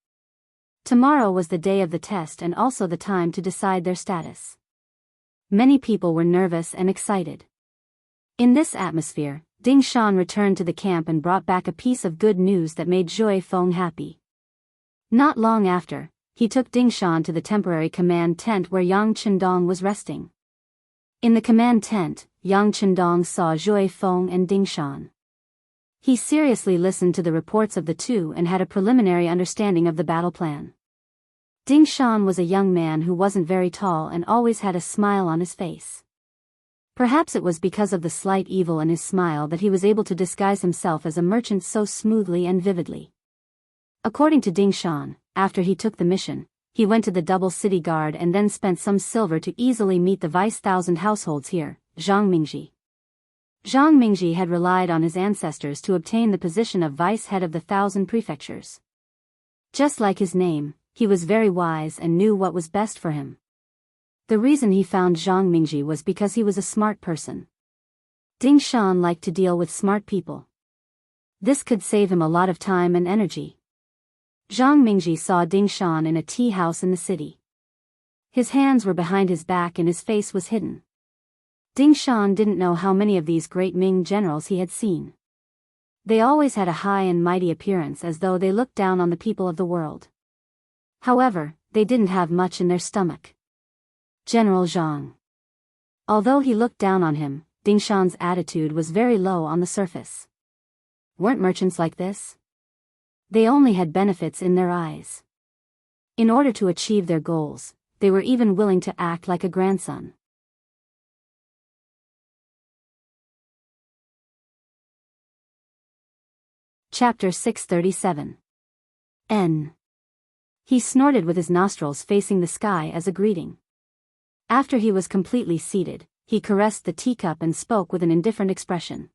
Tomorrow was the day of the test and also the time to decide their status. Many people were nervous and excited. In this atmosphere, Ding Shan returned to the camp and brought back a piece of good news that made Zhui Feng happy. Not long after, he took Ding Shan to the temporary command tent where Yang Chendong was resting. In the command tent, Yang Chendong saw Zhui Feng and Ding Shan. He seriously listened to the reports of the two and had a preliminary understanding of the battle plan. Ding Shan was a young man who wasn't very tall and always had a smile on his face. Perhaps it was because of the slight evil in his smile that he was able to disguise himself as a merchant so smoothly and vividly. According to Ding Shan, after he took the mission, he went to the double city guard and then spent some silver to easily meet the vice 1,000 households here, Zhang Mingji. Zhang Mingji had relied on his ancestors to obtain the position of vice head of the 1,000 prefectures. Just like his name, he was very wise and knew what was best for him. The reason he found Zhang Mingji was because he was a smart person. Ding Shan liked to deal with smart people. This could save him a lot of time and energy. Zhang Mingji saw Ding Shan in a tea house in the city. His hands were behind his back and his face was hidden. Ding Shan didn't know how many of these great Ming generals he had seen. They always had a high and mighty appearance as though they looked down on the people of the world. However, they didn't have much in their stomach. General Zhang. Although he looked down on him, Ding Shan's attitude was very low on the surface. Weren't merchants like this? They only had benefits in their eyes. In order to achieve their goals, they were even willing to act like a grandson. Chapter 637. N. He snorted with his nostrils facing the sky as a greeting. After he was completely seated, he caressed the teacup and spoke with an indifferent expression.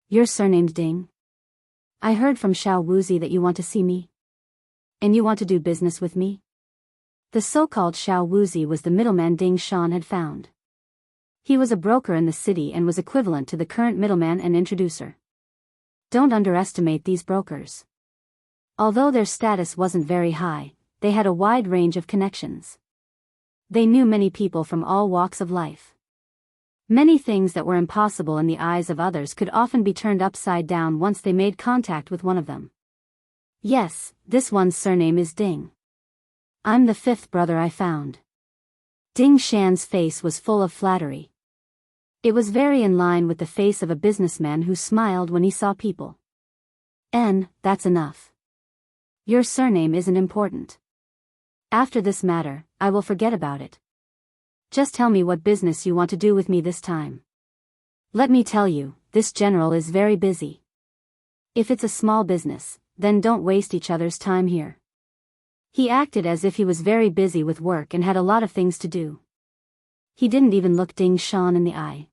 You're surnamed Ding? I heard from Xiao Wuzi that you want to see me. And you want to do business with me? The so-called Xiao Wuzi was the middleman Ding Shan had found. He was a broker in the city and was equivalent to the current middleman and introducer. Don't underestimate these brokers. Although their status wasn't very high, they had a wide range of connections. They knew many people from all walks of life. Many things that were impossible in the eyes of others could often be turned upside down once they made contact with one of them. Yes, this one's surname is Ding. I'm the 5th brother I found. Ding Shan's face was full of flattery. It was very in line with the face of a businessman who smiled when he saw people. That's enough. Your surname isn't important. After this matter, I will forget about it. Just tell me what business you want to do with me this time. Let me tell you, this general is very busy. If it's a small business, then don't waste each other's time here. He acted as if he was very busy with work and had a lot of things to do. He didn't even look Ding Shan in the eye.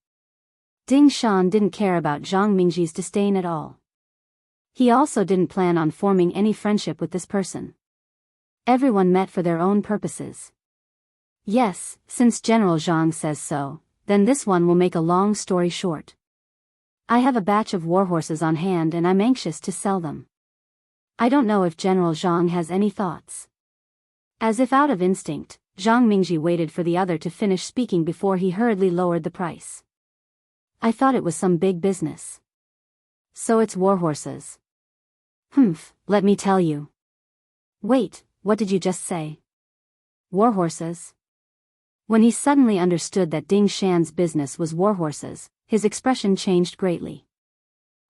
Ding Shan didn't care about Zhang Mingji's disdain at all. He also didn't plan on forming any friendship with this person. Everyone met for their own purposes. Yes, since General Zhang says so, then this one will make a long story short. I have a batch of warhorses on hand and I'm anxious to sell them. I don't know if General Zhang has any thoughts. As if out of instinct, Zhang Mingji waited for the other to finish speaking before he hurriedly lowered the price. I thought it was some big business. So it's warhorses. Let me tell you. Wait, what did you just say? Warhorses? When he suddenly understood that Ding Shan's business was warhorses, his expression changed greatly.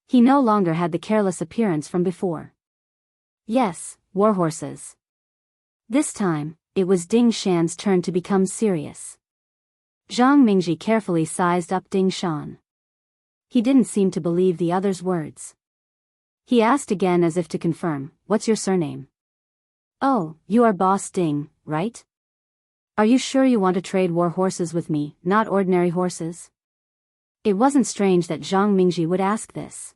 He no longer had the careless appearance from before. Yes, warhorses. This time, it was Ding Shan's turn to become serious. Zhang Mingji carefully sized up Ding Shan. He didn't seem to believe the other's words. He asked again as if to confirm, "What's your surname?" "Oh, you are Boss Ding, right? Are you sure you want to trade war horses with me, not ordinary horses?" It wasn't strange that Zhang Mingji would ask this.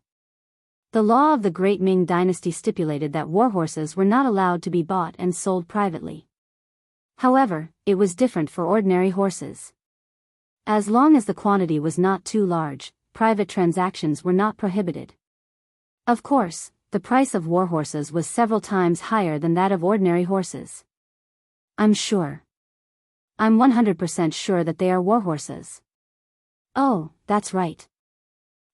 The law of the Great Ming Dynasty stipulated that war horses were not allowed to be bought and sold privately. However, it was different for ordinary horses. As long as the quantity was not too large, private transactions were not prohibited. Of course, the price of war horses was several times higher than that of ordinary horses. I'm 100% sure that they are war horses." "Oh, that's right.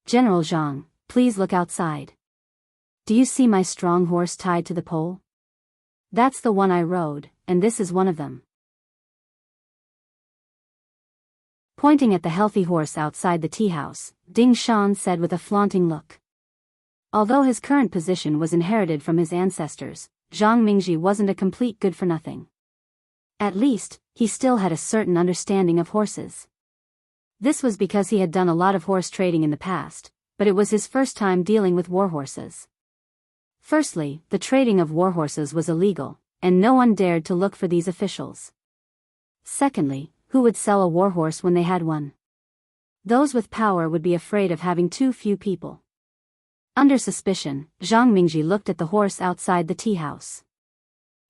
General Zhang, please look outside. Do you see my strong horse tied to the pole? That's the one I rode, and this is one of them." Pointing at the healthy horse outside the tea house, Ding Shan said with a flaunting look. Although his current position was inherited from his ancestors, Zhang Mingji wasn't a complete good-for-nothing. At least, he still had a certain understanding of horses. This was because he had done a lot of horse trading in the past, but it was his first time dealing with warhorses. Firstly, the trading of warhorses was illegal, and no one dared to look for these officials. Secondly, who would sell a warhorse when they had one? Those with power would be afraid of having too few people. Under suspicion, Zhang Mingji looked at the horse outside the tea house.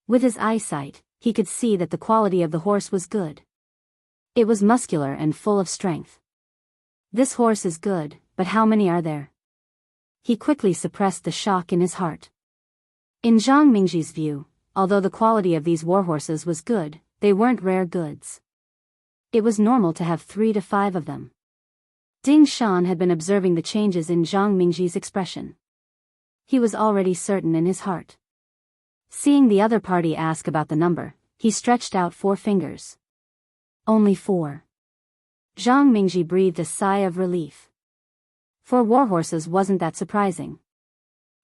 With his eyesight, he could see that the quality of the horse was good. It was muscular and full of strength. This horse is good, but how many are there? He quickly suppressed the shock in his heart. In Zhang Mingji's view, although the quality of these warhorses was good, they weren't rare goods. It was normal to have 3 to 5 of them. Ding Shan had been observing the changes in Zhang Mingji's expression. He was already certain in his heart. Seeing the other party ask about the number, he stretched out 4 fingers. Only 4. Zhang Mingji breathed a sigh of relief. 4 warhorses wasn't that surprising.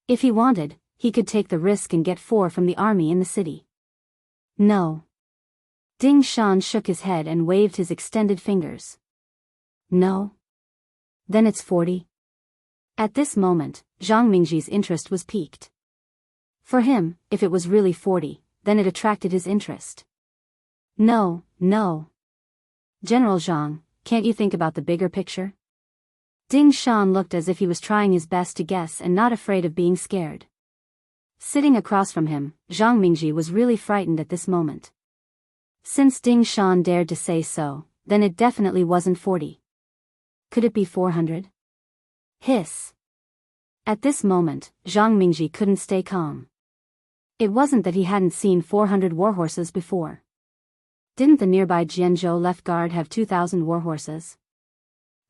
If he wanted, he could take the risk and get 4 from the army in the city. No. Ding Shan shook his head and waved his extended fingers. No? Then it's 40? At this moment, Zhang Mingji's interest was piqued. For him, if it was really 40, then it attracted his interest. No. General Zhang, can't you think about the bigger picture? Ding Shan looked as if he was trying his best to guess and not afraid of being scared. Sitting across from him, Zhang Mingji was really frightened at this moment. Since Ding Shan dared to say so, then it definitely wasn't 40. Could it be 400? Hiss. At this moment, Zhang Mingji couldn't stay calm. It wasn't that he hadn't seen 400 warhorses before. Didn't the nearby Jianghu Left Guard have 2,000 warhorses?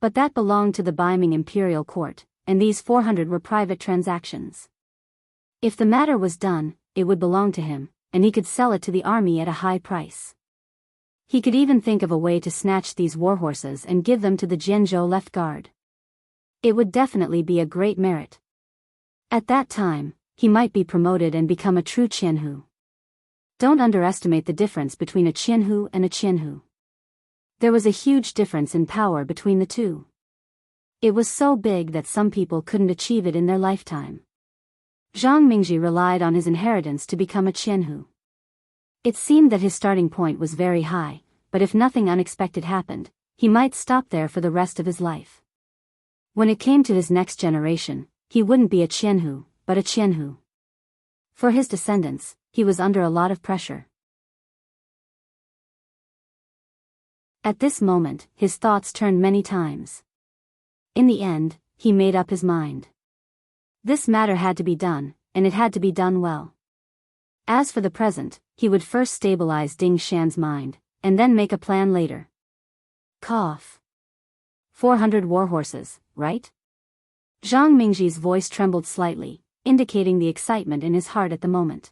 But that belonged to the Beiming Imperial Court, and these 400 were private transactions. If the matter was done, it would belong to him, and he could sell it to the army at a high price. He could even think of a way to snatch these warhorses and give them to the Jianghu Left Guard. It would definitely be a great merit. At that time, he might be promoted and become a true Qianhu. Don't underestimate the difference between a Qianhu and a Qianhu. There was a huge difference in power between the two. It was so big that some people couldn't achieve it in their lifetime. Zhang Mingji relied on his inheritance to become a Qianhu. It seemed that his starting point was very high, but if nothing unexpected happened, he might stop there for the rest of his life. When it came to his next generation, he wouldn't be a Qianhu, but a Qianhu. For his descendants, he was under a lot of pressure. At this moment, his thoughts turned many times. In the end, he made up his mind. This matter had to be done, and it had to be done well. As for the present, he would first stabilize Ding Shan's mind, and then make a plan later. Cough. 400 warhorses, right? Zhang Mingji's voice trembled slightly, indicating the excitement in his heart at the moment.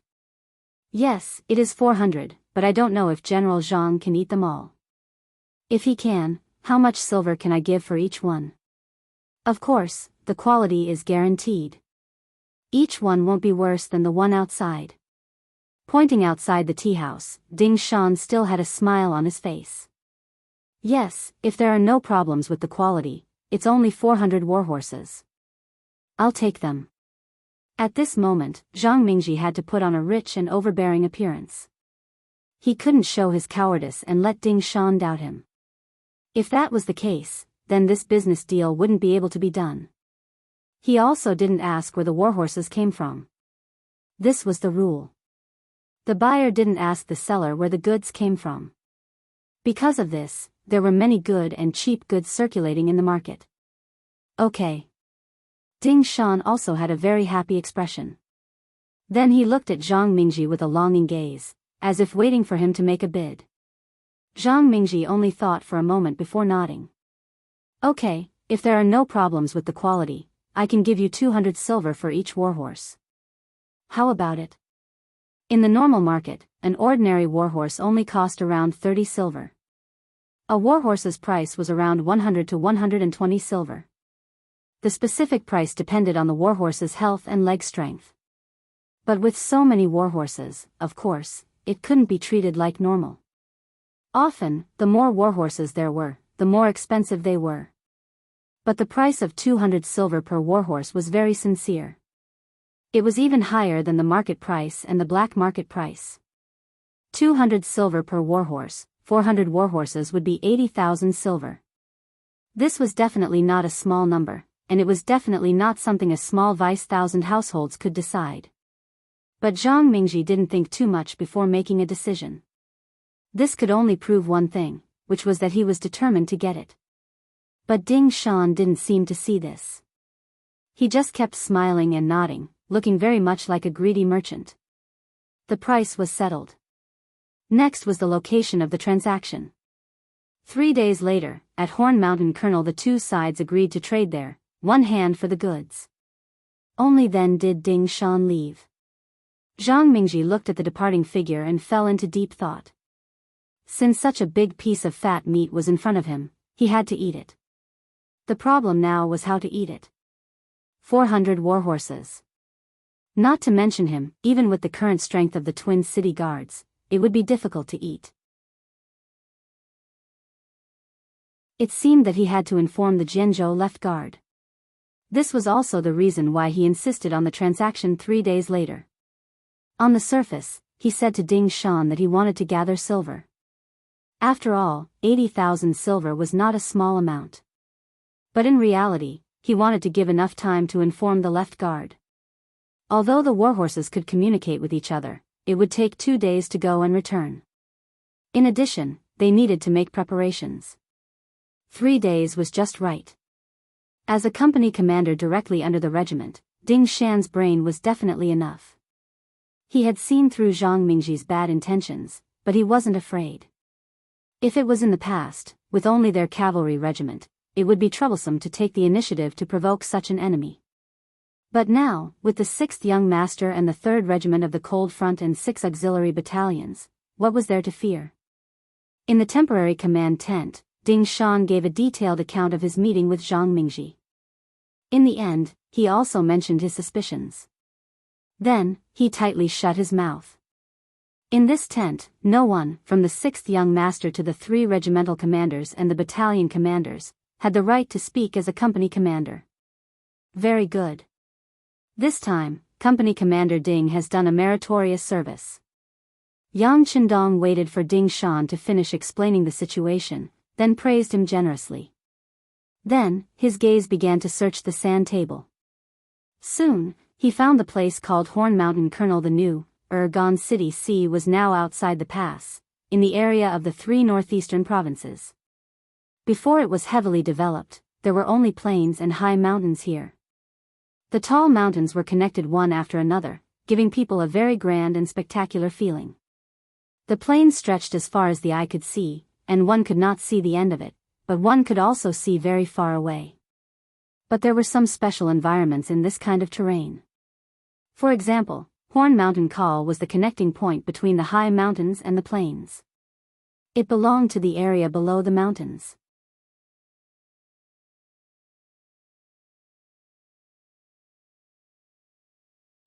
Yes, it is 400, but I don't know if General Zhang can eat them all. If he can, how much silver can I give for each one? Of course, the quality is guaranteed. Each one won't be worse than the one outside. Pointing outside the tea house, Ding Shan still had a smile on his face. Yes, if there are no problems with the quality, it's only 400 warhorses. I'll take them. At this moment, Zhang Mingji had to put on a rich and overbearing appearance. He couldn't show his cowardice and let Ding Shan doubt him. If that was the case, then this business deal wouldn't be able to be done. He also didn't ask where the warhorses came from. This was the rule. The buyer didn't ask the seller where the goods came from. Because of this, there were many good and cheap goods circulating in the market. Okay. Ding Shan also had a very happy expression. Then he looked at Zhang Mingji with a longing gaze, as if waiting for him to make a bid. Zhang Mingji only thought for a moment before nodding. Okay, if there are no problems with the quality, I can give you 200 silver for each warhorse. How about it? In the normal market, an ordinary warhorse only cost around 30 silver. A warhorse's price was around 100 to 120 silver. The specific price depended on the warhorse's health and leg strength. But with so many warhorses, of course, it couldn't be treated like normal. Often, the more warhorses there were, the more expensive they were. But the price of 200 silver per warhorse was very sincere. It was even higher than the market price and the black market price. 200 silver per warhorse, 400 warhorses would be 80,000 silver. This was definitely not a small number, and it was definitely not something a small vice-thousand households could decide. But Zhang Mingji didn't think too much before making a decision. This could only prove one thing, which was that he was determined to get it. But Ding Shan didn't seem to see this. He just kept smiling and nodding, looking very much like a greedy merchant. The price was settled. Next was the location of the transaction. 3 days later, at Horn Mountain Colonel, the two sides agreed to trade there, one hand for the goods. Only then did Ding Shan leave. Zhang Mingji looked at the departing figure and fell into deep thought. Since such a big piece of fat meat was in front of him, he had to eat it. The problem now was how to eat it. 400 warhorses. Not to mention him, even with the current strength of the twin city guards, it would be difficult to eat. It seemed that he had to inform the Jianghu left guard. This was also the reason why he insisted on the transaction 3 days later. On the surface, he said to Ding Shan that he wanted to gather silver. After all, 80,000 silver was not a small amount. But in reality, he wanted to give enough time to inform the left guard. Although the warhorses could communicate with each other, it would take 2 days to go and return. In addition, they needed to make preparations. 3 days was just right. As a company commander directly under the regiment, Ding Shan's brain was definitely enough. He had seen through Zhang Mingji's bad intentions, but he wasn't afraid. If it was in the past, with only their cavalry regiment, it would be troublesome to take the initiative to provoke such an enemy. But now, with the 6th Young Master and the 3rd Regiment of the Cold Front and 6 auxiliary battalions, what was there to fear? In the temporary command tent, Ding Shan gave a detailed account of his meeting with Zhang Mingji. In the end, he also mentioned his suspicions. Then, he tightly shut his mouth. In this tent, no one, from the 6th Young Master to the 3 regimental commanders and the battalion commanders, had the right to speak as a company commander. Very good. This time, Company Commander Ding has done a meritorious service. Yang Qindong waited for Ding Shan to finish explaining the situation, then praised him generously. Then, his gaze began to search the sand table. Soon, he found the place called Horn Mountain Colonel. The new, Urgon City Sea was now outside the pass, in the area of the 3 northeastern provinces. Before it was heavily developed, there were only plains and high mountains here. The tall mountains were connected one after another, giving people a very grand and spectacular feeling. The plains stretched as far as the eye could see, and one could not see the end of it, but one could also see very far away. But there were some special environments in this kind of terrain. For example, Horn Mountain Call was the connecting point between the high mountains and the plains. It belonged to the area below the mountains.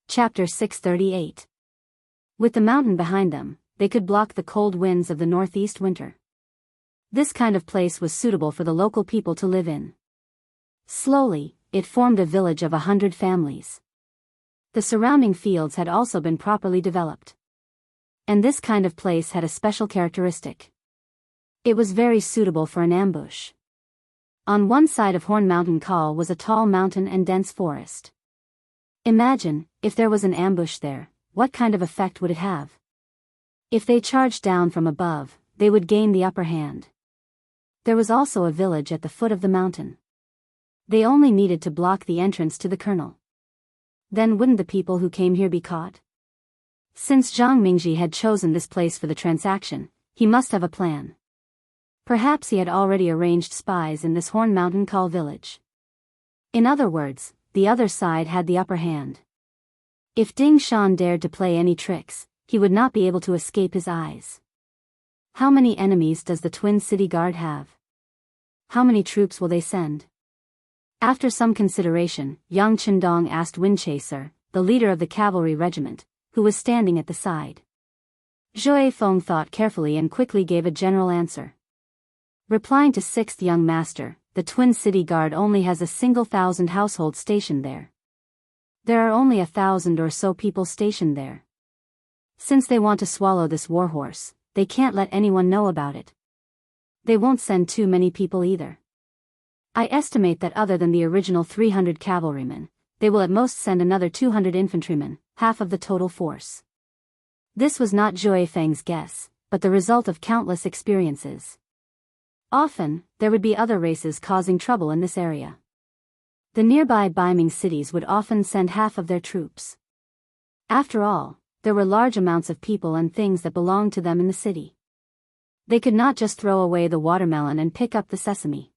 Chapter 638. With the mountain behind them, they could block the cold winds of the northeast winter. This kind of place was suitable for the local people to live in. Slowly, it formed a village of 100 families. The surrounding fields had also been properly developed. And this kind of place had a special characteristic. It was very suitable for an ambush. On one side of Horn Mountain Call was a tall mountain and dense forest. Imagine, if there was an ambush there, what kind of effect would it have? If they charged down from above, they would gain the upper hand. There was also a village at the foot of the mountain. They only needed to block the entrance to the kernel. Then wouldn't the people who came here be caught? Since Zhang Mingji had chosen this place for the transaction, he must have a plan. Perhaps he had already arranged spies in this Horn Mountain Call village. In other words, the other side had the upper hand. If Ding Shan dared to play any tricks, he would not be able to escape his eyes. How many enemies does the Twin City Guard have? How many troops will they send? After some consideration, Yang Chendong asked Windchaser, the leader of the cavalry regiment, who was standing at the side. Zhou Feng thought carefully and quickly gave a general answer. Replying to 6th young master, the Twin City Guard only has a single 1,000 households stationed there. There are only 1,000 or so people stationed there. Since they want to swallow this warhorse, they can't let anyone know about it. They won't send too many people either. I estimate that other than the original 300 cavalrymen, they will at most send another 200 infantrymen, half of the total force. This was not Zhou Feng's guess, but the result of countless experiences. Often, there would be other races causing trouble in this area. The nearby Baiming cities would often send half of their troops. After all, there were large amounts of people and things that belonged to them in the city. They could not just throw away the watermelon and pick up the sesame.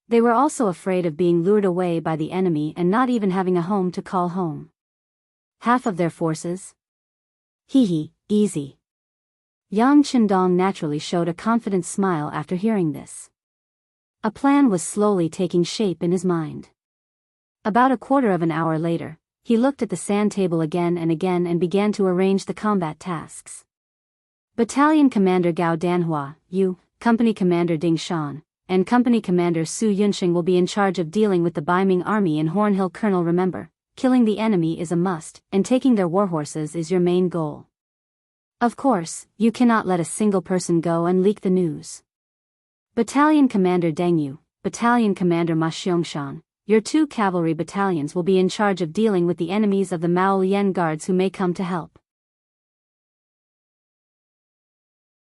They were also afraid of being lured away by the enemy and not even having a home to call home. Half of their forces? Hee, easy. Yang Chendong naturally showed a confident smile after hearing this. A plan was slowly taking shape in his mind. About a quarter of an hour later, he looked at the sand table again and began to arrange the combat tasks. Battalion Commander Gao Danhua, you, Company Commander Ding Shan, and Company Commander Su Yunxing will be in charge of dealing with the Baiming army in Hornhill Kernel. Remember, killing the enemy is a must, and taking their warhorses is your main goal. Of course, you cannot let a single person go and leak the news. Battalion Commander Deng Yu, Battalion Commander Ma Xiangshan, your 2 cavalry battalions will be in charge of dealing with the enemies of the Mao Lian guards who may come to help.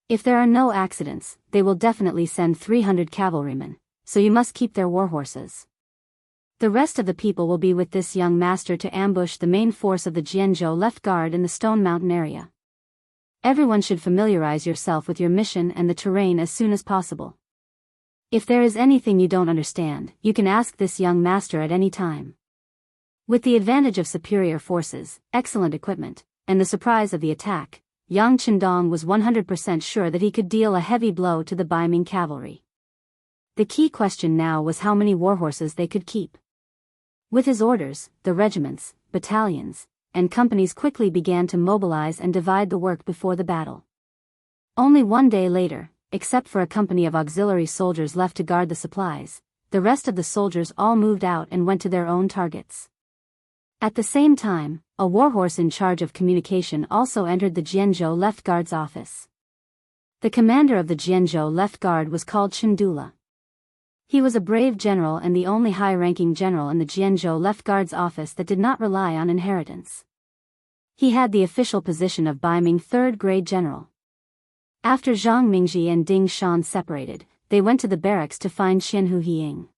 If there are no accidents, they will definitely send 300 cavalrymen, so you must keep their warhorses. The rest of the people will be with this young master to ambush the main force of the Jianghu left guard in the Stone Mountain area. Everyone should familiarize yourself with your mission and the terrain as soon as possible. If there is anything you don't understand, you can ask this young master at any time. With the advantage of superior forces, excellent equipment, and the surprise of the attack, Yang Chendong was 100% sure that he could deal a heavy blow to the Baiming cavalry. The key question now was how many warhorses they could keep. With his orders, the regiments, battalions, and companies quickly began to mobilize and divide the work before the battle. Only one day later, except for a company of auxiliary soldiers left to guard the supplies, the rest of the soldiers all moved out and went to their own targets. At the same time, a warhorse in charge of communication also entered the Jianghu Left Guard's office. The commander of the Jianghu Left Guard was called Chendula. He was a brave general and the only high-ranking general in the Jianghu Left Guard's office that did not rely on inheritance. He had the official position of Baiming third-grade general. After Zhang Mingji and Ding Shan separated, they went to the barracks to find Xianhu Ying.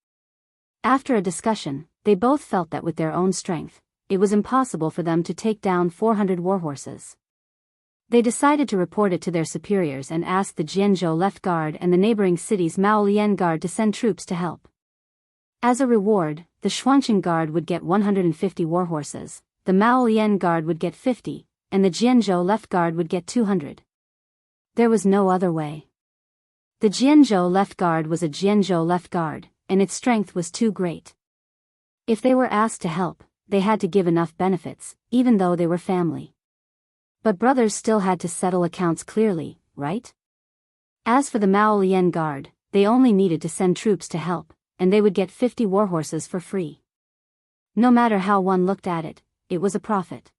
After a discussion, they both felt that with their own strength, it was impossible for them to take down 400 warhorses. They decided to report it to their superiors and asked the Jianghu Left Guard and the neighboring city's Mao Lian Guard to send troops to help. As a reward, the Xuanqing Guard would get 150 warhorses, the Mao Lian Guard would get 50, and the Jianzhou Left Guard would get 200. There was no other way. The Jianzhou Left Guard was a Jianzhou Left Guard, and its strength was too great. If they were asked to help, they had to give enough benefits, even though they were family. But brothers still had to settle accounts clearly, right? As for the Mao Lian Guard, they only needed to send troops to help, and they would get 50 warhorses for free. No matter how one looked at it, it was a profit.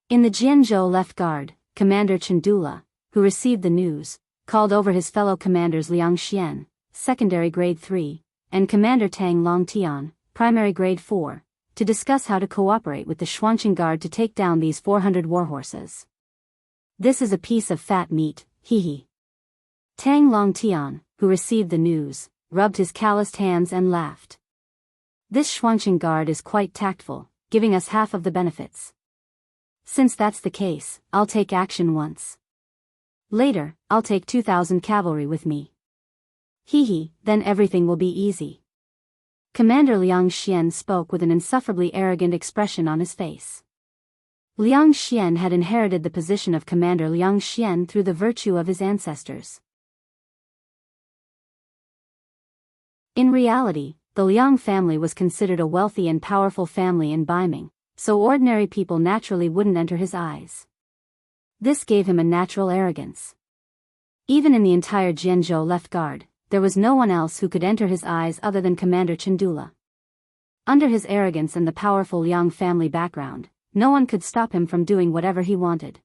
In the Jianzhou Left Guard, Commander Chandula, who received the news, called over his fellow commanders Liang Xian, secondary grade 3, and Commander Tang Longtian, primary grade 4, to discuss how to cooperate with the Xuanqing Guard to take down these 400 warhorses. This is a piece of fat meat, hee. Tang Longtian, who received the news, rubbed his calloused hands and laughed. This Xuanqing Guard is quite tactful, giving us half of the benefits. Since that's the case, I'll take action once. Later, I'll take 2,000 cavalry with me. Then everything will be easy. Commander Liang Xian spoke with an insufferably arrogant expression on his face. Liang Xian had inherited the position of Commander Liang Xian through the virtue of his ancestors. In reality, the Liang family was considered a wealthy and powerful family in Baiming, so ordinary people naturally wouldn't enter his eyes. This gave him a natural arrogance. Even in the entire Jianzhou Left Guard, there was no one else who could enter his eyes other than Commander Chandula. Under his arrogance and the powerful Liang family background, no one could stop him from doing whatever he wanted.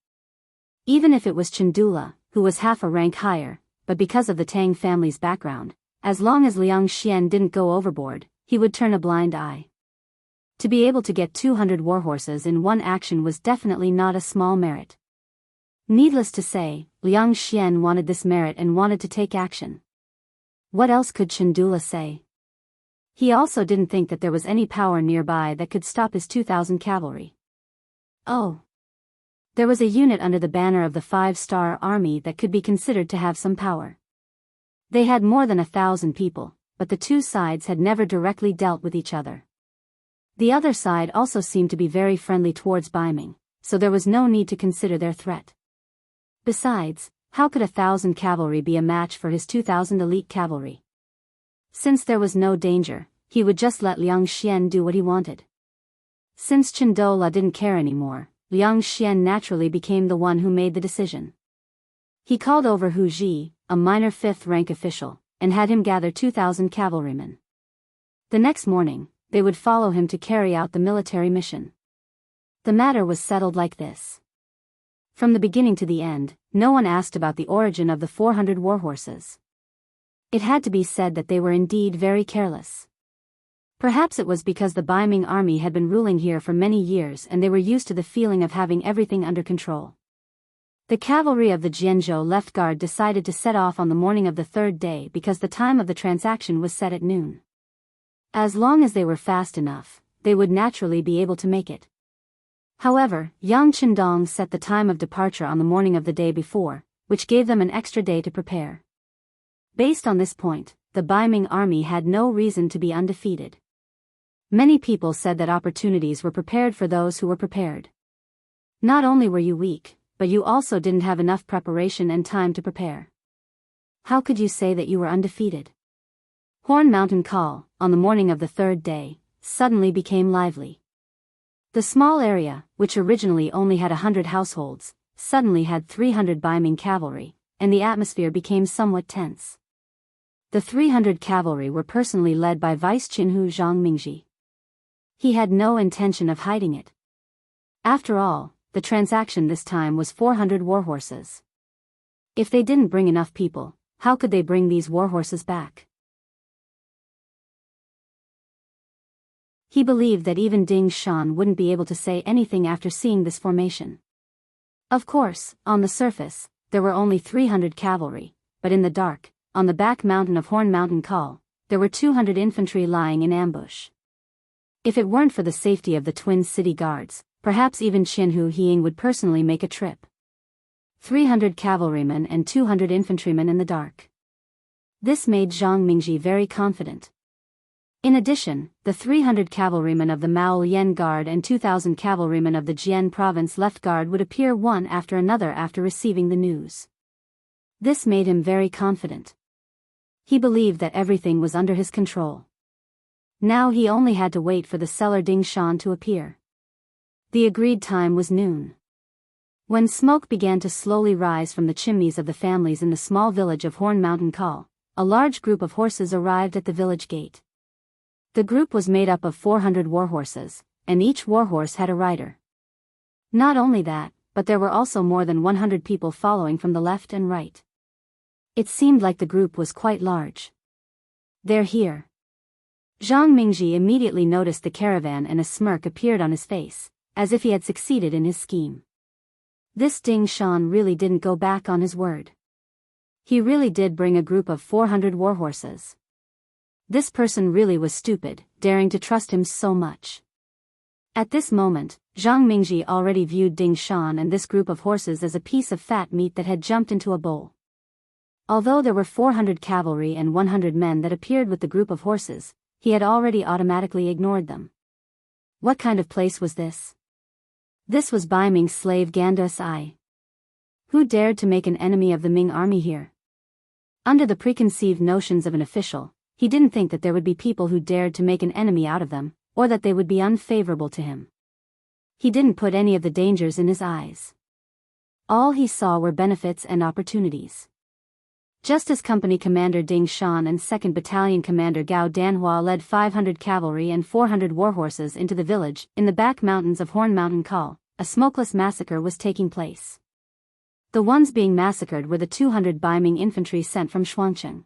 Even if it was Chandula, who was half a rank higher, but because of the Tang family's background, as long as Liang Xian didn't go overboard, he would turn a blind eye. To be able to get 200 warhorses in one action was definitely not a small merit. Needless to say, Liang Xian wanted this merit and wanted to take action. What else could Chandula say? He also didn't think that there was any power nearby that could stop his 2,000 cavalry. Oh. There was a unit under the banner of the 5-star army that could be considered to have some power. They had more than 1,000 people, but the two sides had never directly dealt with each other. The other side also seemed to be very friendly towards Baiming, so there was no need to consider their threat. Besides, how could 1,000 cavalry be a match for his 2,000 elite cavalry? Since there was no danger, he would just let Liang Xian do what he wanted. Since Chandula didn't care anymore, Liang Xian naturally became the one who made the decision. He called over Hu Ji, a minor 5th-rank official, and had him gather 2,000 cavalrymen. The next morning, they would follow him to carry out the military mission. The matter was settled like this. From the beginning to the end, no one asked about the origin of the 400 warhorses. It had to be said that they were indeed very careless. Perhaps it was because the Baiming army had been ruling here for many years and they were used to the feeling of having everything under control. The cavalry of the Jianzhou Left Guard decided to set off on the morning of the 3rd day because the time of the transaction was set at noon. As long as they were fast enough, they would naturally be able to make it. However, Yang Qindong set the time of departure on the morning of the day before, which gave them an extra day to prepare. Based on this point, the Baiming army had no reason to be undefeated. Many people said that opportunities were prepared for those who were prepared. Not only were you weak, but you also didn't have enough preparation and time to prepare. How could you say that you were undefeated? Horn Mountain Call, on the morning of the 3rd day, suddenly became lively. The small area, which originally only had 100 households, suddenly had 300 Baiming cavalry, and the atmosphere became somewhat tense. The 300 cavalry were personally led by Vice Jinhu Zhang Mingji. He had no intention of hiding it. After all, the transaction this time was 400 warhorses. If they didn't bring enough people, how could they bring these warhorses back? He believed that even Ding Shan wouldn't be able to say anything after seeing this formation. Of course, on the surface, there were only 300 cavalry, but in the dark, on the back mountain of Horn Mountain Call, there were 200 infantry lying in ambush. If it weren't for the safety of the Twin City Guards, perhaps even Qianhu Hiying would personally make a trip. 300 cavalrymen and 200 infantrymen in the dark. This made Zhang Mingji very confident. In addition, the 300 cavalrymen of the Maolian Guard and 2,000 cavalrymen of the Jian province left guard would appear one after another after receiving the news. This made him very confident. He believed that everything was under his control. Now he only had to wait for the seller Ding Shan to appear. The agreed time was noon. When smoke began to slowly rise from the chimneys of the families in the small village of Horn Mountain Call, a large group of horses arrived at the village gate. The group was made up of 400 warhorses, and each warhorse had a rider. Not only that, but there were also more than 100 people following from the left and right. It seemed like the group was quite large. "They're here." Zhang Mingji immediately noticed the caravan and a smirk appeared on his face, as if he had succeeded in his scheme. This Ding Shan really didn't go back on his word. He really did bring a group of 400 warhorses. This person really was stupid, daring to trust him so much. At this moment, Zhang Mingji already viewed Ding Shan and this group of horses as a piece of fat meat that had jumped into a bowl. Although there were 400 cavalry and 100 men that appeared with the group of horses, he had already automatically ignored them. What kind of place was this? This was Bai Ming's slave Ganda's Eye. Who dared to make an enemy of the Ming army here? Under the preconceived notions of an official, he didn't think that there would be people who dared to make an enemy out of them, or that they would be unfavorable to him. He didn't put any of the dangers in his eyes. All he saw were benefits and opportunities. Just as Company Commander Ding Shan and 2nd Battalion Commander Gao Danhua led 500 cavalry and 400 warhorses into the village, in the back mountains of Horn Mountain Call, a smokeless massacre was taking place. The ones being massacred were the 200 Bai Ming infantry sent from Shuangcheng.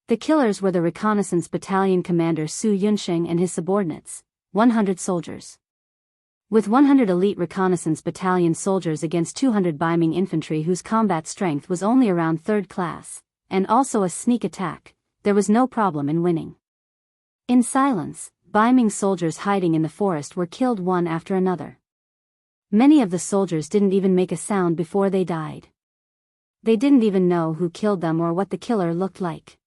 The killers were the Reconnaissance Battalion Commander Su Yunsheng and his subordinates, 100 soldiers. With 100 elite Reconnaissance Battalion soldiers against 200 Bai Ming infantry whose combat strength was only around 3rd class, and also a sneak attack, there was no problem in winning. In silence, Bai Ming soldiers hiding in the forest were killed one after another. Many of the soldiers didn't even make a sound before they died. They didn't even know who killed them or what the killer looked like.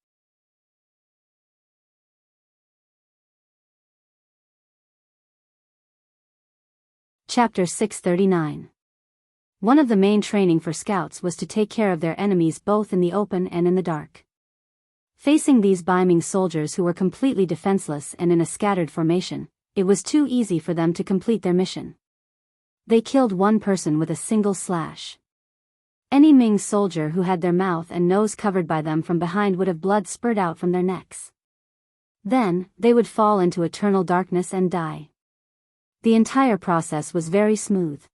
Chapter 639. One of the main training for scouts was to take care of their enemies both in the open and in the dark. Facing these Bai Ming soldiers who were completely defenseless and in a scattered formation, it was too easy for them to complete their mission. They killed one person with a single slash. Any Ming soldier who had their mouth and nose covered by them from behind would have blood spurt out from their necks. Then, they would fall into eternal darkness and die. The entire process was very smooth.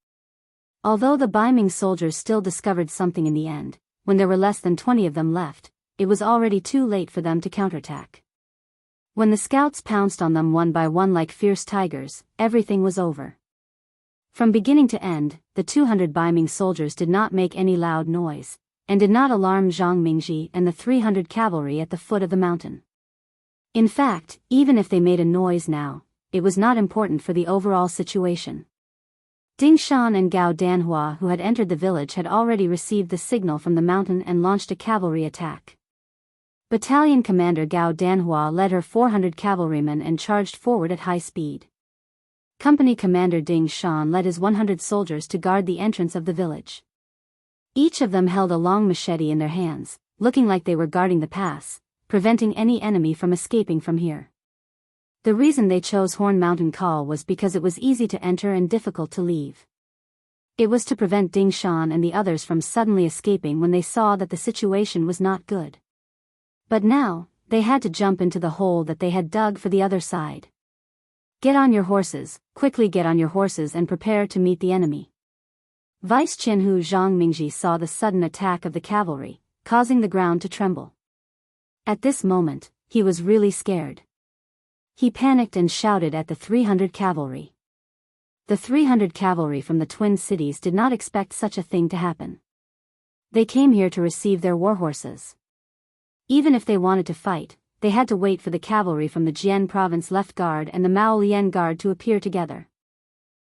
Although the Bai Ming soldiers still discovered something in the end, when there were less than 20 of them left, it was already too late for them to counterattack. When the scouts pounced on them one by one like fierce tigers, everything was over. From beginning to end, the 200 Bai Ming soldiers did not make any loud noise, and did not alarm Zhang Mingji and the 300 cavalry at the foot of the mountain. In fact, even if they made a noise now, it was not important for the overall situation. Ding Shan and Gao Danhua, who had entered the village, had already received the signal from the mountain and launched a cavalry attack. Battalion Commander Gao Danhua led her 400 cavalrymen and charged forward at high speed. Company Commander Ding Shan led his 100 soldiers to guard the entrance of the village. Each of them held a long machete in their hands, looking like they were guarding the pass, preventing any enemy from escaping from here. The reason they chose Horn Mountain Call was because it was easy to enter and difficult to leave. It was to prevent Ding Shan and the others from suddenly escaping when they saw that the situation was not good. But now, they had to jump into the hole that they had dug for the other side. "Get on your horses, quickly get on your horses and prepare to meet the enemy." Vice Qianhu Zhang Mingji saw the sudden attack of the cavalry, causing the ground to tremble. At this moment, he was really scared. He panicked and shouted at the 300 cavalry. The 300 cavalry from the twin cities did not expect such a thing to happen. They came here to receive their warhorses. Even if they wanted to fight, they had to wait for the cavalry from the Jian province left guard and the Maolian guard to appear together.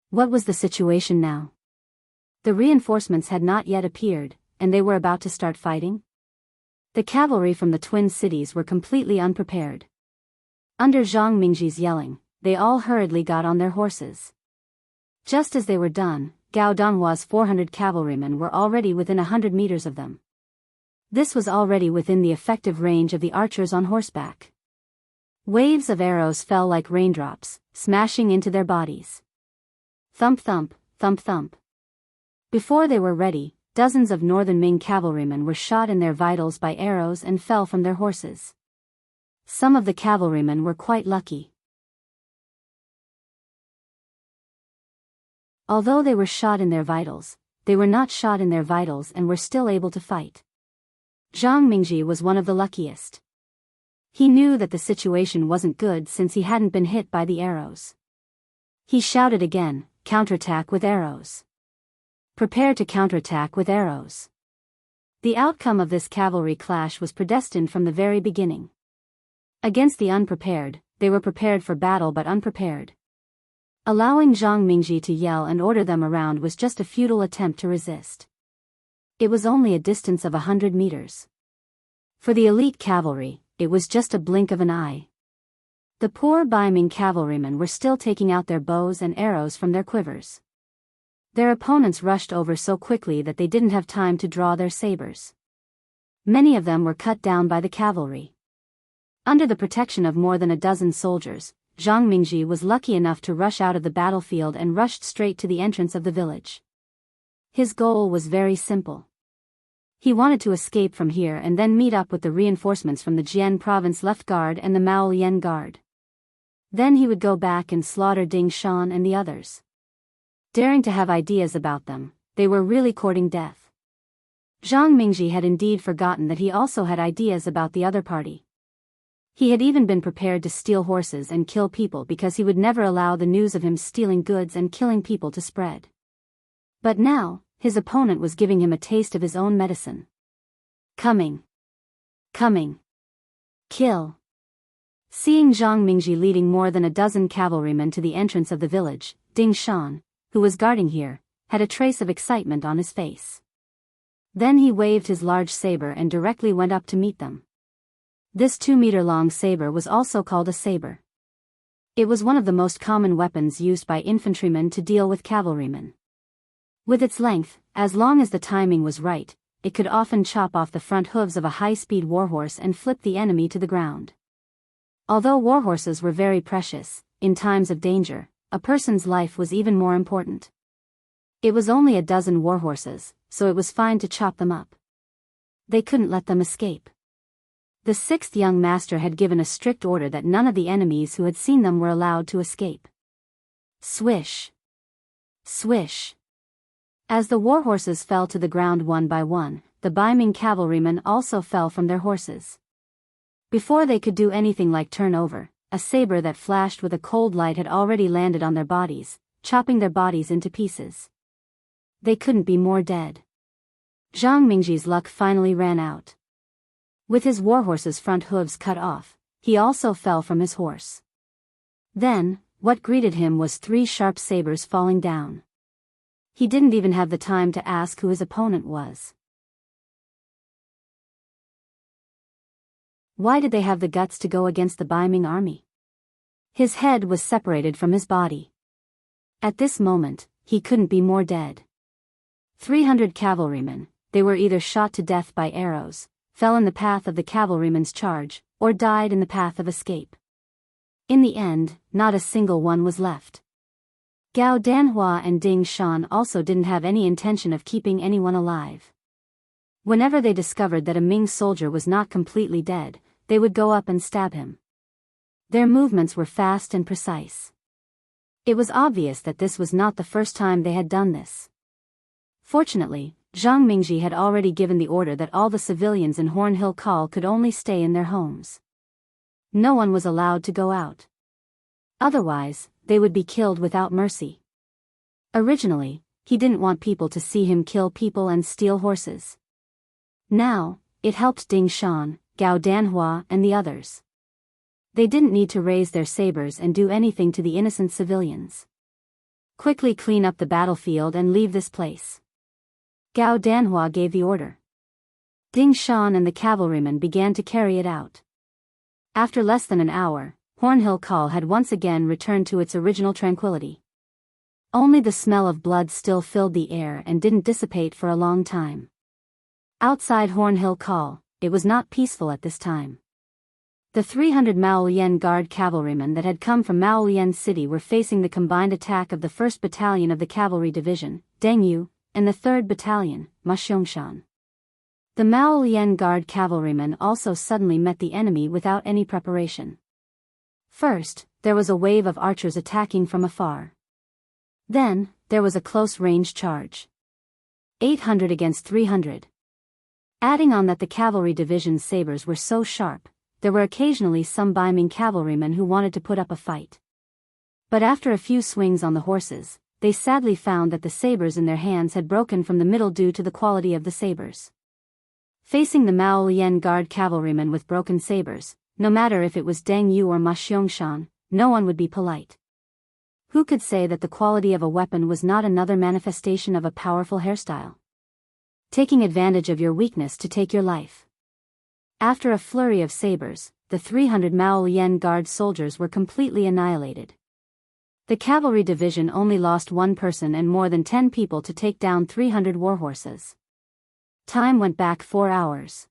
What was the situation now? The reinforcements had not yet appeared, and they were about to start fighting? The cavalry from the twin cities were completely unprepared. Under Zhang Mingji's yelling, they all hurriedly got on their horses. Just as they were done, Gao Danhua's 400 cavalrymen were already within 100 meters of them. This was already within the effective range of the archers on horseback. Waves of arrows fell like raindrops, smashing into their bodies. Thump thump, thump thump. Before they were ready, dozens of northern Ming cavalrymen were shot in their vitals by arrows and fell from their horses. Some of the cavalrymen were quite lucky. Although they were shot in their vitals, they were not shot in their vitals and were still able to fight. Zhang Mingji was one of the luckiest. He knew that the situation wasn't good since he hadn't been hit by the arrows. He shouted again, "Counterattack with arrows. Prepare to counterattack with arrows." The outcome of this cavalry clash was predestined from the very beginning. Against the unprepared, they were prepared for battle but unprepared. Allowing Zhang Mingji to yell and order them around was just a futile attempt to resist. It was only a distance of 100 meters. For the elite cavalry, it was just a blink of an eye. The poor Baiming cavalrymen were still taking out their bows and arrows from their quivers. Their opponents rushed over so quickly that they didn't have time to draw their sabers. Many of them were cut down by the cavalry. Under the protection of more than a dozen soldiers, Zhang Mingji was lucky enough to rush out of the battlefield and rushed straight to the entrance of the village. His goal was very simple. He wanted to escape from here and then meet up with the reinforcements from the Jian province left guard and the Maolian guard. Then he would go back and slaughter Ding Shan and the others. Daring to have ideas about them, they were really courting death. Zhang Mingji had indeed forgotten that he also had ideas about the other party. He had even been prepared to steal horses and kill people because he would never allow the news of him stealing goods and killing people to spread. But now, his opponent was giving him a taste of his own medicine. Coming. Kill. Seeing Zhang Mingji leading more than a dozen cavalrymen to the entrance of the village, Ding Shan, who was guarding here, had a trace of excitement on his face. Then he waved his large saber and directly went up to meet them. This 2-meter-long saber was also called a saber. It was one of the most common weapons used by infantrymen to deal with cavalrymen. With its length, as long as the timing was right, it could often chop off the front hooves of a high-speed warhorse and flip the enemy to the ground. Although warhorses were very precious, in times of danger, a person's life was even more important. It was only a dozen warhorses, so it was fine to chop them up. They couldn't let them escape. The 6th young master had given a strict order that none of the enemies who had seen them were allowed to escape. Swish. Swish. As the warhorses fell to the ground one by one, the Baiming cavalrymen also fell from their horses. Before they could do anything like turn over, a saber that flashed with a cold light had already landed on their bodies, chopping their bodies into pieces. They couldn't be more dead. Zhang Mingji's luck finally ran out. With his warhorse's front hooves cut off, he also fell from his horse. Then, what greeted him was 3 sharp sabers falling down. He didn't even have the time to ask who his opponent was. Why did they have the guts to go against the Baiming army? His head was separated from his body. At this moment, he couldn't be more dead. 300 cavalrymen, they were either shot to death by arrows, fell in the path of the cavalrymen's charge, or died in the path of escape. In the end, not a single one was left. Gao Danhua and Ding Shan also didn't have any intention of keeping anyone alive. Whenever they discovered that a Ming soldier was not completely dead, they would go up and stab him. Their movements were fast and precise. It was obvious that this was not the first time they had done this. Fortunately, Zhang Mingji had already given the order that all the civilians in Hornhill Call could only stay in their homes. No one was allowed to go out. Otherwise, they would be killed without mercy. Originally, he didn't want people to see him kill people and steal horses. Now, it helped Ding Shan, Gao Danhua and the others. They didn't need to raise their sabers and do anything to the innocent civilians. Quickly clean up the battlefield and leave this place. Gao Danhua gave the order. Ding Shan and the cavalrymen began to carry it out. After less than an hour, Hornhill Call had once again returned to its original tranquility. Only the smell of blood still filled the air and didn't dissipate for a long time. Outside Hornhill Call, it was not peaceful at this time. The 300 Maolian Guard cavalrymen that had come from Maolian City were facing the combined attack of the 1st Battalion of the Cavalry Division, Jianghu, and the 3rd Battalion, Wuxia. The Maolian Guard cavalrymen also suddenly met the enemy without any preparation. First, there was a wave of archers attacking from afar. Then, there was a close-range charge. 800 against 300. Adding on that the cavalry division's sabers were so sharp, there were occasionally some beiming cavalrymen who wanted to put up a fight. But after a few swings on the horses, they sadly found that the sabers in their hands had broken from the middle due to the quality of the sabers. Facing the Maolian Guard cavalrymen with broken sabers, no matter if it was Deng Yu or Ma Xiangshan, no one would be polite. Who could say that the quality of a weapon was not another manifestation of a powerful hairstyle? Taking advantage of your weakness to take your life. After a flurry of sabers, the 300 Maolian Guard soldiers were completely annihilated. The cavalry division only lost one person and more than 10 people to take down 300 warhorses. Time went back 4 hours.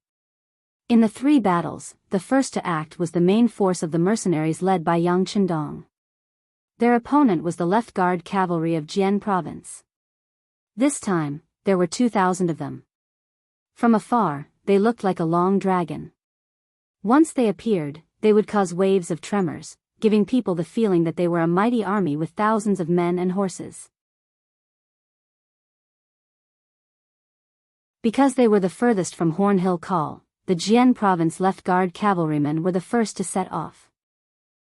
In the 3 battles, the first to act was the main force of the mercenaries led by Yang Chendong. Their opponent was the left guard cavalry of Jian province. This time, there were 2,000 of them. From afar, they looked like a long dragon. Once they appeared, they would cause waves of tremors, giving people the feeling that they were a mighty army with thousands of men and horses. Because they were the furthest from Hornhill Call, the Jian province left guard cavalrymen were the first to set off.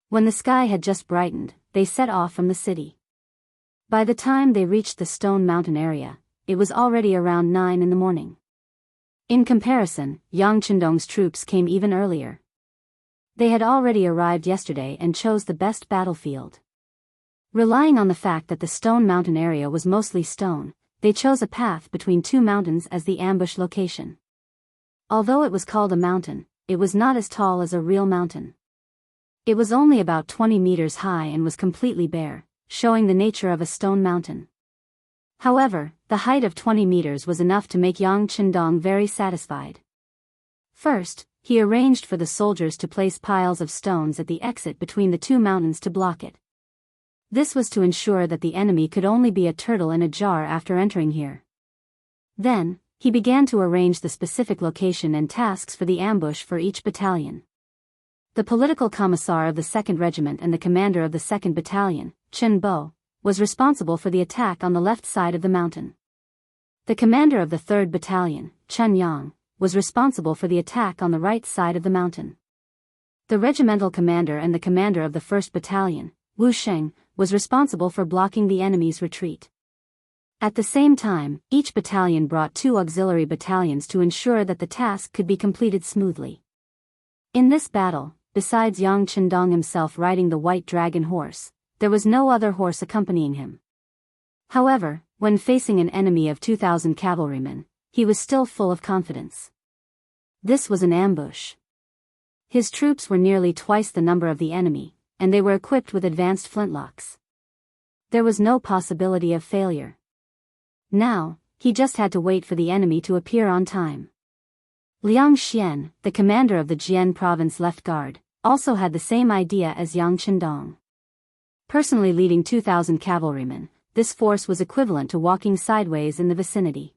When the sky had just brightened, they set off from the city. By the time they reached the Stone Mountain area, it was already around 9 in the morning. In comparison, Yang Chendong's troops came even earlier. They had already arrived yesterday and chose the best battlefield. Relying on the fact that the Stone Mountain area was mostly stone, they chose a path between 2 mountains as the ambush location. Although it was called a mountain, it was not as tall as a real mountain. It was only about 20 meters high and was completely bare, showing the nature of a stone mountain. However, the height of 20 meters was enough to make Yang Chendong very satisfied. First, he arranged for the soldiers to place piles of stones at the exit between the 2 mountains to block it. This was to ensure that the enemy could only be a turtle in a jar after entering here. Then, he began to arrange the specific location and tasks for the ambush for each battalion. The political commissar of the 2nd Regiment and the commander of the 2nd Battalion, Chen Bo, was responsible for the attack on the left side of the mountain. The commander of the 3rd Battalion, Chen Yang, was responsible for the attack on the right side of the mountain. The regimental commander and the commander of the 1st Battalion, Wu Sheng, was responsible for blocking the enemy's retreat. At the same time, each battalion brought 2 auxiliary battalions to ensure that the task could be completed smoothly. In this battle, besides Yang Chendong himself riding the white dragon horse, there was no other horse accompanying him. However, when facing an enemy of 2,000 cavalrymen, he was still full of confidence. This was an ambush. His troops were nearly twice the number of the enemy, and they were equipped with advanced flintlocks. There was no possibility of failure. Now, he just had to wait for the enemy to appear on time. Liang Xian, the commander of the Jian province left guard, also had the same idea as Yang Chendong. Personally leading 2,000 cavalrymen, this force was equivalent to walking sideways in the vicinity.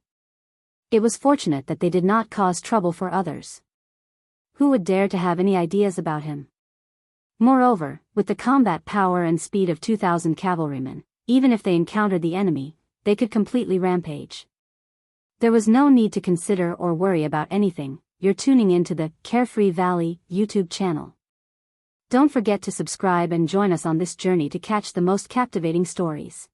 It was fortunate that they did not cause trouble for others. Who would dare to have any ideas about him? Moreover, with the combat power and speed of 2,000 cavalrymen, even if they encountered the enemy, they could completely rampage. There was no need to consider or worry about anything. You're tuning into the Carefree Valley YouTube channel. Don't forget to subscribe and join us on this journey to catch the most captivating stories.